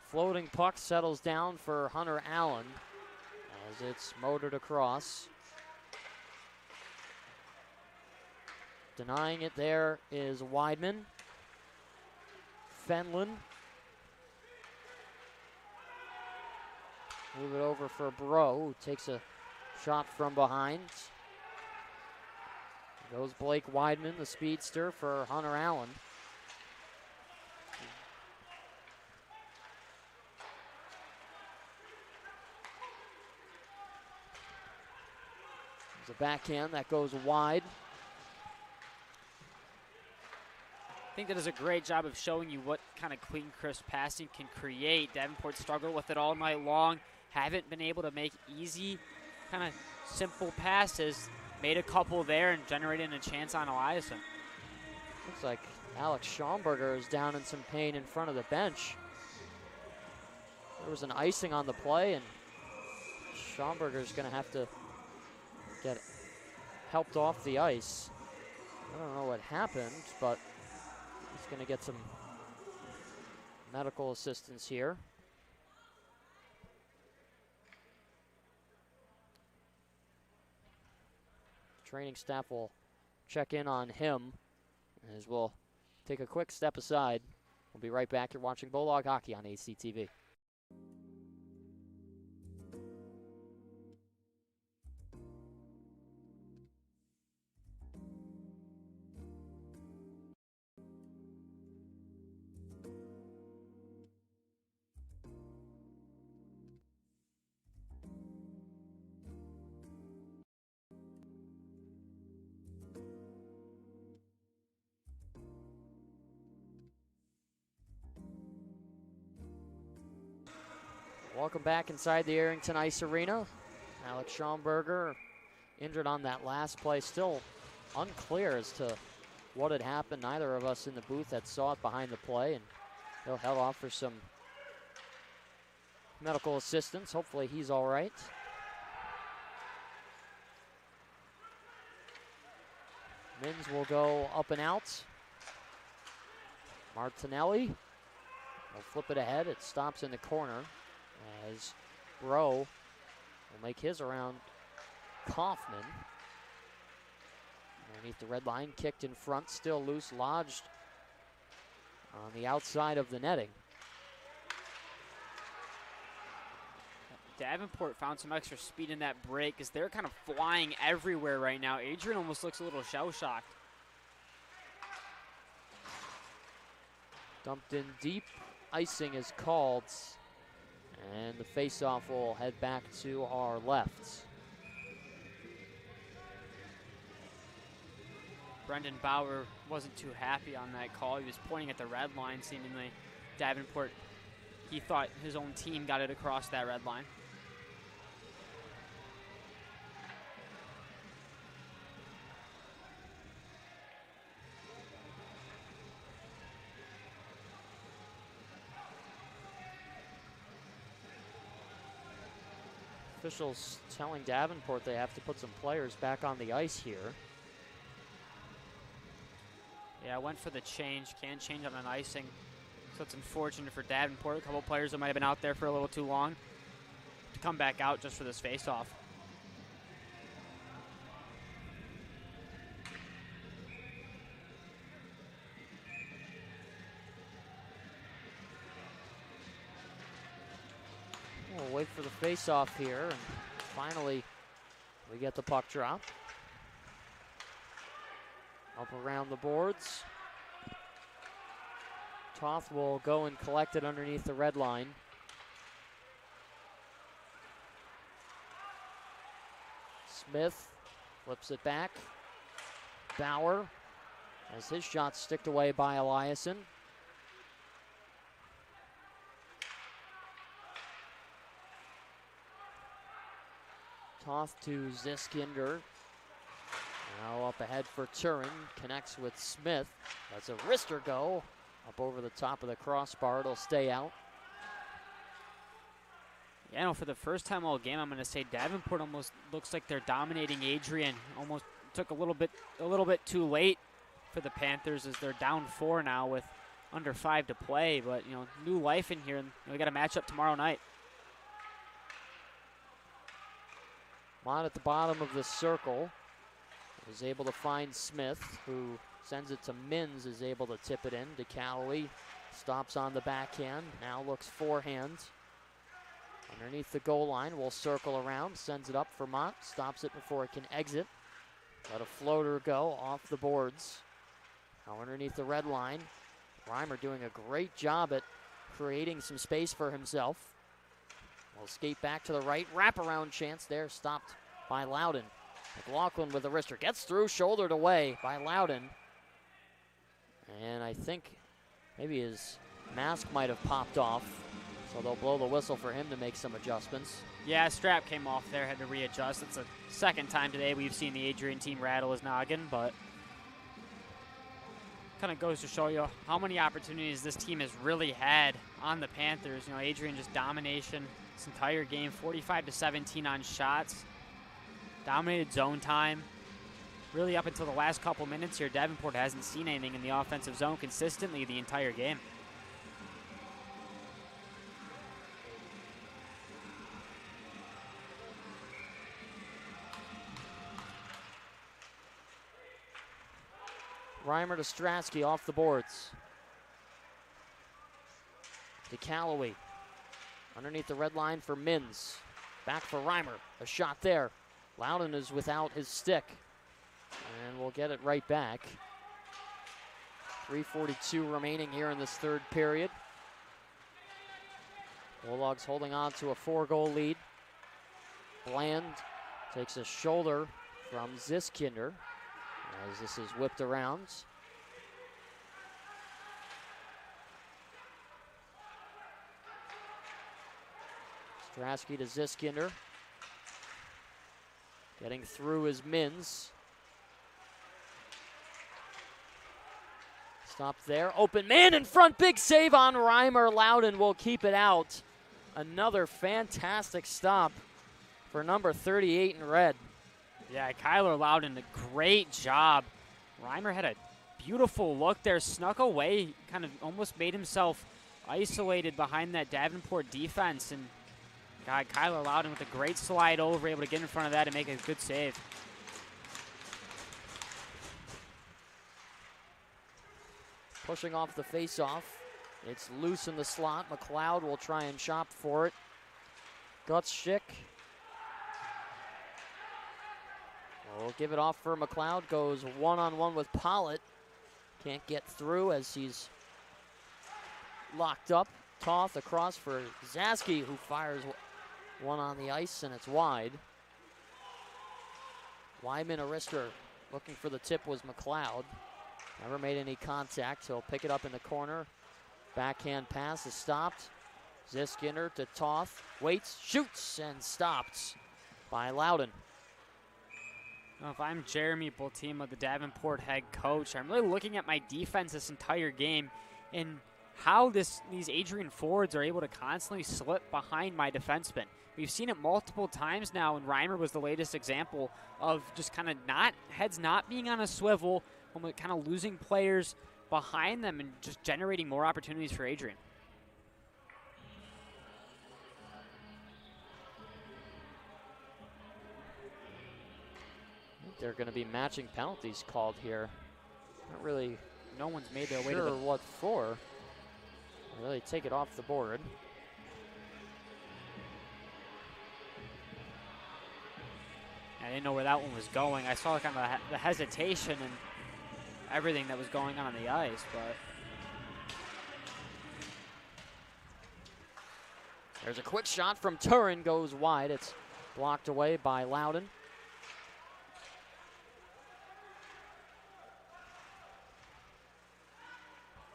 Floating puck settles down for Hunter Allen as it's motored across. Denying it there is Weidman. Fenlon. Move it over for Bro, who takes a shot from behind. Goes Blake Weidman, the speedster, for Hunter Allen. There's a backhand that goes wide. I think that does a great job of showing you what kind of clean, crisp passing can create. Davenport struggled with it all night long. Haven't been able to make easy, kind of simple passes. Made a couple there and generated a chance on Eliason. Looks like Alex Schaumburger is down in some pain in front of the bench. There was an icing on the play, and Schaumburger's going to have to get helped off the ice. I don't know what happened, but he's going to get some medical assistance here. Training staff will check in on him as we'll take a quick step aside. We'll be right back. You're watching Bulldog Hockey on ACTV. Welcome back inside the Arrington Ice Arena. Alex Schaumburger injured on that last play. Still unclear as to what had happened. Neither of us in the booth had saw it behind the play, and he'll head off for some medical assistance. Hopefully he's all right. Mins will go up and out. Martinelli will flip it ahead. It stops in the corner as Bro will make his around Kaufman. Underneath the red line, kicked in front, still loose, lodged on the outside of the netting. Davenport found some extra speed in that break as they're kind of flying everywhere right now. Adrian almost looks a little shell-shocked. Dumped in deep, icing is called, and the face-off will head back to our left. Brendan Bauer wasn't too happy on that call. He was pointing at the red line, seemingly. Davenport, he thought his own team got it across that red line. Officials telling Davenport they have to put some players back on the ice here. Yeah, I went for the change. Can't change on an icing. So it's unfortunate for Davenport. A couple players that might have been out there for a little too long to come back out just for this face-off. We'll wait for the face-off here, and finally we get the puck drop. Up around the boards. Toth will go and collect it underneath the red line. Smith flips it back. Bauer has his shot sticked away by Eliason. Toth to Ziskinder. Now up ahead for Turin, connects with Smith. That's a wrister go, up over the top of the crossbar, it'll stay out. Yeah, no, for the first time all game, I'm going to say Davenport almost looks like they're dominating Adrian. Almost took a little bit too late for the Panthers as they're down 4 now with under 5 to play. But, you know, new life in here, and we got a matchup tomorrow night. Mott at the bottom of the circle. Is able to find Smith, who sends it to Mins, is able to tip it in. DeCalloway stops on the backhand, now looks forehand. Underneath the goal line, will circle around, sends it up for Mott, stops it before it can exit. Let a floater go off the boards. Now underneath the red line, Reimer doing a great job at creating some space for himself. Will skate back to the right, wraparound chance there, stopped by Loudon. McLaughlin with the wrister, gets through, shouldered away by Loudon. And I think maybe his mask might have popped off, so they'll blow the whistle for him to make some adjustments. Yeah, strap came off there, had to readjust. It's the second time today we've seen the Adrian team rattle his noggin, but kind of goes to show you how many opportunities this team has really had on the Panthers. You know, Adrian just domination this entire game, 45-17 on shots. Dominated zone time. Really up until the last couple minutes here, Davenport hasn't seen anything in the offensive zone consistently the entire game. Reimer to Stratsky off the boards. To Callaway. Underneath the red line for Mins. Back for Reimer. A shot there. Loudon is without his stick. And we'll get it right back. 3:42 remaining here in this third period. Bulldogs holding on to a 4-goal lead. Bland takes a shoulder from Ziskinder as this is whipped around. Strasky to Ziskinder. Getting through his Mins. Stop there. Open man in front. Big save on Reimer. Loudon will keep it out. Another fantastic stop for number 38 in red. Yeah, Kyler Loudon, a great job. Reimer had a beautiful look there, snuck away, kind of almost made himself isolated behind that Davenport defense. And God, Kyler Loudon with a great slide over, able to get in front of that and make a good save. Pushing off the face-off. It's loose in the slot. McLeod will try and chop for it. Gutschik. We'll give it off for McLeod. Goes one-on-one with Pollitt. Can't get through as he's locked up. Toth across for Zaski, who fires one on the ice, and it's wide. Wyman Arister looking for the tip was McLeod. Never made any contact. He'll pick it up in the corner. Backhand pass is stopped. Ziskinder to Toth. Waits, shoots, and stopped by Loudon. Now, if I'm Jeremy Bultima, the Davenport head coach, I'm really looking at my defense this entire game and how these Adrian forwards are able to constantly slip behind my defenseman. We've seen it multiple times now, and Reimer was the latest example of just kind of heads not being on a swivel, kind of losing players behind them and just generating more opportunities for Adrian. There are going to be matching penalties called here. Not really. No one's made their way sure to the what for. Really take it off the board. I didn't know where that one was going. I saw kind of the hesitation and everything that was going on the ice, but there's a quick shot from Turin, goes wide. It's blocked away by Loudon.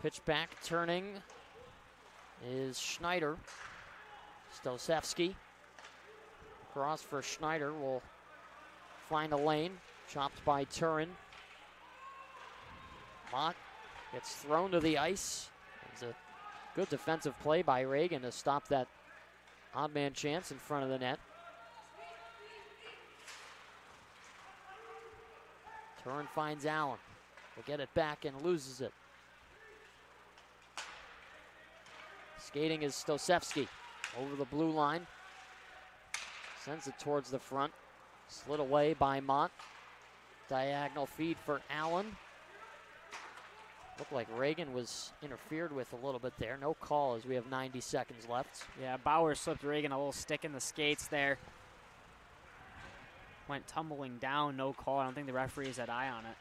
Pitch back, turning is Schneider. Stosevsky. Cross for Schneider will find a lane. Chopped by Turin. Mott gets thrown to the ice. It's a good defensive play by Reagan to stop that odd man chance in front of the net. Turin finds Allen. Will get it back and loses it. Skating is Stosevsky over the blue line. Sends it towards the front. Slid away by Mott. Diagonal feed for Allen. Looked like Reagan was interfered with a little bit there. No call as we have 90 seconds left. Yeah, Bauer slipped Reagan a little stick in the skates there. Went tumbling down, no call. I don't think the referees had eye on it.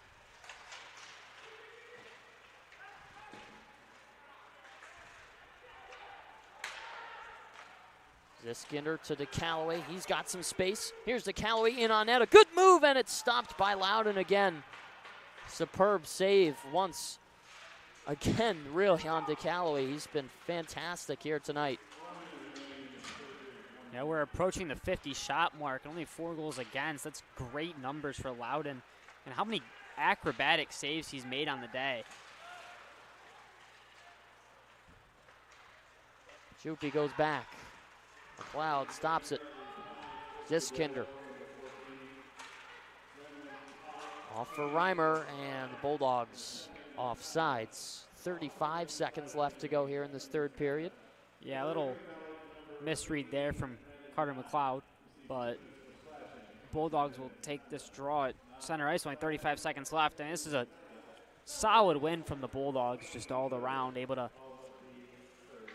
Ziskinder to DeCalloway. He's got some space. Here's DeCalloway in on net. A good move, and it's stopped by Loudon again. Superb save once again, really, on DeCalloway. He's been fantastic here tonight. Yeah, we're approaching the 50-shot mark. Only 4 goals against. That's great numbers for Loudon. And how many acrobatic saves he's made on the day. Shupe goes back. McLeod stops it. Ziskinder. Off for Reimer, and the Bulldogs offsides. 35 seconds left to go here in this third period. Yeah, a little misread there from Carter McLeod, but Bulldogs will take this draw at center ice, only 35 seconds left, and this is a solid win from the Bulldogs, just all around, able to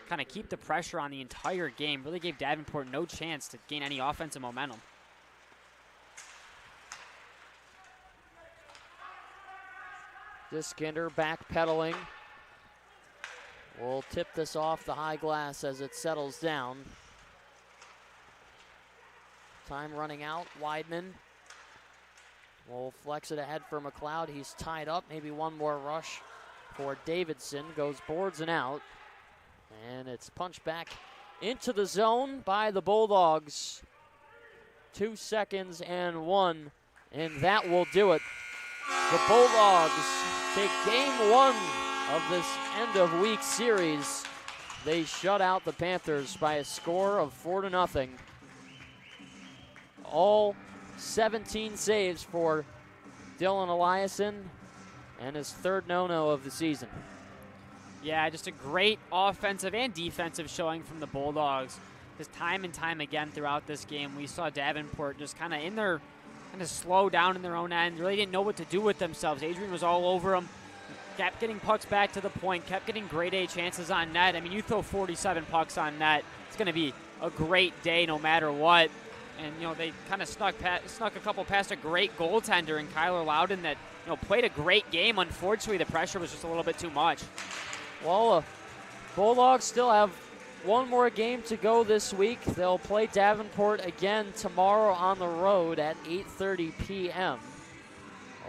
kind of keep the pressure on the entire game. Really gave Davenport no chance to gain any offensive momentum. Ziskinder backpedaling. We'll tip this off the high glass as it settles down. Time running out. Weidman will flex it ahead for McLeod. He's tied up. Maybe one more rush for Davidson. Goes boards and out. And it's punched back into the zone by the Bulldogs. 2 seconds and 1, and that will do it. The Bulldogs take game 1 of this end-of-week series. They shut out the Panthers by a score of 4-0. All 17 saves for Dylan Eliason, and his third no-no of the season. Yeah, just a great offensive and defensive showing from the Bulldogs. Just time and time again throughout this game, we saw Davenport just kind of slow down in their own end. Really didn't know what to do with themselves. Adrian was all over them. Kept getting pucks back to the point, kept getting grade A chances on net. I mean, you throw 47 pucks on net, it's going to be a great day no matter what. And, you know, they kind of snuck a couple past a great goaltender in Kyler Loudon that, you know, played a great game. Unfortunately, the pressure was just a little bit too much. Well, Bulldogs still have one more game to go this week. They'll play Davenport again tomorrow on the road at 8:30 p.m.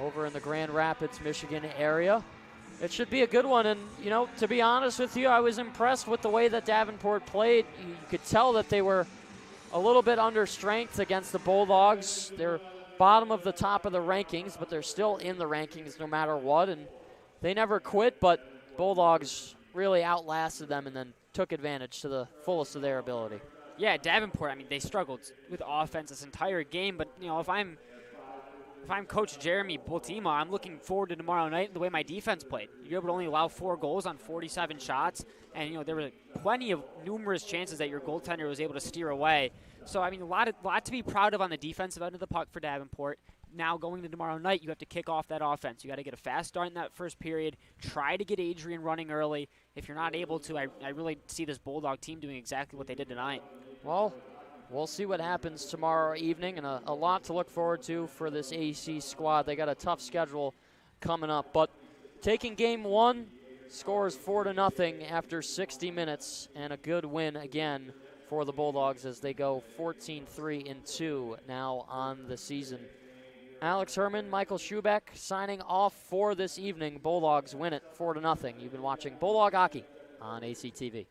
over in the Grand Rapids, Michigan area. It should be a good one, and, you know, to be honest with you, I was impressed with the way that Davenport played. You could tell that they were a little bit under strength against the Bulldogs. They're bottom of the top of the rankings, but they're still in the rankings no matter what, and they never quit, but Bulldogs really outlasted them and then took advantage to the fullest of their ability. Yeah, Davenport, I mean, they struggled with offense this entire game, but, you know, if I'm Coach Jeremy Bultima, I'm looking forward to tomorrow night and the way my defense played. You're able to only allow 4 goals on 47 shots, and, you know, there were plenty of numerous chances that your goaltender was able to steer away. So, I mean, a lot to be proud of on the defensive end of the puck for Davenport. Now going to tomorrow night, you have to kick off that offense. You got to get a fast start in that first period. Try to get Adrian running early. If you're not able to, I really see this Bulldog team doing exactly what they did tonight. Well, we'll see what happens tomorrow evening, and a lot to look forward to for this AC squad. They got a tough schedule coming up, but taking game 1, scores 4-0 after 60 minutes, and a good win again for the Bulldogs as they go 14-3-2 now on the season. Alex Herman, Michael Schubeck signing off for this evening. Bulldogs win it 4-0. You've been watching Bulldog Hockey on ACTV.